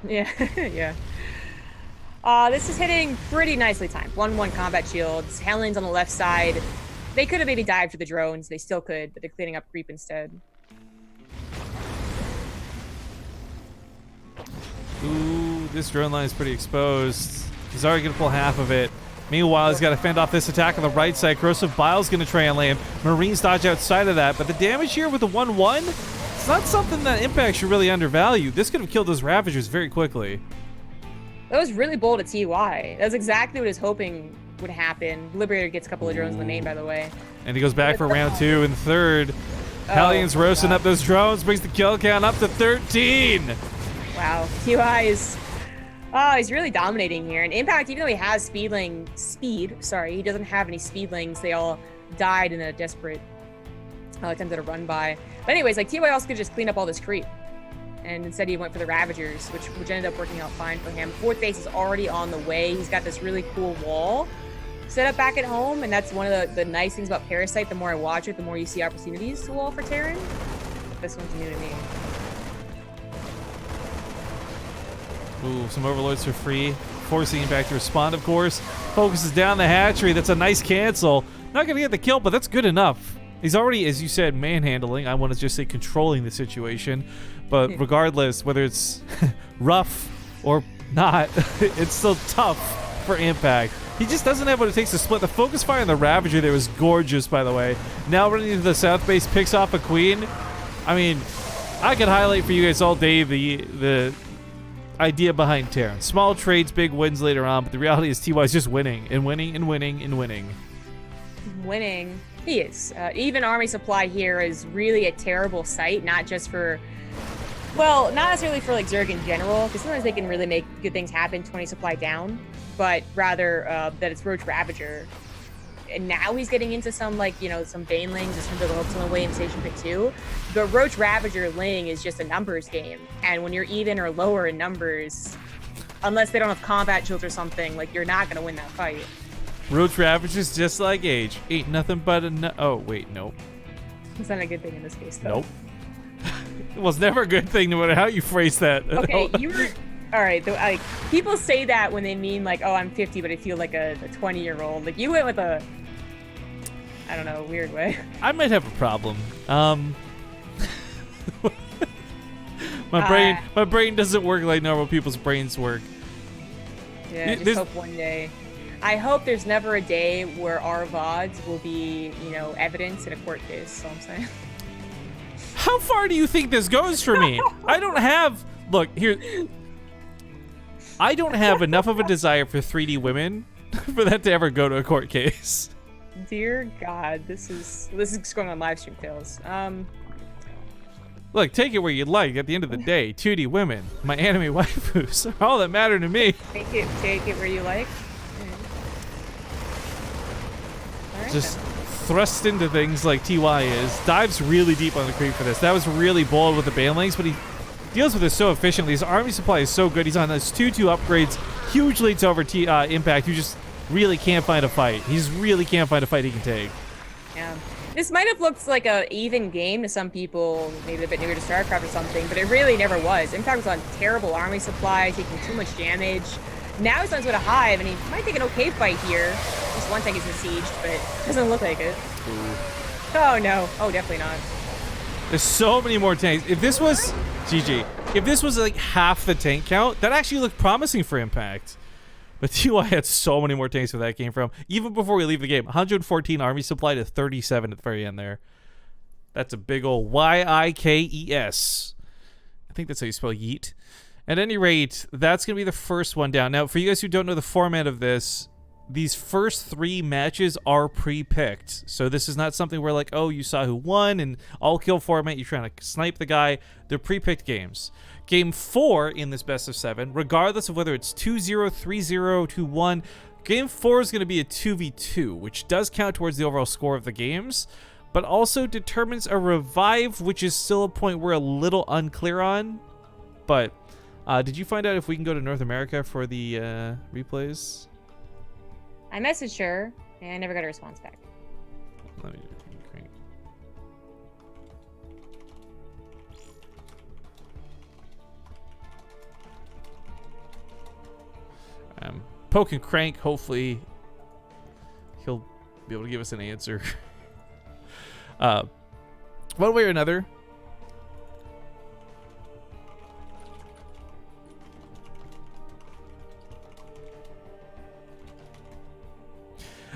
Yeah, yeah. This is hitting pretty nicely timed. 1-1 combat shields. Hellions on the left side. They could have maybe dived for the drones. They still could, but they're cleaning up creep instead. Ooh, this drone line is pretty exposed. He's already gonna pull half of it. Meanwhile, he's got to fend off this attack on the right side. Corrosive Bile's going to try and land. Marines dodge outside of that, but the damage here with the 1-1, it's not something that Impact should really undervalue. This could have killed those Ravagers very quickly. That was really bold at TY. That's exactly what I was hoping would happen. Liberator gets a couple of drones in the main, by the way. And he goes back for round 2 and third. Hellions roasting up those drones, brings the kill count up to 13. Wow, TY is... Oh, he's really dominating here. And Impact, even though he has he doesn't have any speedlings. They all died in a desperate attempt at a run by. But anyways, like TY also could just clean up all this creep. And instead he went for the Ravagers, which ended up working out fine for him. Fourth base is already on the way. He's got this really cool wall set up back at home. And that's one of the nice things about Parasite. The more I watch it, the more you see opportunities to wall for Terran. This one's new to me. Ooh, some Overlords for free. Forcing Impact to respond, of course. Focuses down the hatchery. That's a nice cancel. Not going to get the kill, but that's good enough. He's already, as you said, manhandling. I want to just say controlling the situation. But regardless, whether it's rough or not, it's still tough for Impact. He just doesn't have what it takes to split. The focus fire on the Ravager there was gorgeous, by the way. Now running into the south base, picks off a Queen. I mean, I could highlight for you guys all day the idea behind Terran. Small trades, big wins later on, but the reality is TY is just winning and winning and winning and winning. Winning. He is. Even Army Supply here is really a terrible sight, not just for... Well, not necessarily for like Zerg in general, because sometimes they can really make good things happen 20 supply down, but rather that it's Roach Ravager. And now he's getting into some, like, you know, some Banelings or some of the hopes on the way in Station Pick 2. The Roach Ravager Ling is just a numbers game. And when you're even or lower in numbers, unless they don't have combat shields or something, like, you're not going to win that fight. Roach Ravager's just like Age. Ain't nothing but a... Oh, wait, nope. It's not a good thing in this case, though. Nope. It was never a good thing, no matter how you phrase that. Okay, you were... All right, like, people say that when they mean, like, oh, I'm 50, but I feel like a 20-year-old. Like, you went with a... I don't know, weird way. I might have a problem. My brain doesn't work like normal people's brains work. Yeah, just hope one day. I hope there's never a day where our VODs will be, you know, evidence in a court case, so I'm saying. How far do you think this goes for me? I don't have... Look, here... I don't have enough of a desire for 3D women for that to ever go to a court case. Dear God, this is just going on live stream tales. Look, take it where you'd like. At the end of the day, 2D women, my anime waifus, are all that matter to me. Take it where you like. All right, Just then. thrust into things like TY is. Dives really deep on the creep for this. That was really bold with the Banelings, but he deals with it so efficiently. His army supply is so good. He's on those 2-2 upgrades. Huge leads over Impact, who just really can't find a fight. He just really can't find a fight he can take. Yeah. This might have looked like an even game to some people, maybe a bit newer to StarCraft or something, but it really never was. Impact was on terrible army supply, taking too much damage. Now he's on with a hive, and he might take an okay fight here. Just one thing is besieged, but it doesn't look like it. Ooh. Oh no. Oh, definitely not. There's so many more tanks. If this was... GG. If this was like half the tank count, that actually looked promising for Impact. But TY had so many more tanks where that came from. Even before we leave the game, 114 army supply to 37 at the very end there. That's a big ol' YIKES. I think that's how you spell yeet. At any rate, that's going to be the first one down. Now, for you guys who don't know the format of this, these first 3 matches are pre-picked. So this is not something where like, oh, you saw who won and all-kill format, you're trying to snipe the guy. They're pre-picked games. Game 4 in this best of 7, regardless of whether it's 2-0, 3-0, 2-1, Game 4 is going to be a 2v2, which does count towards the overall score of the games, but also determines a revive, which is still a point we're a little unclear on. But did you find out if we can go to North America for the replays? I messaged her, and I never got a response back. Let me crank. Poke and crank. Hopefully, he'll be able to give us an answer. One way or another.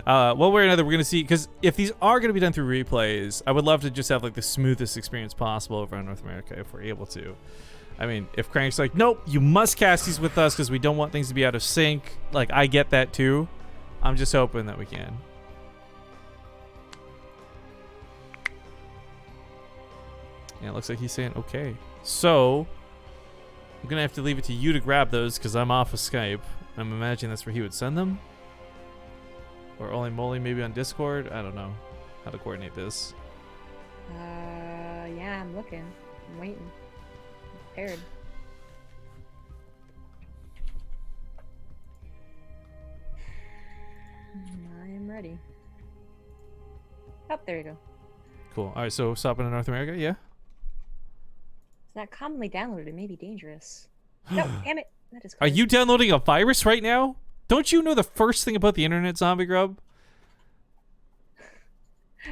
One way or another, we're going to see, because if these are going to be done through replays, I would love to just have like the smoothest experience possible over in North America if we're able to. I mean, if Crank's like, nope, you must cast these with us because we don't want things to be out of sync, like, I get that too. I'm just hoping that we can. Yeah, it looks like he's saying okay. So, I'm going to have to leave it to you to grab those because I'm off of Skype. I'm imagining that's where he would send them. Or Only Moly maybe on Discord. I don't know how to coordinate this. Yeah, I'm looking. I'm waiting. I'm prepared. I am ready. Oh, there you go. Cool. All right, so stopping in North America, yeah? It's not commonly downloaded. It may be dangerous. No, damn it. That is Are crazy. you downloading a virus right now? Don't you know the first thing about the internet, Zombie Grub?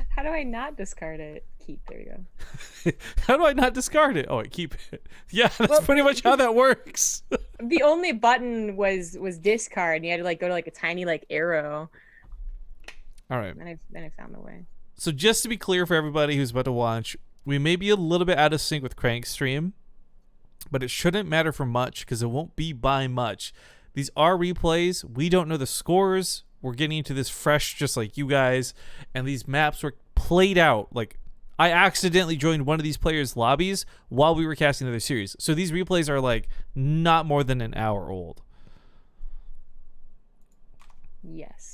How do I not discard it? Keep. There you go. How do I not discard it? Oh, I keep it. Yeah, that's pretty much how that works. The only button was discard, and you had to like go to like a tiny like arrow. All right. Then I found the way. So just to be clear for everybody who's about to watch, we may be a little bit out of sync with Crank's stream, but it shouldn't matter for much because it won't be by much. These are replays. We don't know the scores. We're getting into this fresh just like you guys, and these maps were played out. Like, I accidentally joined one of these players' lobbies while we were casting their series. So these replays are like not more than an hour old. Yes.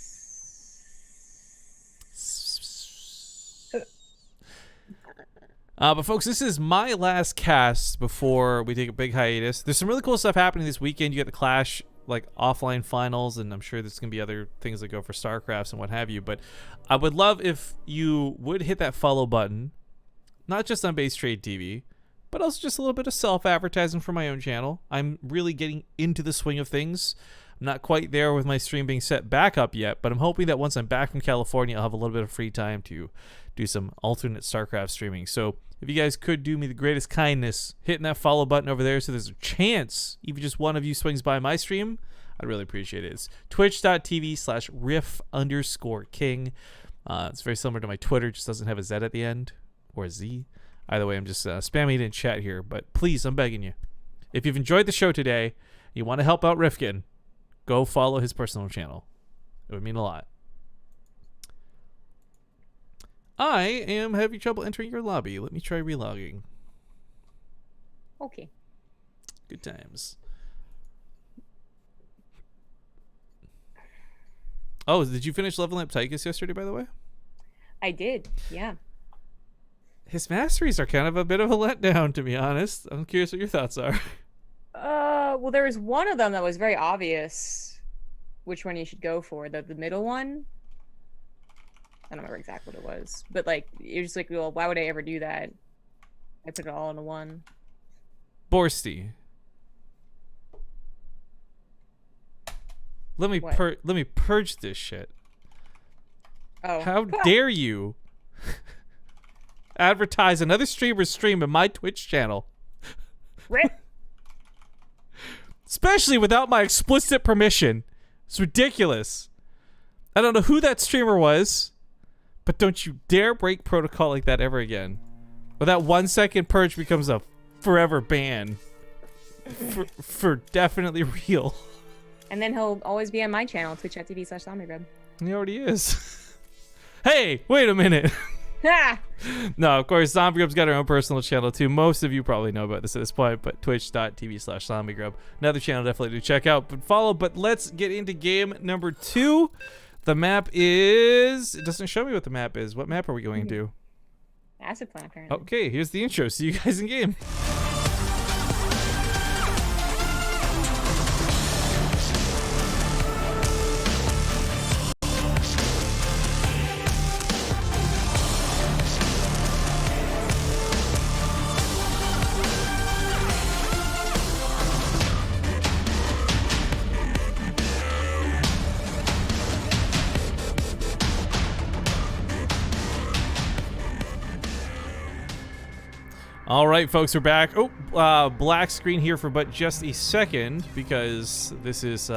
But folks, this is my last cast before we take a big hiatus. There's some really cool stuff happening this weekend. You got the Clash like offline finals, and I'm sure there's gonna be other things that go for StarCrafts and what have you. But I would love if you would hit that follow button, not just on BaseTradeTV, but also just a little bit of self-advertising for my own channel. I'm really getting into the swing of things. I'm not quite there with my stream being set back up yet, but I'm hoping that once I'm back from California, I'll have a little bit of free time to do some alternate StarCraft streaming. So if you guys could do me the greatest kindness, hitting that follow button over there so there's a chance even just one of you swings by my stream, I'd really appreciate it. It's twitch.tv/riff_king. It's very similar to my Twitter, just doesn't have a Z at the end, or a Z. Either way, I'm just spamming it in chat here, but please, I'm begging you. If you've enjoyed the show today, you want to help out Rifkin, go follow his personal channel. It would mean a lot. I am having trouble entering your lobby. Let me try relogging. Okay. Good times. Oh, did you finish leveling up Tychus yesterday, by the way? I did. Yeah. His masteries are kind of a bit of a letdown, to be honest. I'm curious what your thoughts are. Well, there was one of them that was very obvious which one you should go for. The middle one. I don't remember exactly what it was, but like you're just like, well, why would I ever do that? I put it all into one. Borsty. Let me purge this shit. Oh. How dare you advertise another streamer's stream in my Twitch channel? Rip. Especially without my explicit permission. It's ridiculous. I don't know who that streamer was, but don't you dare break protocol like that ever again. Or that 1 second purge becomes a forever ban. For definitely real. And then he'll always be on my channel, twitch.tv/zombiegrub. He already is. Hey, wait a minute. Ha! No, of course, Zombie Grub's got her own personal channel too. Most of you probably know about this at this point, but twitch.tv/zombiegrub. Another channel definitely to check out, but follow. But let's get into game number 2. The map is... It doesn't show me what the map is. What map are we going to? Acid Plant, apparently. Okay, here's the intro. See you guys in game. All right, folks, we're back. Oh, black screen here for but just a second because this is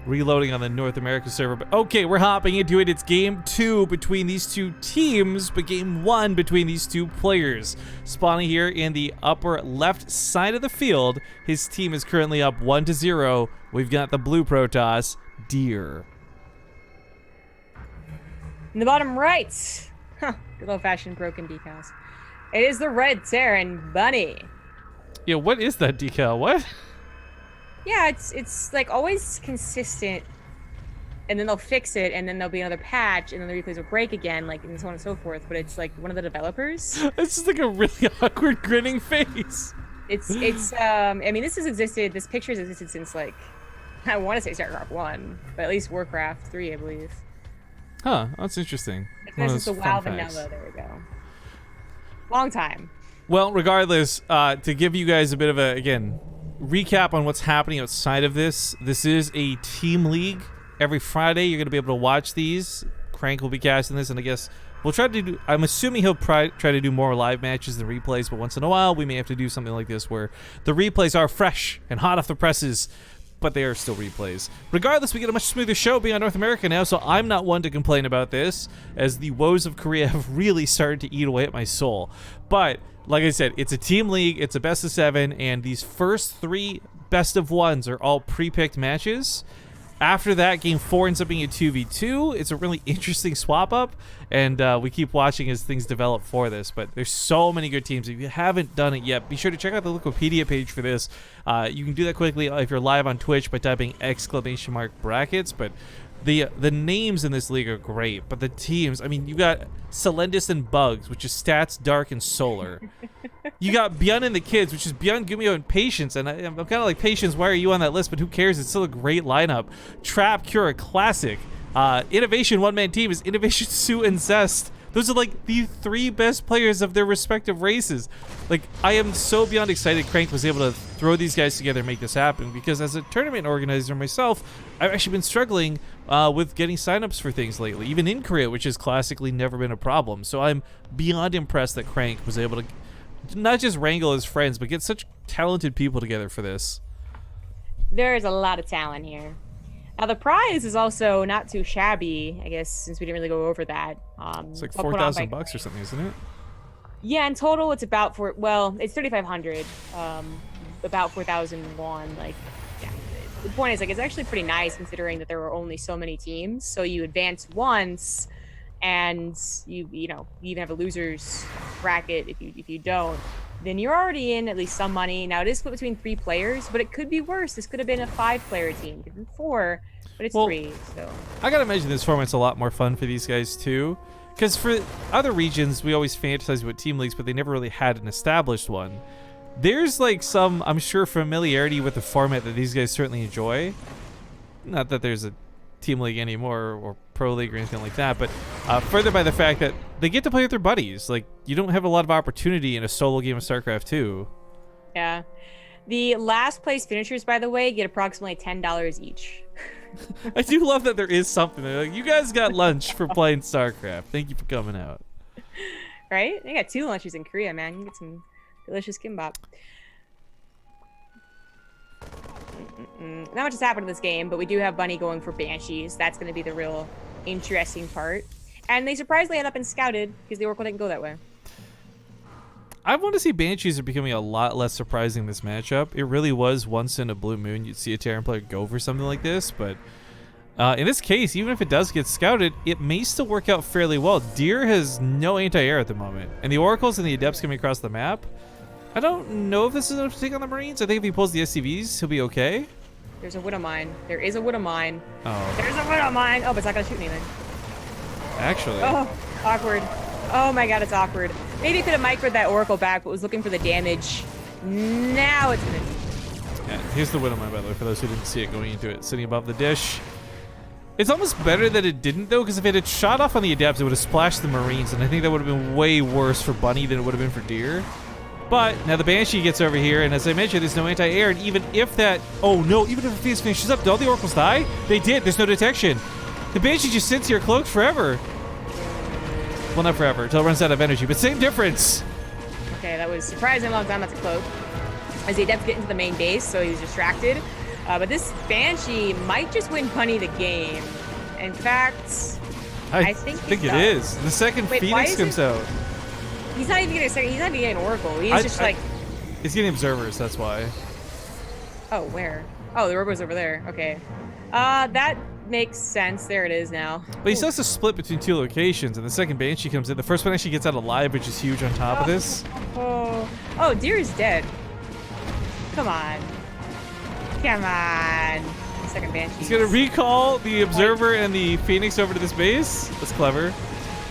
reloading on the North America server. But okay, we're hopping into it. It's game 2 between these two teams, but game 1 between these two players. Spawning here in the upper left side of the field, his team is currently up 1-0. We've got the blue Protoss, Deer. In the bottom right, good old-fashioned broken decals. It is the red Terran Bunny. Yeah, what is that decal? What? Yeah, it's like always consistent, and then they'll fix it, and then there'll be another patch, and then the replays will break again, like, and so on and so forth. But it's like one of the developers. It's just like a really awkward grinning face. I mean, this picture has existed since, like, I want to say StarCraft 1, but at least Warcraft 3, I believe. Huh, that's interesting. This is the WoW vanilla. There we go. Long time. Well, regardless, to give you guys a bit of a, again, recap on what's happening outside of this. This is a team league. Every Friday, you're going to be able to watch these. Crank will be casting this, and I guess we'll try to do, I'm assuming he'll try to do more live matches than replays, but once in a while, we may have to do something like this where the replays are fresh and hot off the presses, but they are still replays. Regardless, we get a much smoother show being on North America now, so I'm not one to complain about this, as the woes of Korea have really started to eat away at my soul. But like I said, it's a team league, it's a best of 7, and these first 3 best of 1s are all pre-picked matches. After that, game 4 ends up being a 2v2. It's a really interesting swap up, and we keep watching as things develop for this. But there's so many good teams. If you haven't done it yet, be sure to check out the Wikipedia page for this. You can do that quickly if you're live on Twitch by typing !brackets. But the names in this league are great, but the teams, I mean, you got Selendis and Bugs, which is Stats, Dark, and Solar. You got Byun and the Kids, which is Byun, Gumio, and Patience, and I'm kind of like, Patience, why are you on that list? But who cares? It's still a great lineup. Trap, Cura, Classic. Innovation one-man team is Innovation, Sue, and Zest. Those are like the 3 best players of their respective races. Like, I am so beyond excited Crank was able to throw these guys together and make this happen, because as a tournament organizer myself, I've actually been struggling with getting signups for things lately, even in Korea, which has classically never been a problem. So I'm beyond impressed that Crank was able to not just wrangle his friends, but get such talented people together for this. There is a lot of talent here. Now, the prize is also not too shabby, I guess, since we didn't really go over that. It's like $4,000 or something, isn't it? Yeah, in total, it's about it's 3,500, about 4,001. Like, yeah. The point is, like, it's actually pretty nice considering that there were only so many teams. So you advance once, and you even have a losers bracket if you don't. Then you're already in at least some money. Now, it is split between 3 players, but it could be worse. This could have been a 5-player team. It could have been 4, but it's 3, so. I gotta imagine this format's a lot more fun for these guys, too. Because for other regions, we always fantasize about team leagues, but they never really had an established one. There's, like, some, I'm sure, familiarity with the format that these guys certainly enjoy. Not that there's a team league anymore, or pro league or anything like that, but further by the fact that they get to play with their buddies. Like, you don't have a lot of opportunity in a solo game of StarCraft 2. Yeah. The last place finishers, by the way, get approximately $10 each. I do love that there is something. They're like, you guys got lunch for playing StarCraft. Thank you for coming out. Right? They got 2 lunches in Korea, man. You can get some delicious kimbap. Not much has happened in this game, but we do have Bunny going for Banshees. That's going to be the real interesting part. And they surprisingly end up in Scouted, because the Oracle didn't go that way. I want to see Banshees are becoming a lot less surprising this matchup. It really was once in a blue moon you'd see a Terran player go for something like this, but in this case, even if it does get scouted, it may still work out fairly well. Deer has no anti-air at the moment, and the Oracles and the Adepts coming across the map, I don't know if this is enough to take on the Marines. I think if he pulls the SCVs, he'll be okay. There's a Widow Mine. There is a Widow Mine. Oh. There's a Widow Mine. Oh, but it's not going to shoot anything. Actually. Oh, awkward. Oh my god, it's awkward. Maybe it could have microed that Oracle back, but was looking for the damage. Now it's going to... Yeah, here's the Widow Mine, by the way, for those who didn't see it going into it. Sitting above the dish. It's almost better that it didn't, though, because if it had shot off on the Adepts, it would have splashed the Marines, and I think that would have been way worse for Bunny than it would have been for Deer. But now the Banshee gets over here, and as I mentioned, there's no anti-air, and even if that... Oh, no, even if the Phoenix finishes up, do all the Oracles die? They did. There's no detection. The Banshee just sits here cloaked forever. Well, not forever, until it runs out of energy, but same difference. Okay, that was surprisingly long time not to cloak. As the Adepts get into the main base, so he was distracted. But this Banshee might just win Bunny the game. In fact, I think it is. The second Wait, Phoenix comes out. He's not even getting a second. He's not even getting Oracle. He's just like. He's getting observers. That's why. Oh, where? Oh, the Oracle's over there. Okay. That makes sense. There it is now. But he still has to split between 2 locations, and the second Banshee comes in. The first one actually gets out alive, which is huge on top of this. Oh, Deer is dead. Come on. Come on. Second Banshee. He's gonna recall the observer and the Phoenix over to this base. That's clever.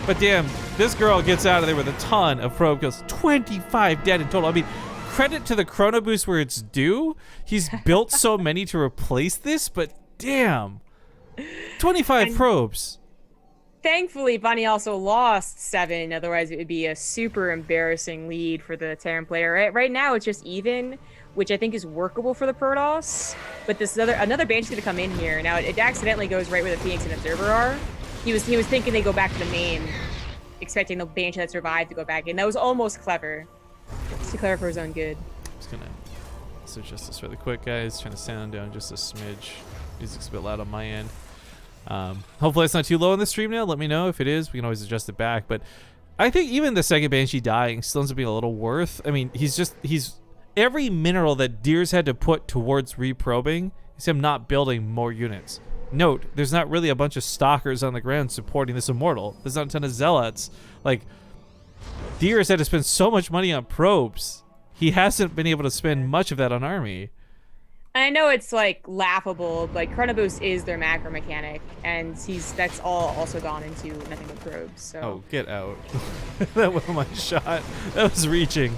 But damn, this girl gets out of there with a ton of probe kills. 25 dead in total. I mean, credit to the Chrono Boost where it's due. He's built so many to replace this, but damn. 25 probes. Thankfully, Bunny also lost 7. Otherwise, it would be a super embarrassing lead for the Terran player. Right now, it's just even, which I think is workable for the Protoss. But this another Banshee's gonna come in here. Now, it accidentally goes right where the Phoenix and Observer are. He was thinking they go back to the main, expecting the Banshee that survived to go back in. That was almost clever. It's too clever for his own good. I'm just gonna adjust this really quick, guys. Trying to sound down just a smidge. Music's a bit loud on my end. Hopefully it's not too low in the stream now. Let me know if it is. We can always adjust it back. But I think even the second Banshee dying still ends up being a little worth. I mean, he's every mineral that Deer's had to put towards reprobing is him not building more units. Note, there's not really a bunch of stalkers on the ground supporting this Immortal. There's not a ton of zealots. Like, Deer has had to spend so much money on probes. He hasn't been able to spend much of that on army. I know it's like laughable, but Chrono Boost is their macro mechanic, and that's all also gone into nothing but probes. So. Oh, get out! That was my shot. That was reaching.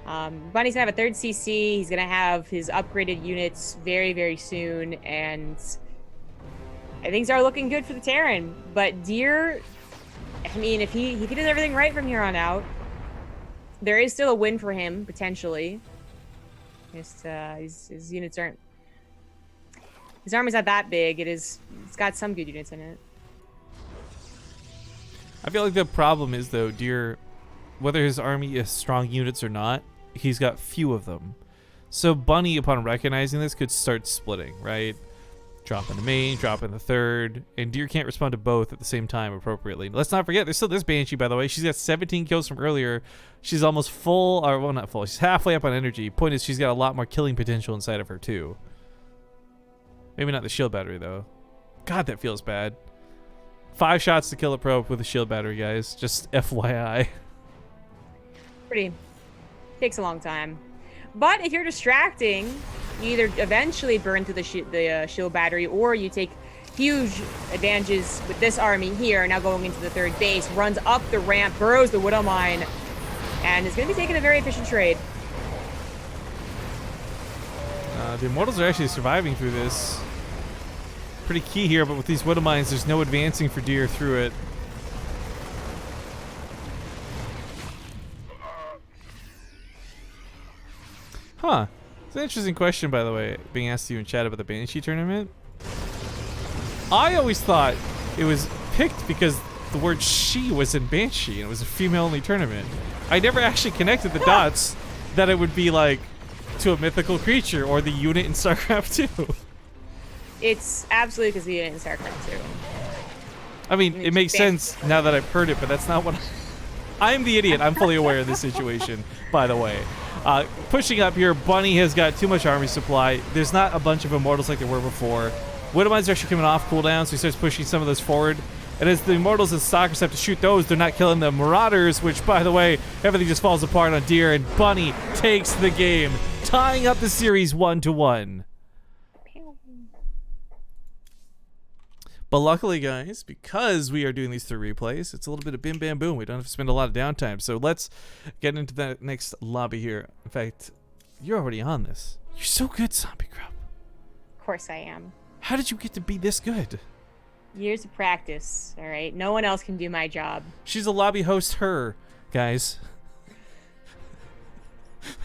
Bunny's gonna have a 3rd CC. He's gonna have his upgraded units very, very soon, and things are looking good for the Terran. But Deer, I mean, if he does everything right from here on out, there is still a win for him potentially. Just his units aren't. His army's not that big. It's got some good units in it. I feel like the problem is though, Deer, whether his army is strong units or not, he's got few of them. So Bunny, upon recognizing this, could start splitting, right? Drop in the main, drop in the 3rd, and Deer can't respond to both at the same time appropriately. Let's not forget, there's still this Banshee, by the way. She's got 17 kills from earlier. She's almost full, or well, not full. She's halfway up on energy. Point is, she's got a lot more killing potential inside of her, too. Maybe not the shield battery, though. God, that feels bad. 5 shots to kill a probe with a shield battery, guys. Just FYI. Takes a long time. But if you're distracting, you either eventually burn through the shield battery, or you take huge advantages with this army here, now going into the 3rd base, runs up the ramp, burrows the Widow Mine, and is going to be taking a very efficient trade. The Immortals are actually surviving through this. Pretty key here, but with these Widow Mines, there's no advancing for Deer through it. Huh. It's an interesting question, by the way, being asked to you in chat about the Banshee tournament. I always thought it was picked because the word she was in Banshee, and it was a female-only tournament. I never actually connected the dots that it would be, like, to a mythical creature or the unit in StarCraft 2. It's absolutely because the unit in StarCraft 2. I mean, it makes sense now that I've heard it, but that's not what I'm the idiot. I'm fully aware of this situation, by the way. Pushing up here, Bunny has got too much army supply. There's not a bunch of Immortals like there were before. Widow Mines are actually coming off cooldown, so he starts pushing some of those forward. And as the Immortals and Stalkers have to shoot those, they're not killing the Marauders, which, by the way, everything just falls apart on Deer, and Bunny takes the game, tying up the series 1-1. But luckily, guys, because we are doing these 3 replays, it's a little bit of bim bam boom. We don't have to spend a lot of downtime. So let's get into that next lobby here. In fact, you're already on this. You're so good, Zombie Grub. Of course I am. How did you get to be this good? Years of practice, all right? No one else can do my job. She's a lobby host, her, guys.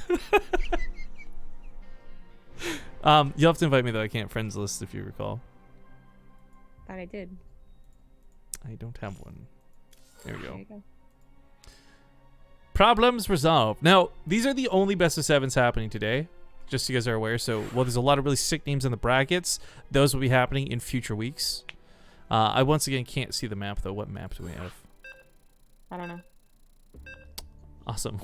You'll have to invite me, though. I can't friends list, if you recall. Thought I did. I don't have one. There we go. There you go. Problems resolved. Now, these are the only best of 7s happening today. just so you guys are aware. So, well, there's a lot of really sick names in the brackets. Those will be happening in future weeks. I once again can't see the map though. What map do we have? I don't know. Awesome.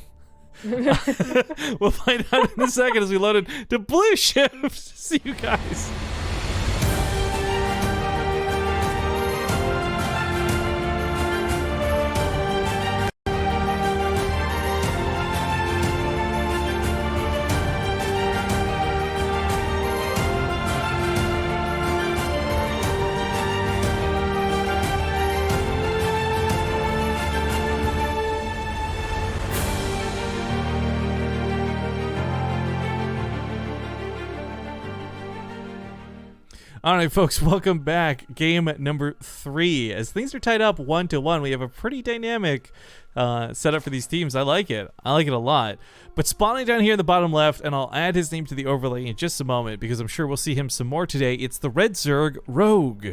We'll find out in a second as we load into blue shift. See you guys. All right, folks, welcome back. Game number 3. As things are tied up 1-1, we have a pretty dynamic setup for these teams. I like it. I like it a lot. But spawning down here in the bottom left, and I'll add his name to the overlay in just a moment because I'm sure we'll see him some more today. It's the Red Zerg Rogue.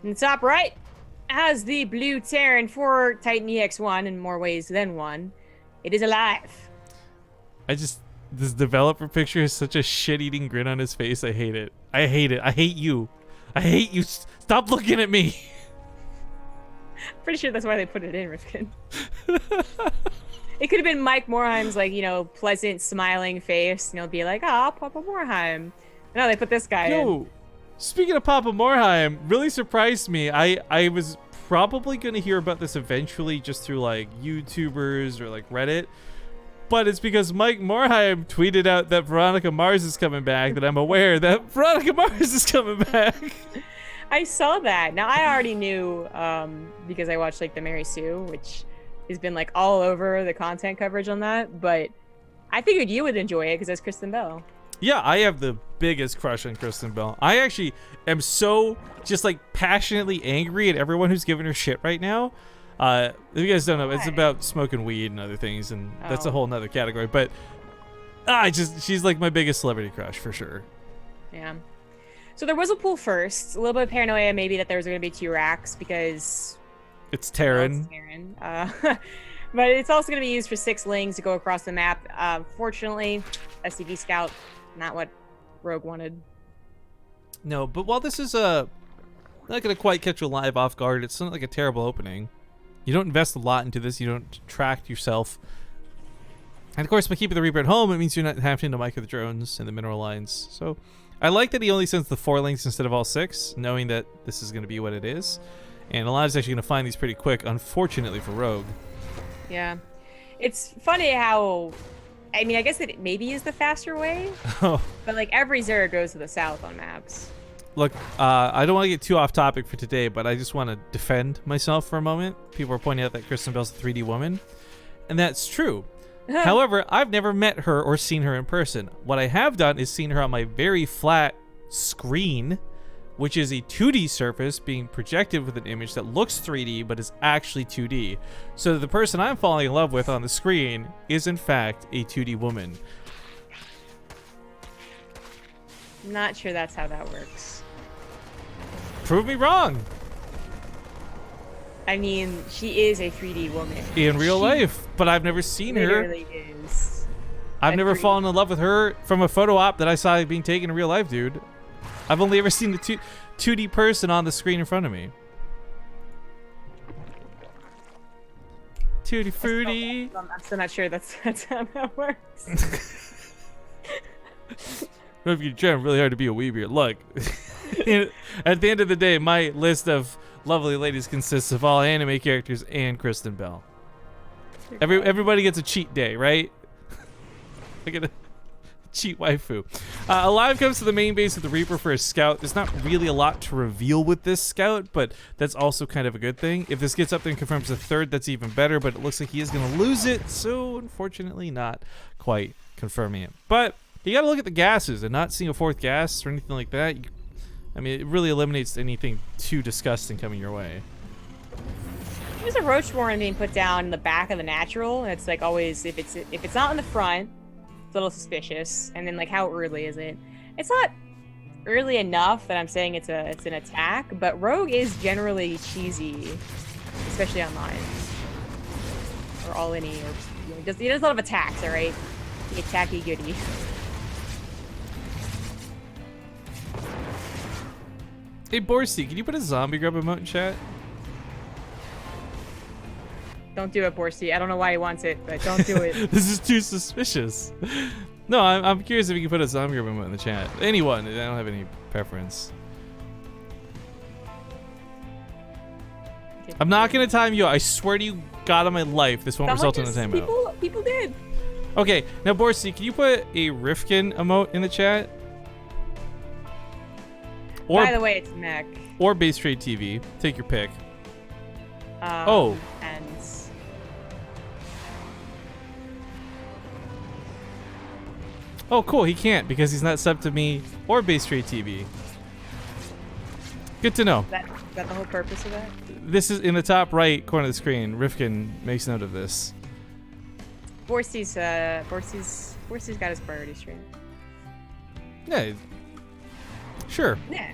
In the top right has the blue Terran for Titan EX1 in more ways than one. It is alive. This developer picture is such a shit-eating grin on his face. I hate it. I hate it. I hate you. I hate you. Stop looking at me. Pretty sure that's why they put it in, Rifkin. It could have been Mike Morheim's, like, you know, pleasant, smiling face. You know, be like, oh, Papa Morheim. No, they put this guy in. Speaking of Papa Morheim, really surprised me. I was probably going to hear about this eventually just through, like, YouTubers or, like, Reddit. But it's because Mike Morheim tweeted out that Veronica Mars is coming back that I'm aware that Veronica Mars is coming back. I saw that. Now, I already knew because I watched, like, the Mary Sue, which has been, like, all over the content coverage on that. But I figured you would enjoy it because that's Kristen Bell. Yeah, I have the biggest crush on Kristen Bell. I actually am so just, like, passionately angry at everyone who's giving her shit right now. If you guys don't know, it's about smoking weed and other things, and that's a whole nother category. But she's like my biggest celebrity crush for sure. Yeah. So there was a pool first. A little bit of paranoia maybe that there was going to be 2 racks because it's Terran. But it's also going to be used for 6 lings to go across the map. Fortunately, SCV Scout, not what Rogue wanted. No, but while this is not going to quite catch you live off guard, it's not like a terrible opening. You don't invest a lot into this. You don't detract yourself. And of course, by keeping the Reaper at home, it means you're not having to micro the drones and the mineral lines. So I like that he only sends the 4 links instead of all 6, knowing that this is going to be what it is. And Alive's actually going to find these pretty quick, unfortunately for Rogue. Yeah. It's funny how, I mean, I guess it maybe is the faster way. Oh. But like every Zerg goes to the south on maps. Look, I don't want to get too off topic for today, but I just want to defend myself for a moment. People are pointing out that Kristen Bell's a 3D woman, and that's true. However, I've never met her or seen her in person. What I have done is seen her on my very flat screen, which is a 2D surface being projected with an image that looks 3D but is actually 2D. So the person I'm falling in love with on the screen is in fact a 2D woman. Not sure that's how that works. Prove me wrong. I mean, she is a 3D woman. In real life, but I've never seen her. Literally is. I've never fallen in love with her from a photo op that I saw being taken in real life, dude. I've only ever seen the 2D person on the screen in front of me. Tutti fruity. I'm still not sure that's how that works. If you're trying really hard to be a weebier, look. At the end of the day, my list of lovely ladies consists of all anime characters and Kristen Bell. Everybody gets a cheat day, right? I get a cheat waifu. Alive comes to the main base with the Reaper for a scout. There's not really a lot to reveal with this scout, but that's also kind of a good thing. If this gets up there and confirms a 3rd, that's even better, but it looks like he is going to lose it, so unfortunately not quite confirming it. But you got to look at the gases, and not seeing a 4th gas or anything like that. I mean, it really eliminates anything too disgusting coming your way. There's a roach warren being put down in the back of the natural, and it's like always if it's not in the front, it's a little suspicious. And then like how early is it? It's not early enough that I'm saying it's an attack, but Rogue is generally cheesy, especially online or all any or he does a lot of attacks, all right? The attacky goodie. Hey, Borsty, can you put a zombie grub emote in chat? Don't do it, Borsty. I don't know why he wants it, but don't do it. This is too suspicious. No, I'm curious if you can put a zombie grub emote in the chat. Anyone, I don't have any preference. I'm not gonna time you. I swear to you, God on my life, this won't result in a timeout. People did. Okay, now Borsty, can you put a Rifkin emote in the chat? Or, By the way, it's Mech. or BaseTradeTV. Take your pick. And Oh, cool. He can't because he's not subbed to me or BaseTradeTV. Good to know. is that the whole purpose of that? This is in the top right corner of the screen. Rifkin makes note of this. Borsty's got his priority stream. Yeah. Sure. Nah.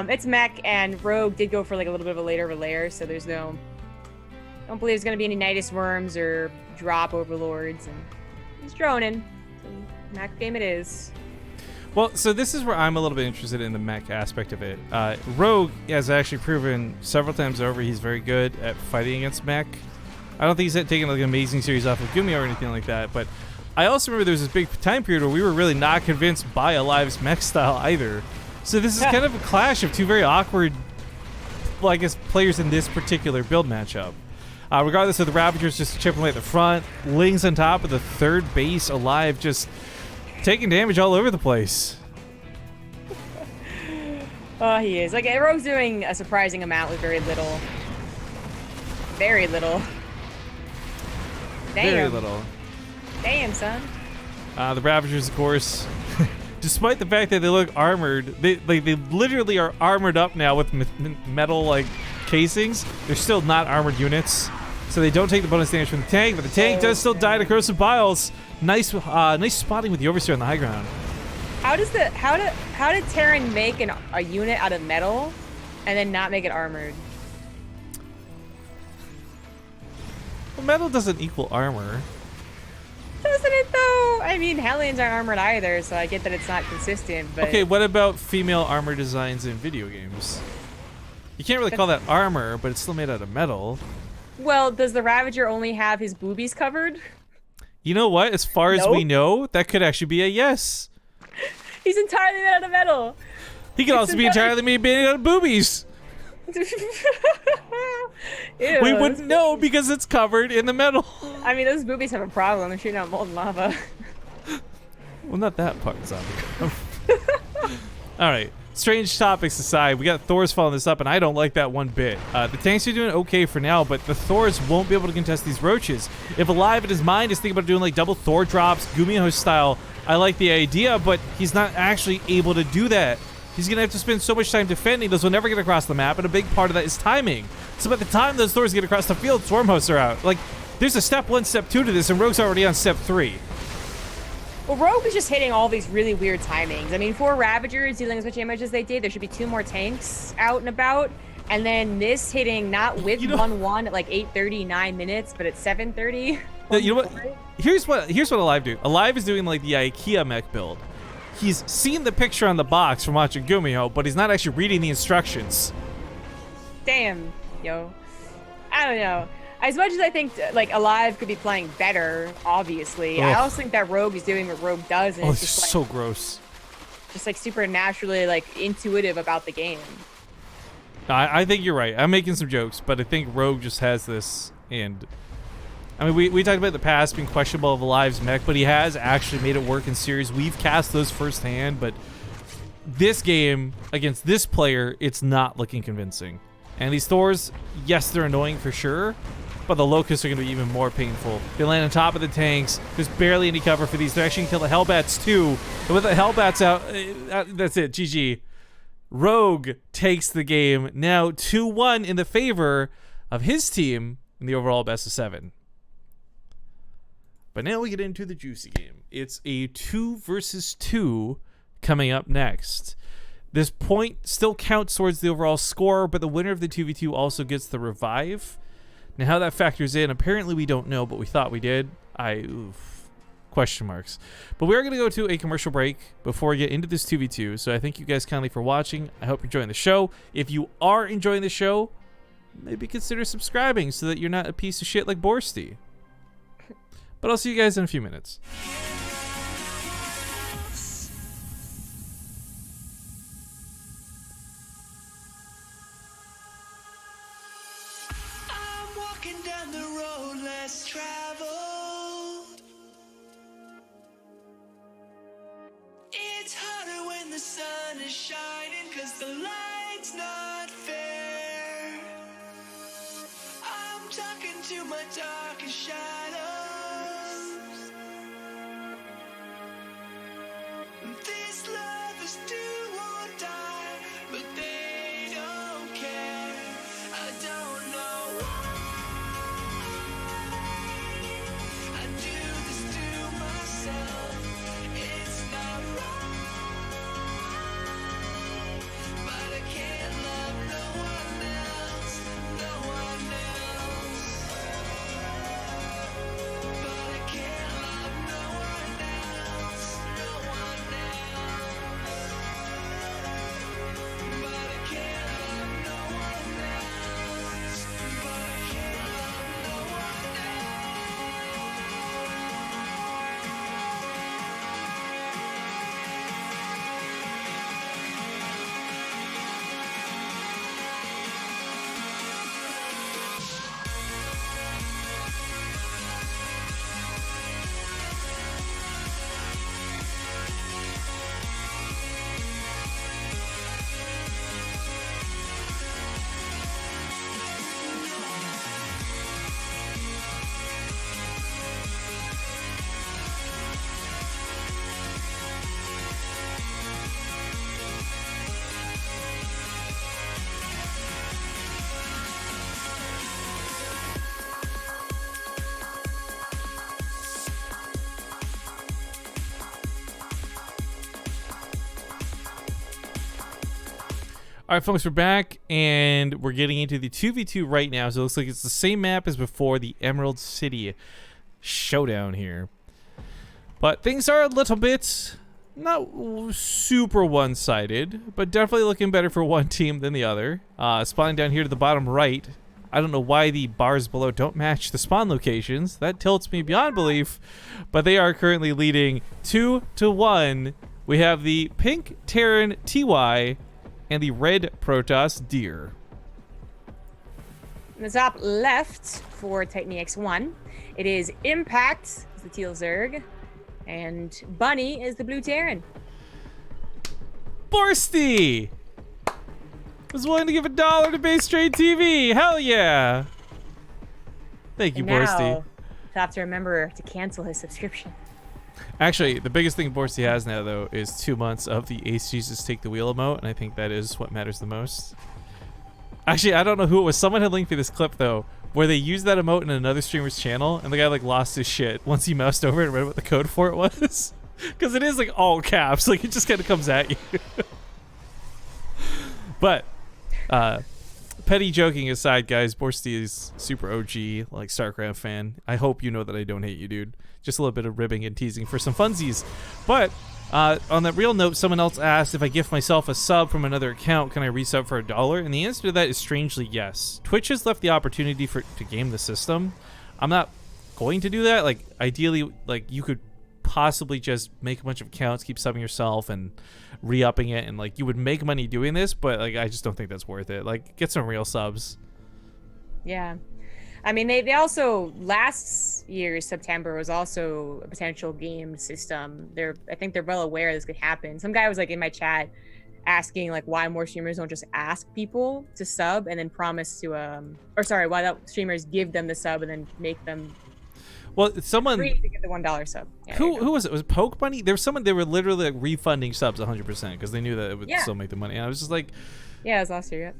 It's Mech, and Rogue did go for like a little bit of a later layer, so there's don't believe there's gonna be any Nidus Worms or drop Overlords, and he's droning. So Mech game it is. Well, so this is where I'm a little bit interested in the mech aspect of it. Rogue has actually proven several times over he's very good at fighting against mech. I don't think he's taken like an amazing series off of Gumi or anything like that, but I also remember there was this big time period where we were really not convinced by Alive's mech style either. So this is kind of a clash of two very awkward, well, I guess, players in this particular build matchup. Regardless of the Ravagers just chipping away at the front, Ling's on top of the third base, Alive just taking damage all over the place. Oh, he is. Like, Rogue's doing a surprising amount with very little. Very little. Damn. Very little. Damn, son. The Ravagers, of course, despite the fact that they look armored, they literally are armored up now with metal like casings. They're still not armored units, so they don't take the bonus damage from the tank. But the tank does still die to corrosive biles. Nice spotting with the Overseer on the high ground. How did Terran make a unit out of metal and then not make it armored? Well, metal doesn't equal armor. Doesn't it though? I mean, Hellions aren't armored either, so I get that it's not consistent, but Okay, what about female armor designs in video games? You can't really call that armor, but it's still made out of metal. well, does the Ravager only have his boobies covered? You know what? As far as we Nope. know, that could actually be a yes. He's entirely made out of metal. He could also be entirely made out of boobies. Ew, We wouldn't know because it's covered in the metal. I mean, those boobies have a problem. They're shooting out molten lava. Well, not that part, zombie. All right. Strange topics aside, we got Thors following this up, and I don't like that one bit. The tanks are doing okay for now, but the Thors won't be able to contest these roaches. If Alive in his mind is thinking about doing like double Thor drops, Gumiho style, I like the idea, but he's not actually able to do that. He's going to have to spend so much time defending, those will never get across the map, and a big part of that is timing. So by the time those Thors get across the field, Swarm Hosts are out. Like, there's a step 1, step 2 to this, and Rogue's already on step 3. Well, Rogue is just hitting all these really weird timings. I mean, 4 Ravagers dealing as much damage as they did, there should be 2 more tanks out and about. And then this hitting not with 1-1 at like 8:39 minutes, but at 7:30. No, you know what? Here's what Alive do. Alive is doing like the IKEA mech build. He's seen the picture on the box from watching Gumiho, but he's not actually reading the instructions. Damn, yo. I don't know. As much as I think like Alive could be playing better, obviously, I Ugh. also think that Rogue is doing what Rogue does, and Oh, it's it's just so gross. like supernaturally like intuitive about the game. I think you're right. I'm making some jokes, but I think Rogue just has this, and I mean, we talked about the past being questionable of Alive's mech, but he has actually made it work in series. We've cast those firsthand, but this game against this player, it's not looking convincing. And these Thors, yes, they're annoying for sure, but the Locusts are going to be even more painful. They land on top of the tanks. There's barely any cover for these. They're actually going to kill the Hellbats too. And with the Hellbats out, that's it. GG. Rogue takes the game now 2-1 in the favor of his team in the overall best of 7. But now we get into the juicy game. It's a 2 versus 2 coming up next. This point still counts towards the overall score, but the winner of the 2v2 also gets the revive. Now how that factors in, apparently we don't know, but we thought we did. Question marks. But we are going to go to a commercial break before we get into this 2v2. So I thank you guys kindly for watching. I hope you're enjoying the show. If you are enjoying the show, maybe consider subscribing so that you're not a piece of shit like Borsty. But I'll see you guys in a few minutes. I'm walking down the road less traveled. It's harder when the sun is shining, 'cause the light's not fair. I'm talking to my darkest shadows. This love is do or die, but they don't care. I don't know why I do this to myself. It's not right, but I can't love no one else, no one else. But I can't love no one else, no one else. But I can't love no one else. But I can't love no one All right, folks, we're back, and we're getting into the 2v2 right now. So it looks like it's the same map as before, the Emerald City Showdown here. But things are a little bit, not super one-sided, but definitely looking better for one team than the other. Spawning down here to the bottom right. I don't know why the bars below don't match the spawn locations. That tilts me beyond belief, but they are currently leading 2-1. We have the pink Terran TY and the red Protoss Deer. In the top left for Titan EX1, it is Impact, is the teal Zerg, and Bunny is the blue Terran. Borsty was willing to give $1 to BaseTradeTV. Hell yeah! Thank you, And now, Borsty. he'll have to remember to cancel his subscription. Actually, the biggest thing Borsty has now, though, is 2 months of the Ace Jesus Take the Wheel emote, and I think that is what matters the most. Actually, I don't know who it was. Someone had linked me this clip, though, where they used that emote in another streamer's channel, and the guy, like, lost his shit once he moused over it and read what the code for it was. Because it is, like, all caps. Like, it just kind of comes at you. But, petty joking aside, guys, Borsty is super OG, like, StarCraft fan. I hope you know that I don't hate you, dude. Just a little bit of ribbing and teasing for some funsies. But on that real note, someone else asked if I gift myself a sub from another account, can I resub for $1? And the answer to that is strangely yes. Twitch has left the opportunity to game the system. I'm not going to do that. Like, ideally, like, you could possibly just make a bunch of accounts, keep subbing yourself and re-upping it, and like you would make money doing this, but like I just don't think that's worth it. Like, get some real subs. Yeah. I mean, they also, last year's September was also a potential game system. I think they're well aware this could happen. Some guy was like in my chat asking like why more streamers don't just ask people to sub and then promise to why don't streamers give them the sub and then make them someone free to get the $1 sub. Yeah, who was it? Was it Poke Bunny? There was someone, they were literally like refunding subs 100% because they knew that it would still make the money. And I was just like, yeah, it was last year. Yeah.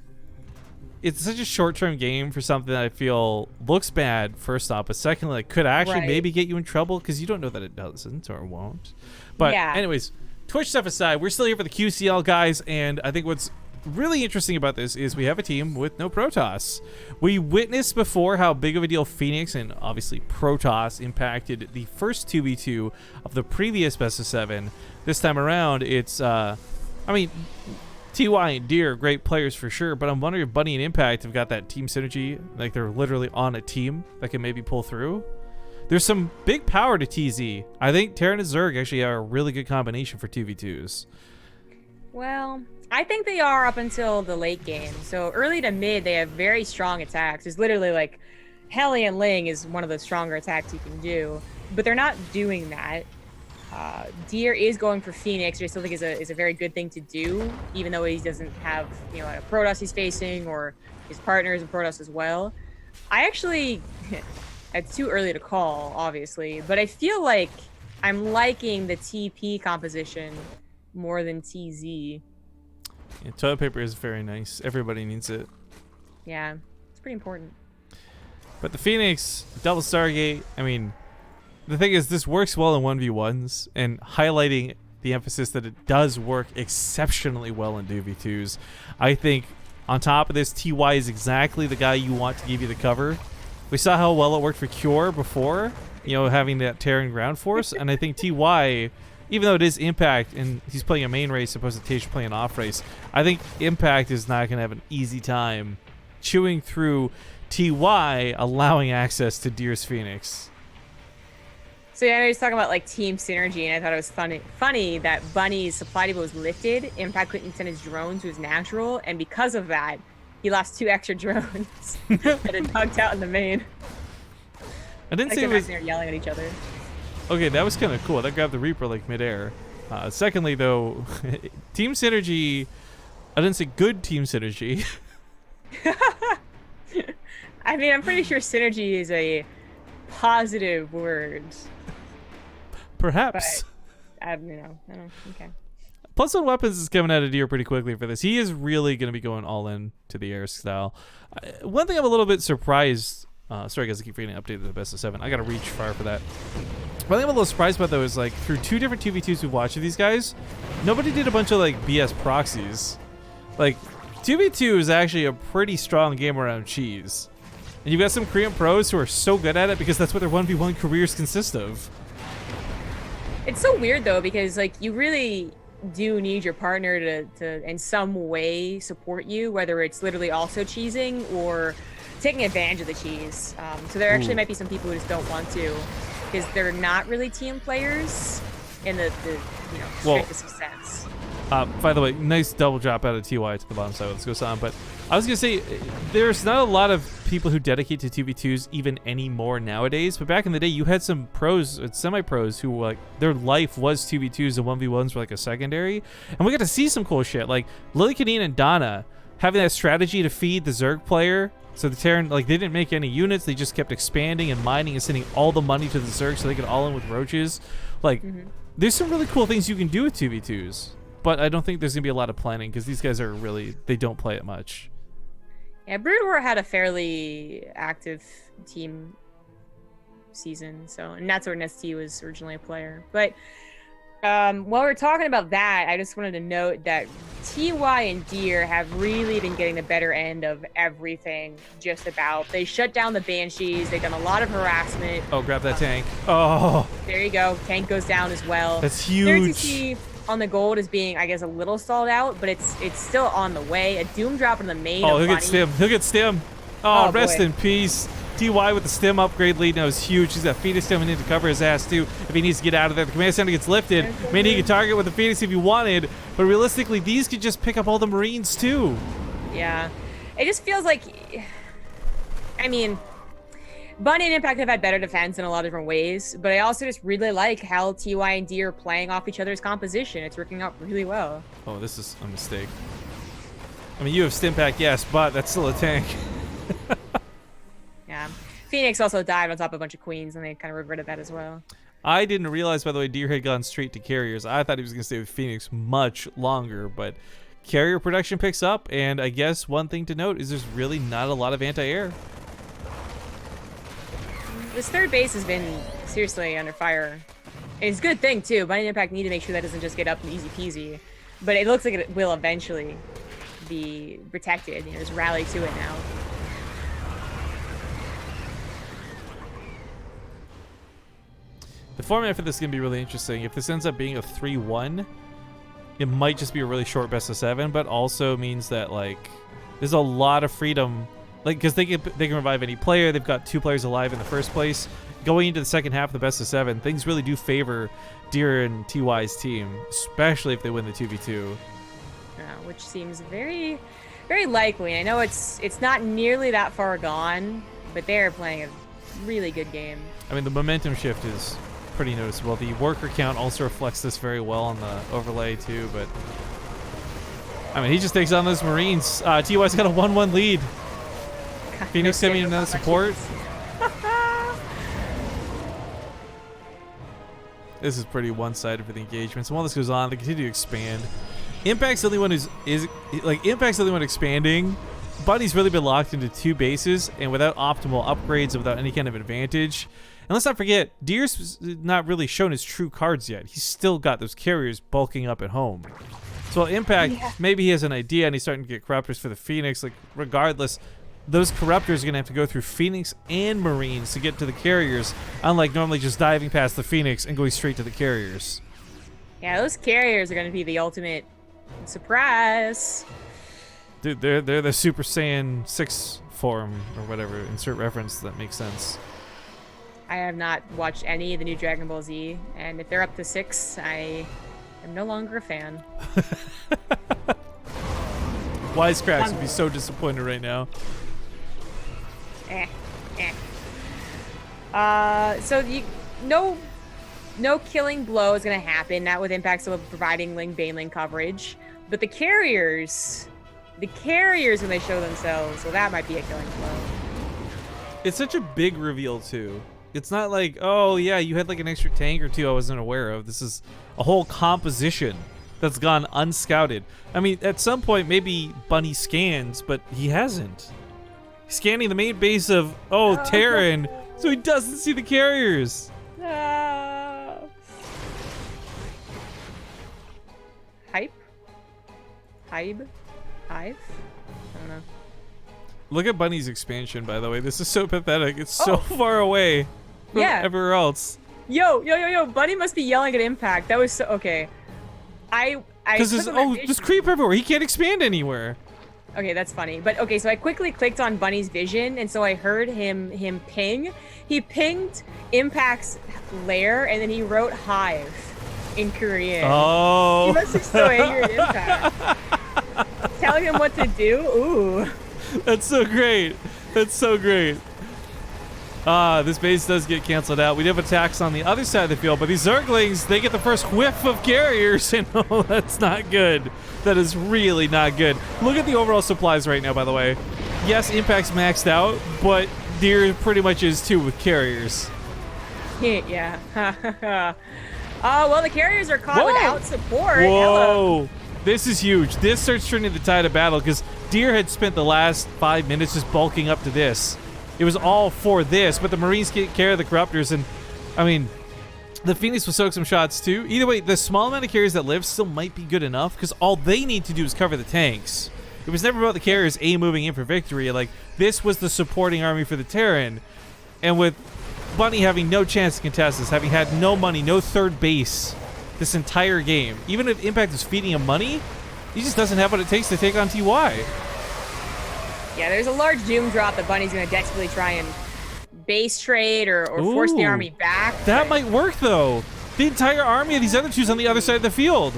It's such a short-term game for something that I feel looks bad, first off, but secondly, like, could actually maybe get you in trouble because you don't know that it doesn't or won't. But anyways, Twitch stuff aside, we're still here for the QCL, guys, and I think what's really interesting about this is we have a team with no Protoss. We witnessed before how big of a deal Phoenix and obviously Protoss impacted the first 2v2 of the previous best of 7. This time around, it's, I mean, TY and Deer, great players for sure, but I'm wondering if Bunny and Impact have got that team synergy, like they're literally on a team that can maybe pull through. There's some big power to TZ. I think Terran and Zerg actually are a really good combination for 2v2s. Well, I think they are up until the late game. So early to mid, they have very strong attacks. It's literally like Hellion Ling is one of the stronger attacks you can do, but they're not doing that. Deer is going for Phoenix, which I still think is a very good thing to do, even though he doesn't have, you know, a Protoss he's facing or his partner is a Protoss as well. I actually, it's too early to call, obviously, but I feel like I'm liking the TP composition more than TZ. Yeah, toilet paper is very nice. Everybody needs it. Yeah, it's pretty important. But the Phoenix, double Stargate, I mean, the thing is, this works well in 1v1s, and highlighting the emphasis that it does work exceptionally well in 2v2s. I think on top of this, TY is exactly the guy you want to give you the cover. We saw how well it worked for Cure before, you know, having that Terran ground force, and I think TY, even though it is Impact and he's playing a main race opposed to Tasia playing an off race, I think Impact is not going to have an easy time chewing through TY, allowing access to Deer's Phoenix. So yeah, I know he's talking about like team synergy, and I thought it was funny that Bunny's supply depot was lifted. Impact couldn't send his drone to his natural, and because of that, he lost 2 extra drones that had tugged out in the main. I didn't say it was... They're yelling at each other. Okay, that was kind of cool. That grabbed the Reaper like midair. Secondly, though, team synergy. I didn't say good team synergy. I mean, I'm pretty sure synergy is a positive word. Perhaps. But I don't know. Okay. +1 weapons is coming out of Deer pretty quickly for this. He is really going to be going all in to the air style. One thing I'm a little bit surprised. Sorry guys, I keep forgetting to update the best of 7. I gotta reach far for that. One thing I'm a little surprised about though is like through 2 different 2v2s we've watched of these guys, nobody did a bunch of like BS proxies. Like 2v2 is actually a pretty strong game around cheese. And you've got some Korean pros who are so good at it because that's what their 1v1 careers consist of. It's so weird though, because like you really do need your partner to in some way support you, whether it's literally also cheesing or taking advantage of the cheese. So there actually might be some people who just don't want to because they're not really team players in the you know, strictest of sense. By the way, nice double drop out of TY to the bottom side. Let's go on. But I was going to say, there's not a lot of people who dedicate to 2v2s even anymore nowadays. But back in the day, you had some pros, semi-pros, who like their life was 2v2s and 1v1s were like a secondary. And we got to see some cool shit. Like Lily Kadeen and Donna having that strategy to feed the Zerg player. So the Terran, like, they didn't make any units. They just kept expanding and mining and sending all the money to the Zerg so they could all in with roaches. Like, there's some really cool things you can do with 2v2s. But I don't think there's going to be a lot of planning because these guys are really, they don't play it much. Yeah, Brood War had a fairly active team season. So, and that's where Nesty was originally a player. But while we're talking about that, I just wanted to note that TY and Deer have really been getting the better end of everything, just about. They shut down the Banshees. They've done a lot of harassment. Oh, grab that tank. Oh. There you go. Tank goes down as well. That's huge. Their TC on the gold is being, I guess, a little stalled out, but it's still on the way. A Doom drop in the main. Oh, he'll get stim. He'll get stim. Oh, rest boy. in peace. TY with the stim upgrade lead now is huge. He's got Phoenix coming in to cover his ass too if he needs to get out of there. The command center gets lifted. Maybe he could target with the Phoenix if he wanted, but realistically, these could just pick up all the Marines too. Yeah. It just feels like, I mean, Bunny and Impact have had better defense in a lot of different ways, but I also just really like how TY and D are playing off each other's composition. It's working out really well. Oh, this is a mistake. I mean, you have stim pack, yes, but that's still a tank. Yeah. Phoenix also died on top of a bunch of queens, and they kind of regretted that as well. I didn't realize, by the way, Deer had gone straight to carriers. I thought he was going to stay with Phoenix much longer, but carrier production picks up, and I guess one thing to note is there's really not a lot of anti-air. This third base has been seriously under fire. It's a good thing, too. Bunny and Impact need to make sure that doesn't just get up and easy peasy, but it looks like it will eventually. be protected. You know, just rally to it now. The format for this is going to be really interesting. If this ends up being a 3-1, it might just be a really short best of 7, but also means that, like, there's a lot of freedom. Like, because they can revive any player. They've got 2 players alive in the first place. Going into the second half of the best of 7, things really do favor Deer and TY's team, especially if they win the 2v2. Which seems very, very likely. I know it's not nearly that far gone, but they're playing a really good game. I mean, the momentum shift is pretty noticeable. The worker count also reflects this very well on the overlay too, but I mean, he just takes on those Marines. TY's got a 1-1 lead. God, Phoenix sending another support. This is pretty one-sided for the engagement. So while this goes on, they continue to expand. Impact's the only one Impact's the only one expanding. Bunny's really been locked into 2 bases, and without optimal upgrades, without any kind of advantage. And let's not forget, Deer's not really shown his true cards yet. He's still got those carriers bulking up at home. So while Impact, maybe he has an idea and he's starting to get corruptors for the Phoenix. Like, regardless, those corruptors are going to have to go through Phoenix and Marines to get to the carriers, unlike normally just diving past the Phoenix and going straight to the carriers. Yeah, those carriers are going to be the ultimate surprise. Dude, they're the Super Saiyan 6 form or whatever. Insert reference that makes sense. I have not watched any of the new Dragon Ball Z, and if they're up to 6, I am no longer a fan. Wisecracks would be so disappointed right now. So no killing blow is going to happen, not with Impact still providing Baneling coverage. But the carriers when they show themselves, so that might be a killing blow. It's such a big reveal too. It's not like, oh yeah, you had like an extra tank or 2 I wasn't aware of. This is a whole composition that's gone unscouted. I mean, at some point maybe Bunny scans, but he hasn't. He's scanning the main base of Terran, so he doesn't see the carriers. Hive? I don't know. Look at Bunny's expansion, by the way. This is so pathetic. It's so far away from everywhere else. Yo, Bunny must be yelling at Impact. That was so okay. Because there's creep everywhere. He can't expand anywhere. Okay, that's funny. But okay, so I quickly clicked on Bunny's vision, and so I heard him ping. He pinged Impact's lair, and then he wrote Hive in Korean. Oh. He must be so angry at Impact. Telling him what to do? Ooh. That's so great. That's so great. This base does get canceled out. We do have attacks on the other side of the field, but these Zerglings, they get the first whiff of carriers, and that's not good. That is really not good. Look at the overall supplies right now, by the way. Yes, Impact's maxed out, but Deer pretty much is too with carriers. Yeah. Oh, well, the carriers are caught without support. Whoa. Hello. This is huge. This starts turning the tide of battle because Deer had spent the last 5 minutes just bulking up to this. It was all for this, but the Marines get care of the corruptors, and I mean, the Phoenix will soak some shots too. Either way, the small amount of carriers that live still might be good enough because all they need to do is cover the tanks. It was never about the carriers moving in for victory. Like, this was the supporting army for the Terran, and with Bunny having no chance to contest this, having had no money, no third base this entire game, even if Impact is feeding him money, he just doesn't have what it takes to take on TY. Yeah, there's a large doom drop that Bunny's going to desperately try and base trade or force the army back. That might work, though. The entire army of these other two's on the other side of the field.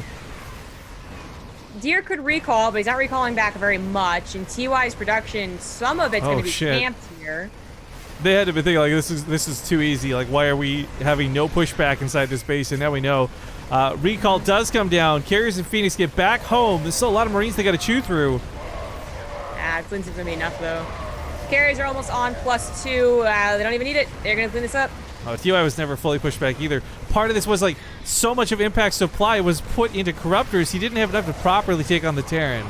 Deer could recall, but he's not recalling back very much. And TY's production, some of it's going to be camped here. They had to be thinking, like, this is too easy. Like, why are we having no pushback inside this base? And now we know. Recall does come down. Carriers and Phoenix get back home. There's still a lot of Marines they got to chew through. Cleanse is going to be enough, though. Carriers are almost on +2. They don't even need it. They're going to clean this up. TY was never fully pushed back either. Part of this was, like, so much of Impact's supply was put into corruptors, he didn't have enough to properly take on the Terran.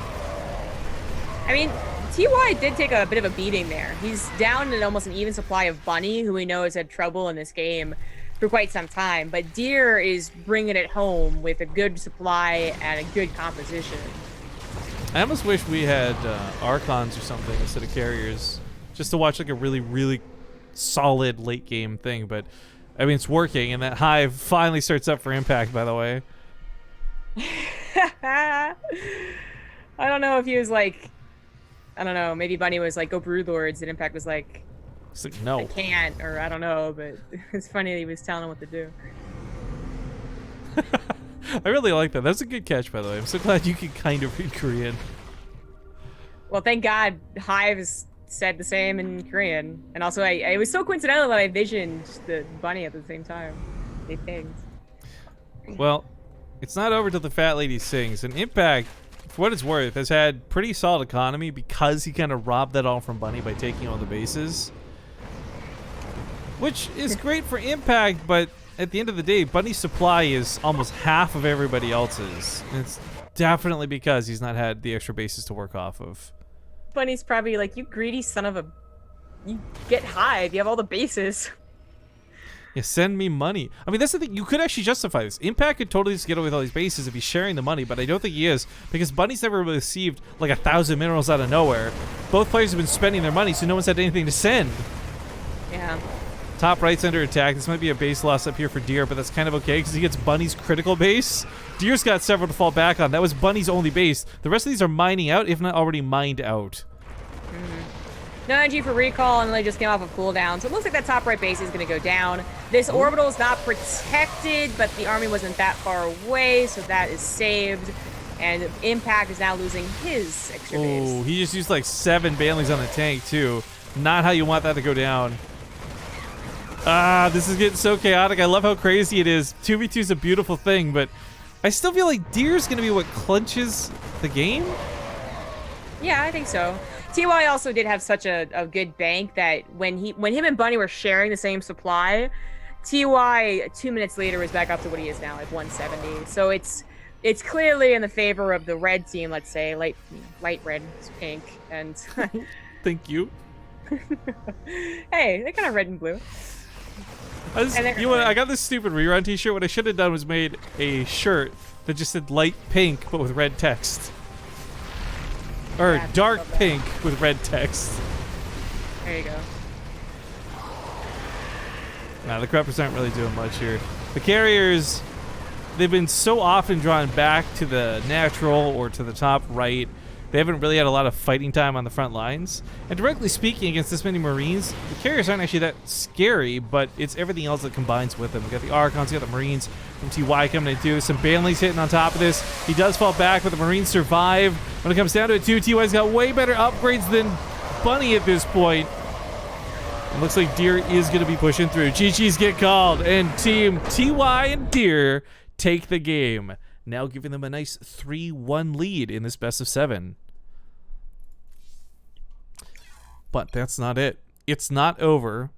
I mean, TY did take a bit of a beating there. He's down in almost an even supply of Bunny, who we know has had trouble in this game for quite some time. But Deer is bringing it home with a good supply and a good composition. I almost wish we had Archons or something instead of carriers, just to watch like a really, really solid late game thing. But I mean, it's working, and that Hive finally starts up for Impact, by the way. I don't know if he was like, I don't know, maybe Bunny was like, go Broodlords, and Impact was like, It's like, no. I can't, or I don't know, but it's funny that he was telling him what to do. I really like that. That's a good catch, by the way. I'm so glad you can kind of read Korean. Well, thank God Hive has said the same in Korean. And also, it was so coincidental that I visioned the Bunny at the same time. They pinged. Well, it's not over till the fat lady sings. And Impact, for what it's worth, has had pretty solid economy because he kind of robbed that all from Bunny by taking all the bases. Which is great for Impact, but at the end of the day, Bunny's supply is almost half of everybody else's. And it's definitely because he's not had the extra bases to work off of. Bunny's probably like, you greedy son of a... You get Hive, you have all the bases. Yeah, send me money. I mean, that's the thing. You could actually justify this. Impact could totally just get away with all these bases if he's sharing the money, but I don't think he is, because Bunny's never really received like 1,000 minerals out of nowhere. Both players have been spending their money, so no one's had anything to send. Yeah. Top right's under attack. This might be a base loss up here for Deer, but that's kind of okay because he gets Bunny's critical base. Deer's got several to fall back on. That was Bunny's only base. The rest of these are mining out, if not already mined out. No energy for recall, and they just came off of cooldown. So it looks like that top right base is going to go down. This orbital is not protected, but the army wasn't that far away, so that is saved. And Impact is now losing his extra base. Oh, he just used like 7 Banleys on the tank, too. Not how you want that to go down. Ah, this is getting so chaotic. I love how crazy it is. 2v2 is a beautiful thing, but I still feel like Deer's going to be what clinches the game. Yeah, I think so. TY also did have such a good bank that when him and Bunny were sharing the same supply, TY 2 minutes later was back up to what he is now, like 170. So it's clearly in the favor of the red team, let's say, light red, pink, and Thank you. hey, they're kind of red and blue. I got this stupid rerun t-shirt. What I should have done was made a shirt that just said light pink but with red text. Or Yeah, dark love that. pink with red text. There you go. Nah, the Creppers aren't really doing much here. The carriers, they've been so often drawn back to the natural or to the top right. They haven't really had a lot of fighting time on the front lines. And directly speaking, against this many Marines, the carriers aren't actually that scary, but it's everything else that combines with them. We got the Archons, we got the Marines from TY coming in too. Some Banleys hitting on top of this. He does fall back, but the Marines survive. When it comes down to it too, TY's got way better upgrades than Bunny at this point. It looks like Deer is going to be pushing through. GG's get called, and Team TY and Deer take the game. Now giving them a nice 3-1 lead in this best of 7. But that's not it. It's not over.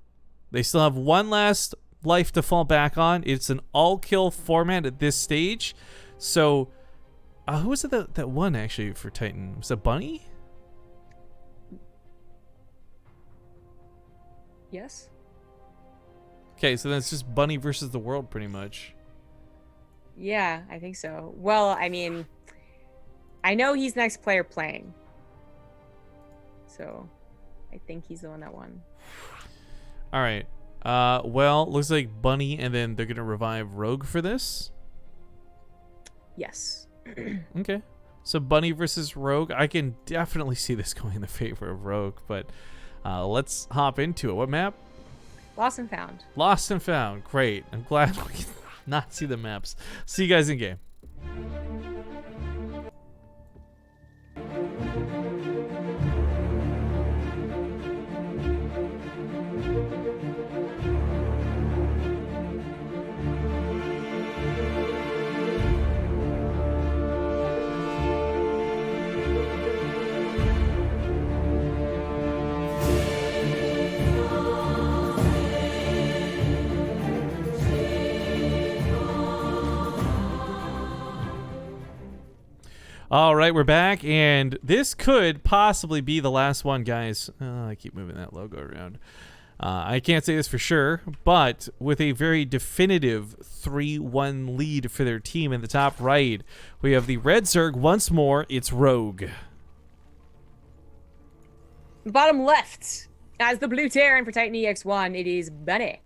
They still have one last life to fall back on. It's an all-kill format at this stage. So, who was it that won, actually, for Titan? Was it Bunny? Yes. Okay, so then it's just Bunny versus the world, pretty much. Yeah, I think so. Well, I mean, I know he's next player playing. So, I think he's the one that won. All right. Well, looks like Bunny, and then they're going to revive Rogue for this. Yes. Okay. So Bunny versus Rogue. I can definitely see this going in the favor of Rogue, but let's hop into it. What map? Lost and found. Lost and Found. Great. I'm glad we can not see the maps. See you guys in game. All right, we're back, and this could possibly be the last one, guys. I keep moving that logo around. I can't say this for sure, but with a very definitive 3-1 lead for their team in the top right, we have the red Zerg once more. It's Rogue. Bottom left, as the blue Terran for Titan EX1, it is Bunny.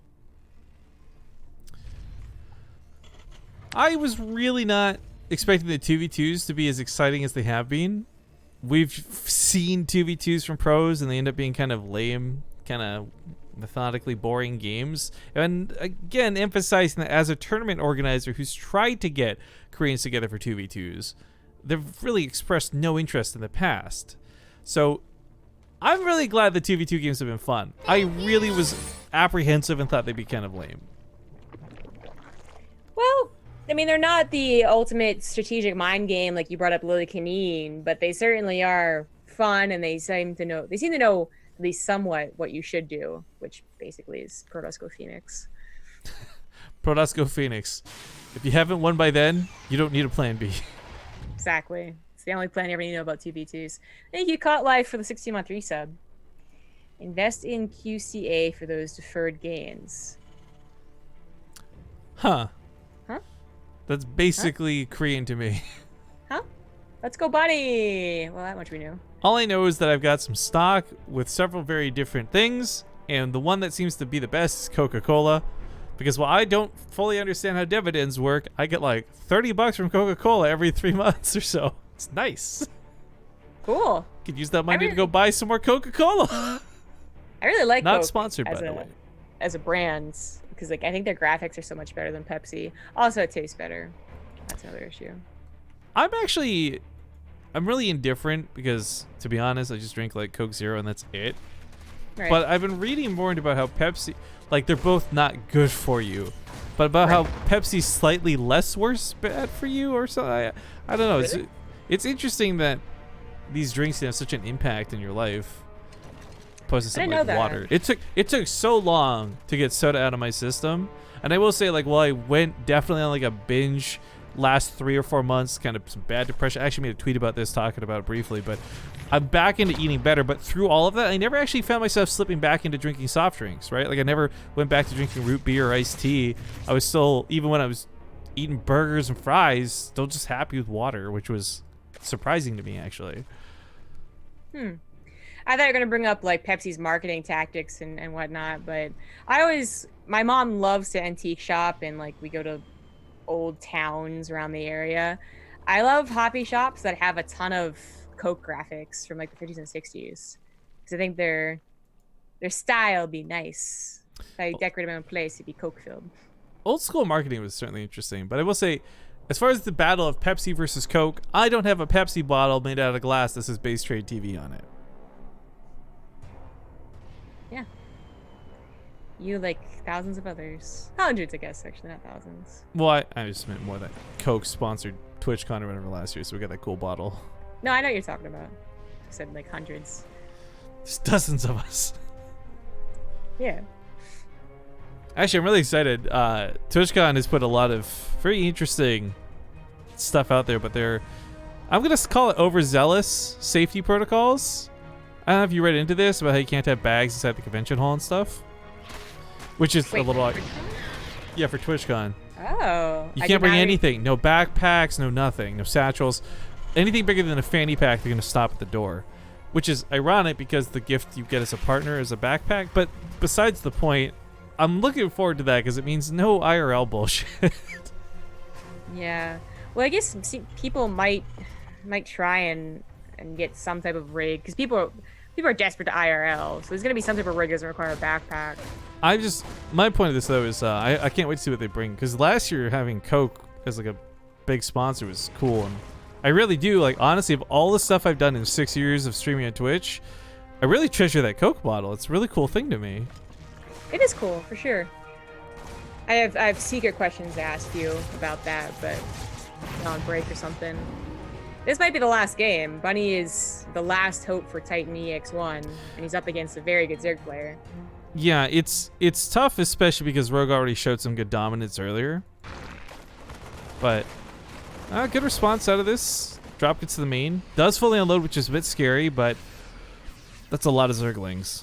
I was really not expecting the 2v2s to be as exciting as they have been. We've seen 2v2s from pros, and they end up being kind of lame, kind of methodically boring games. And again, emphasizing that as a tournament organizer who's tried to get Koreans together for 2v2s, they've really expressed no interest in the past. So I'm really glad the 2v2 games have been fun. I really was apprehensive and thought they'd be kind of lame. Well, I mean, they're not the ultimate strategic mind game like you brought up Lily Canine, but they certainly are fun, and they seem to know at least somewhat what you should do, which basically is Protoss Go Phoenix. Protoss Go Phoenix. If you haven't won by then, you don't need a plan B. Exactly. It's the only plan you ever need to know about 2v2s. Thank you, Caught Life, for the 16-month resub. Invest in QCA for those deferred gains. Huh. Huh? That's basically Korean to me. Huh? Let's go, buddy! Well, that much we knew. All I know is that I've got some stock with several very different things, and the one that seems to be the best is Coca-Cola. Because while I don't fully understand how dividends work, I get like $30 from Coca-Cola every 3 months or so. It's nice. Cool. Could use that money to go buy some more Coca-Cola. I really like Not Coke sponsored, by the way. as a brand, because like I think their graphics are so much better than Pepsi. Also, it tastes better. That's another issue. I'm really indifferent because, to be honest, I just drink like Coke Zero and that's it. Right. But I've been reading more about how Pepsi, like they're both not good for you, but about how Pepsi's slightly less worse bad for you or something. I don't know. Really? It's interesting that these drinks have such an impact in your life. Opposed to something like water. It took so long to get soda out of my system, and I will say, like, I went definitely on like a binge last 3 or 4 months, kind of some bad depression. I actually made a tweet about this, talking about it briefly, but I'm back into eating better. But through all of that, I never actually found myself slipping back into drinking soft drinks, right? Like I never went back to drinking root beer or iced tea. I was still, even when I was eating burgers and fries, still just happy with water, which was surprising to me, actually. I thought you were going to bring up like Pepsi's marketing tactics and whatnot, but my mom loves to antique shop, and like we go to old towns around the area. I love hobby shops that have a ton of Coke graphics from like the 50s and 60s, because I think their style be nice. If I decorate my own place, it'd be Coke filled. Old school marketing was certainly interesting, but I will say, as far as the battle of Pepsi versus Coke, I don't have a Pepsi bottle made out of glass that says BaseTradeTV on it. Yeah. You like thousands of others. Hundreds, I guess, actually, not thousands. Well, I just meant more that Coke sponsored TwitchCon or whatever last year, so we got that cool bottle. No, I know what you're talking about. I said like hundreds. There's dozens of us. Yeah. Actually, I'm really excited. TwitchCon has put a lot of very interesting stuff out there, but I'm going to call it overzealous safety protocols. I don't know if you read into this about how you can't have bags inside the convention hall and stuff. Which is a little... Yeah, for TwitchCon. Oh. You can't bring anything. No backpacks, no nothing. No satchels. Anything bigger than a fanny pack, they're going to stop at the door. Which is ironic because the gift you get as a partner is a backpack. But besides the point, I'm looking forward to that because it means no IRL bullshit. Yeah. Well, I guess people might try and get some type of rig, because people are desperate to IRL, so there's gonna be some type of rig that doesn't require a backpack. My point of this though is I can't wait to see what they bring, because last year having Coke as like a big sponsor was cool, and I really do, like, honestly, of all the stuff I've done in 6 years of streaming on Twitch, I really treasure that Coke bottle. It's a really cool thing to me. It is cool, for sure. I have secret questions to ask you about that, but on break or something. This might be the last game. Bunny is the last hope for Titan EX1, and he's up against a very good Zerg player. Yeah, it's tough, especially because Rogue already showed some good dominance earlier. But good response out of this. Drop gets to the main. Does fully unload, which is a bit scary, but that's a lot of Zerglings.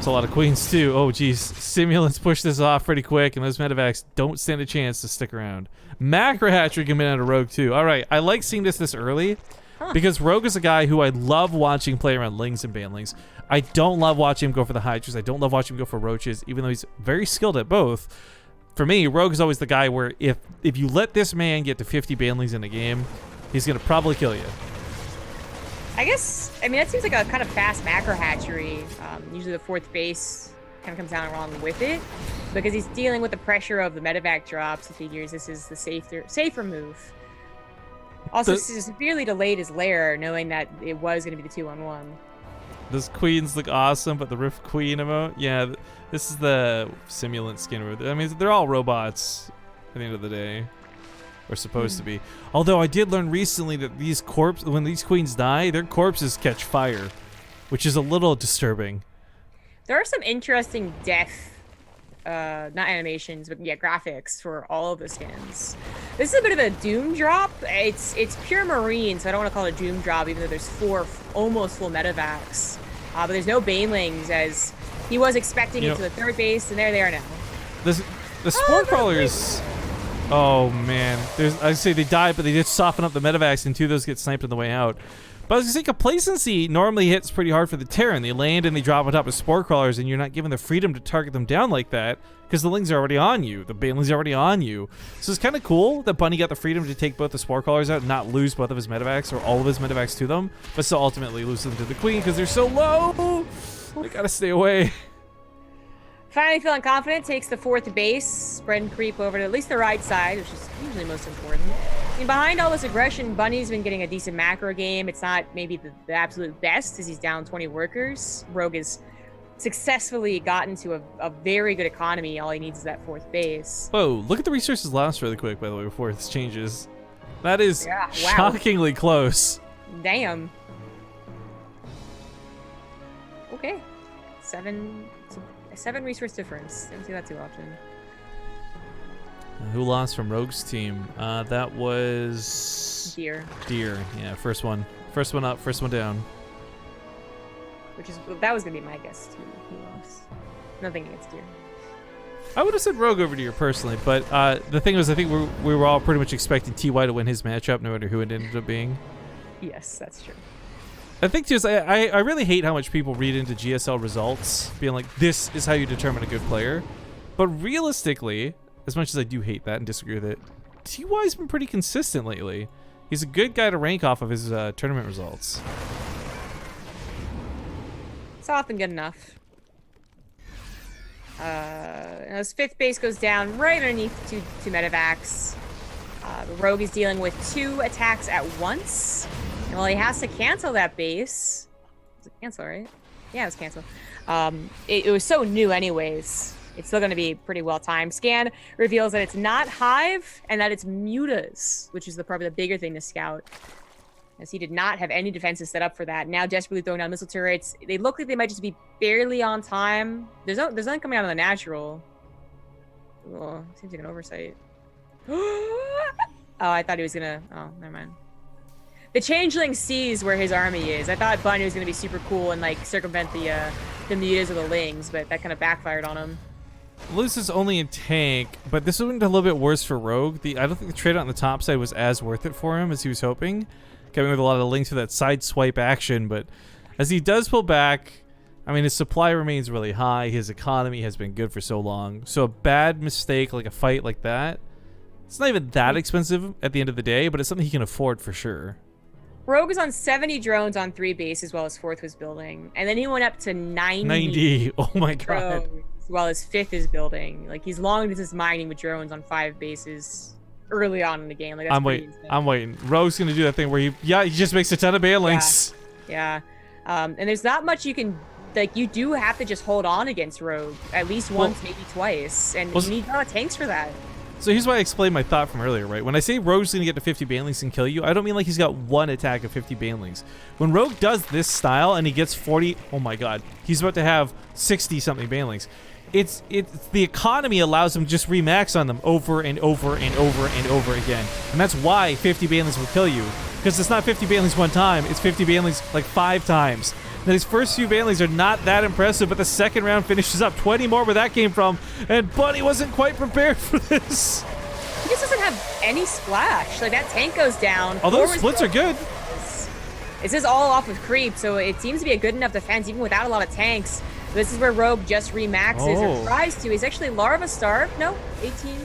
It's a lot of queens too. Oh geez, Simulants push this off pretty quick, and those medevacs don't stand a chance to stick around. Macro hatchery coming out of Rogue too. All right, I like seeing this early because Rogue is a guy who I love watching play around Lings and Banlings. I don't love watching him go for the Hydras. I don't love watching him go for Roaches, even though he's very skilled at both. For me, Rogue is always the guy where if you let this man get to 50 Banlings in a game, he's gonna probably kill you. I guess, I mean, that seems like a kind of fast macro hatchery. Usually the fourth base kind of comes down along with it because he's dealing with the pressure of the medevac drops. He figures this is the safer move. Also, severely delayed his lair, knowing that it was going to be the 2-on-1. Those queens look awesome, but the Rift Queen emote, yeah, this is the Simulant skin. I mean, they're all robots at the end of the day. Or supposed to be. Although I did learn recently that when these queens die, their corpses catch fire, which is a little disturbing. There are some interesting death, not animations, but yeah, graphics for all of the skins. This is a bit of a Doom drop. It's pure Marine, so I don't want to call it a Doom drop, even though there's 4 almost full medevacs. But there's no Banelings, as he was expecting it to the third base, and there they are now. The Spore Crawlers... Oh man, I say they died, but they did soften up the medevacs, and 2 of those get sniped on the way out. But I was gonna say, Complacency normally hits pretty hard for the Terran. They land and they drop on top of Spore Crawlers, and you're not given the freedom to target them down like that because the Lings are already on you, the Banelings are already on you. So it's kind of cool that Bunny got the freedom to take both the Spore Crawlers out and not lose both of his medevacs or all of his medevacs to them, but still ultimately lose them to the Queen because they're so low. They gotta stay away. Finally feeling confident, takes the fourth base, spread and creep over to at least the right side, which is usually most important. I mean, behind all this aggression, Bunny's been getting a decent macro game. It's not maybe the absolute best, as he's down 20 workers. Rogue has successfully gotten to a very good economy. All he needs is that fourth base. Whoa, look at the resources lost really quick, by the way, before this changes. That is shockingly close. Damn. Okay. 7 resource difference. Didn't see that too often. Who lost from Rogue's team? That was... Deer. Deer, yeah, first one. First one up, first one down. That was going to be my guess, too. Who lost? Nothing against Deer. I would have said Rogue over Deer, personally, but the thing was, I think we were all pretty much expecting TY to win his matchup, no matter who it ended up being. Yes, that's true. I think too is I really hate how much people read into GSL results, being like, this is how you determine a good player. But realistically, as much as I do hate that and disagree with it, TY's been pretty consistent lately. He's a good guy to rank off of his tournament results. It's often good enough. And his fifth base goes down right underneath two medevacs. The Rogue is dealing with 2 attacks at once. And while he has to cancel that base... Was it cancel, right? Yeah, it was cancel. It was so new anyways. It's still going to be pretty well timed. Scan reveals that it's not Hive and that it's Mutas, which is probably the bigger thing to scout, as he did not have any defenses set up for that. Now desperately throwing down missile turrets. They look like they might just be barely on time. There's nothing coming out of the natural. Oh, seems like an oversight. Oh, I thought he was gonna... Oh, never mind. The Changeling sees where his army is. I thought Bunny was gonna be super cool and like circumvent the Mutas or the Lings, but that kind of backfired on him. Luz is only in tank, but this went a little bit worse for Rogue. I don't think the trade on the top side was as worth it for him as he was hoping. Coming with a lot of Lings for that side swipe action, but as he does pull back, I mean, his supply remains really high. His economy has been good for so long. So a bad mistake, like a fight like that, it's not even that expensive at the end of the day, but it's something he can afford for sure. Rogue is on 70 drones on 3 bases while his 4th was building. And then he went up to 90. Oh my god. While his 5th is building. Like, he's long distance mining with drones on 5 bases early on in the game. Like, that's I'm waiting. Rogue's gonna do that thing where he just makes a ton of Banelings. Yeah. And there's not much you can... Like, you do have to just hold on against Rogue at least once, maybe twice. And you need a lot of tanks for that. So here's why I explained my thought from earlier, right? When I say Rogue's gonna get to 50 Banelings and kill you, I don't mean like he's got one attack of 50 Banelings. When Rogue does this style and he gets 40, oh my god, he's about to have 60 something Banelings. It's the economy allows him to just remax on them over and over and over and over again. And that's why 50 Banelings will kill you. Because it's not 50 Banelings one time, it's 50 Banelings like 5 times. Now, these first few Baneleys are not that impressive, but the second round finishes up. 20 more where that came from, and Bunny wasn't quite prepared for this. He just doesn't have any splash. Like, that tank goes down. Although splits are good. This is all off of creep, so it seems to be a good enough defense, even without a lot of tanks. This is where Rogue just remaxes or tries to. He's actually Larva starved. No, 18.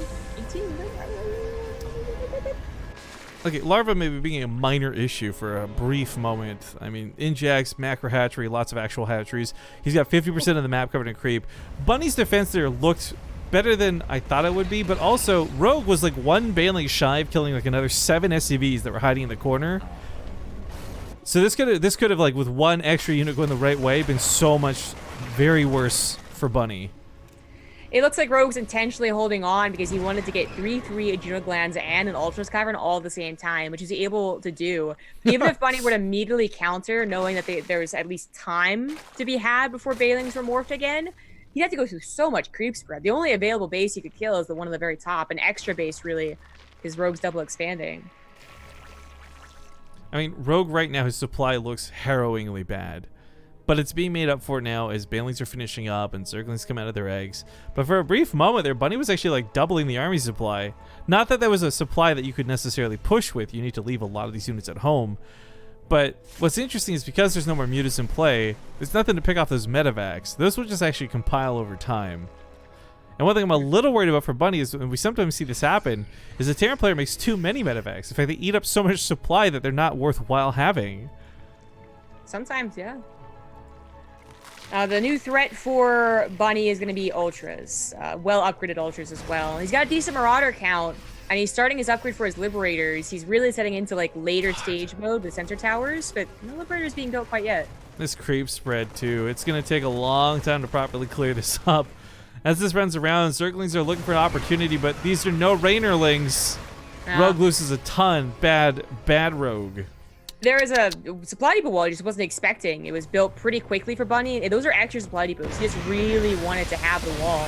Okay, Larva may be being a minor issue for a brief moment. I mean, Injax, macro hatchery, lots of actual hatcheries. He's got 50% of the map covered in creep. Bunny's defense there looked better than I thought it would be, but also Rogue was like one Baneley shy of killing like another 7 SCVs that were hiding in the corner. So this could have like with one extra unit going the right way been so much very worse for Bunny. It looks like Rogue's intentionally holding on because he wanted to get 3 adrenal glands and an Ultras Cavern all at the same time, which he's able to do. Even if Bunny were to immediately counter, knowing that there's at least time to be had before Bailings were morphed again, he'd have to go through so much creep spread. The only available base you could kill is the one at the very top, an extra base really, because Rogue's double expanding. I mean, Rogue right now, his supply looks harrowingly bad. But it's being made up for now as Banelings are finishing up and Zerglings come out of their eggs. But for a brief moment there, Bunny was actually like doubling the army supply. Not that there was a supply that you could necessarily push with. You need to leave a lot of these units at home. But what's interesting is because there's no more mutas in play, there's nothing to pick off those medevacs. Those will just actually compile over time. And one thing I'm a little worried about for Bunny is, and we sometimes see this happen, is the Terran player makes too many medevacs. In fact, they eat up so much supply that they're not worthwhile having. Sometimes, yeah. The new threat for Bunny is going to be Ultras. Well upgraded Ultras as well. He's got a decent Marauder count, and he's starting his upgrade for his Liberators. He's really setting into like later stage mode with Sensor Towers, but no Liberators being built quite yet. This creep spread too. It's going to take a long time to properly clear this up. As this runs around, Zerglings are looking for an opportunity, but these are no Rainerlings. No. Rogue loses a ton. Bad Rogue. There is a supply depot wall he just wasn't expecting. It was built pretty quickly for Bunny. Those are extra supply depots. He just really wanted to have the wall.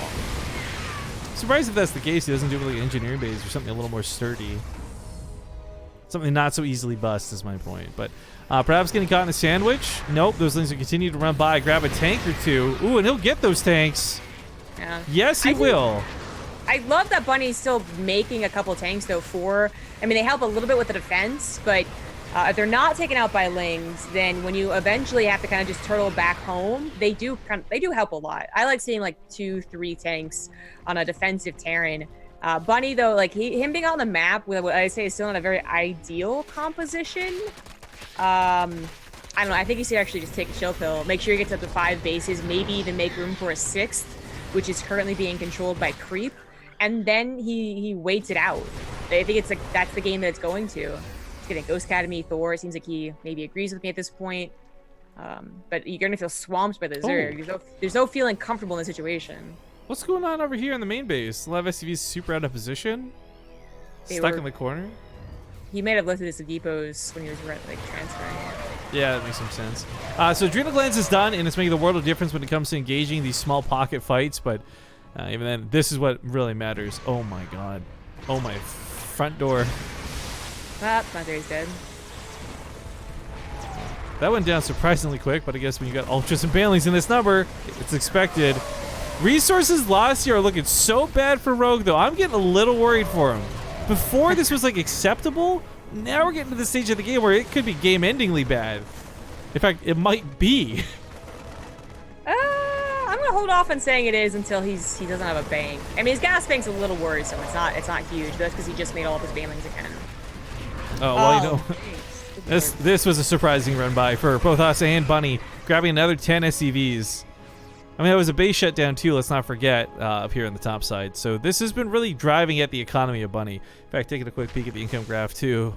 Surprised if that's the case. He doesn't do like an engineering base or something a little more sturdy. Something not so easily bust is my point. But perhaps getting caught in a sandwich. Nope, those things will continue to run by. Grab a tank or two. Ooh, and he'll get those tanks. Yeah. Yes, he will. I love that Bunny's still making a couple tanks though. I mean, they help a little bit with the defense, but if they're not taken out by Lings, then when you eventually have to kind of just turtle back home, they do help a lot. I like seeing like 2-3 tanks on a defensive Terran. Bunny though, like him being on the map with what I say is still not a very ideal composition. I don't know. I think he should actually just take a chill pill. Make sure he gets up to 5 bases, maybe even make room for a 6th, which is currently being controlled by creep, and then he waits it out. I think it's like that's the game that it's going to. Getting Ghost Academy, Thor. It seems like he maybe agrees with me at this point. But you're going to feel swamped by the Zerg. There's no feeling comfortable in the situation. What's going on over here in the main base? A lot of SCVs super out of position. Stuck in the corner. He may have lifted his depots when he was like transferring. Yeah, that makes some sense. So Adrenal Glands is done, and it's making the world of difference when it comes to engaging these small pocket fights. But even then, this is what really matters. Oh my god. Oh my front door. Ah, my theory's dead. That went down surprisingly quick, but I guess when you got Ultras and Banelings in this number, it's expected. Resources lost here are looking so bad for Rogue, though. I'm getting a little worried for him. Before this was like acceptable, now we're getting to the stage of the game where it could be game-endingly bad. In fact, it might be. I'm gonna hold off on saying it is until he doesn't have a bank. I mean, his gas bank's a little worrisome. It's not huge, but that's because he just made all of his Banelings again. Oh, well, you know, this was a surprising run by for both us and Bunny, grabbing another 10 SCVs. I mean, that was a base shutdown too, let's not forget, up here on the top side. So this has been really driving at the economy of Bunny. In fact, taking a quick peek at the income graph too.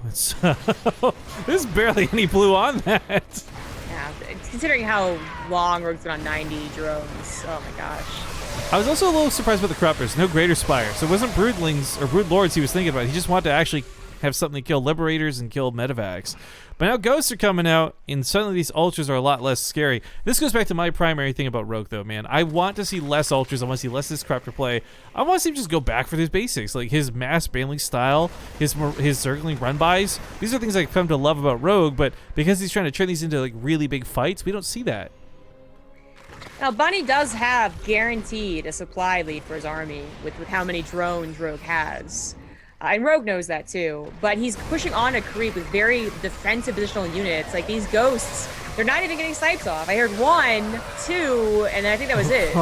There's barely any blue on that. Yeah, considering how long Rogue's been on 90 drones. Oh my gosh. I was also a little surprised by the Corruptors. No Greater Spire. So it wasn't Broodlings or Brood Lords he was thinking about. He just wanted to actually have something to kill Liberators and kill Medivacs. But now Ghosts are coming out, and suddenly these Ultras are a lot less scary. This goes back to my primary thing about Rogue, though, man. I want to see less Ultras. I want to see less Disruptor play. I want to see him just go back for his basics, like his mass baneling style, his circling run-bys. These are things I've come to love about Rogue, but because he's trying to turn these into like really big fights, we don't see that. Now, Bunny does have guaranteed a supply lead for his army with how many drones Rogue has. And Rogue knows that too, but he's pushing on a creep with very defensive positional units. Like these Ghosts, they're not even getting snipes off. I heard 1, 2, and I think that was it.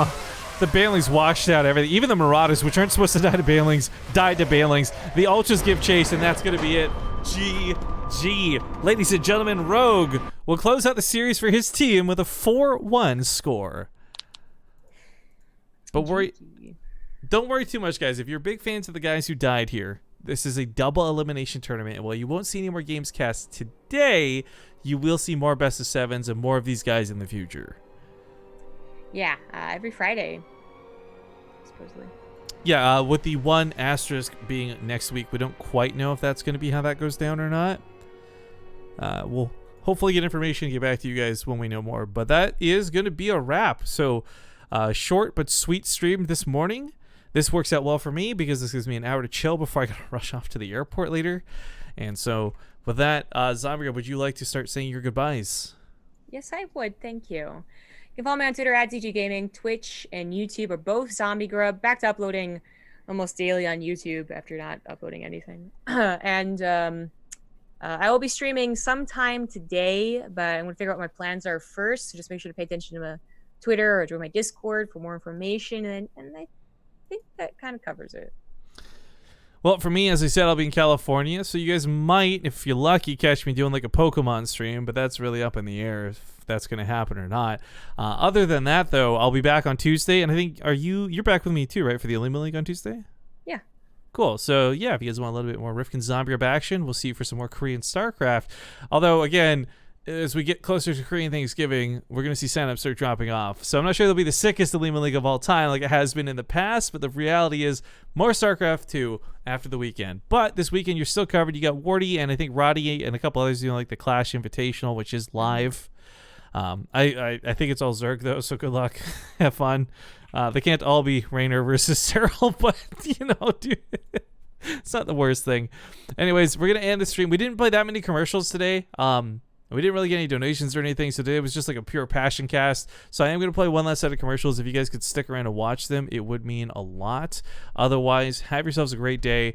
The Banelings washed out everything. Even the Marauders, which aren't supposed to die to Banelings, died to Banelings. The Ultras give chase, and that's going to be it. GG. Ladies and gentlemen, Rogue will close out the series for his team with a 4-1 score. But don't worry too much, guys. If you're big fans of the guys who died here, this is a double elimination tournament, and while you won't see any more games cast today, you will see more best of sevens and more of these guys in the future. Yeah, every Friday, supposedly. Yeah, with the one asterisk being next week, we don't quite know if that's going to be how that goes down or not. We'll hopefully get information and get back to you guys when we know more. But that is going to be a wrap. So short but sweet stream this morning. This works out well for me because this gives me an hour to chill before I got to rush off to the airport later. And so with that, Zambria, would you like to start saying your goodbyes? Yes, I would. Thank you. You can follow me on Twitter at ZG Gaming. Twitch and YouTube are both Zombie Grub. Back to uploading almost daily on YouTube after not uploading anything. And I will be streaming sometime today, but I'm going to figure out what my plans are first. So just make sure to pay attention to my Twitter or join my Discord for more information. And I think that kind of covers it. Well, for me, as I said, I'll be in California, so you guys might, if you're lucky, catch me doing like a Pokemon stream, but that's really up in the air if that's going to happen or not. Other than that, though, I'll be back on Tuesday, and I think, you're back with me too, right, for the Elima League on Tuesday? Yeah. Cool. So, yeah, if you guys want a little bit more Rifkin Zombie Grub action, we'll see you for some more Korean StarCraft. Although, again, as we get closer to Korean Thanksgiving, we're going to see signups start dropping off. So I'm not sure it'll be the sickest Elima League of all time like it has been in the past, but the reality is more StarCraft 2 after the weekend. But this weekend, you're still covered. You got Wardy and I think Roddy and a couple others doing like the Clash Invitational, which is live. I think it's all Zerg, though, so good luck. Have fun. They can't all be Raynor versus Cyril, but, dude, it's not the worst thing. Anyways, we're going to end the stream. We didn't play that many commercials today. We didn't really get any donations or anything, so today was just like a pure passion cast. So I am going to play one last set of commercials. If you guys could stick around and watch them, it would mean a lot. Otherwise, have yourselves a great day.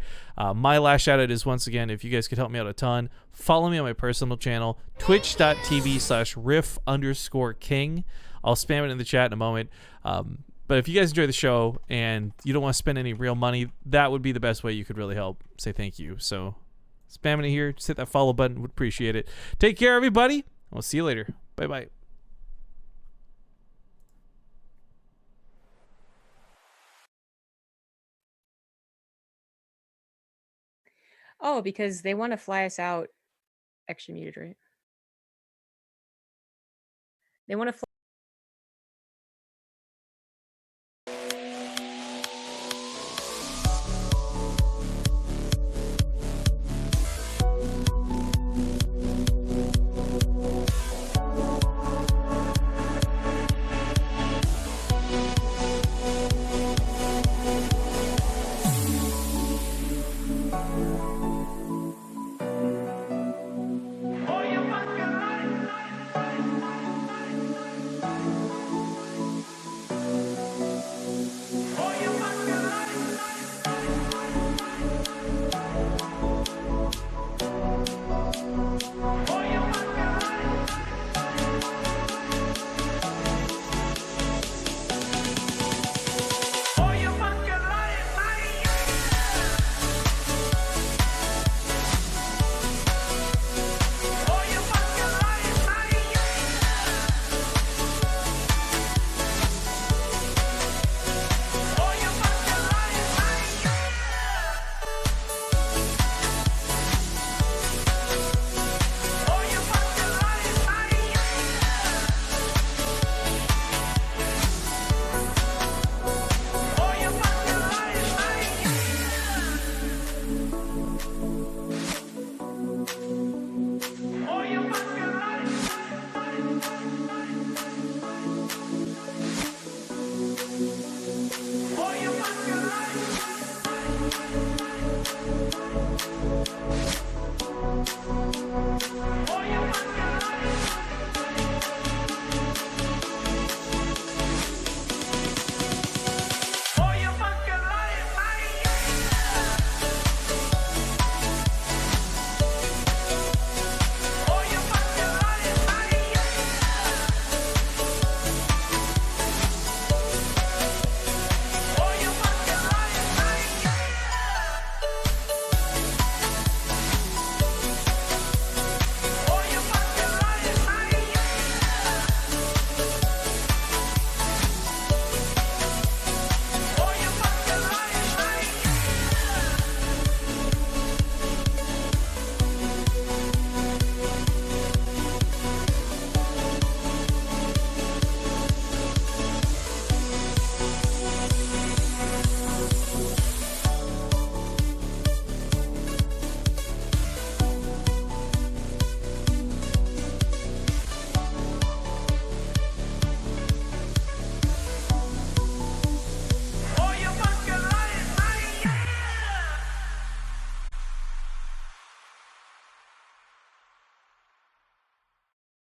My last shout out is, once again, if you guys could help me out a ton, follow me on my personal channel, twitch.tv/riff_king. I'll spam it in the chat in a moment. But if you guys enjoy the show and you don't want to spend any real money, that would be the best way you could really help say thank you. So spamming it here. Just hit that follow button. Would appreciate it. Take care, everybody. We'll see you later. Bye-bye. Oh, because they want to fly us out extra muted, right? They want to fly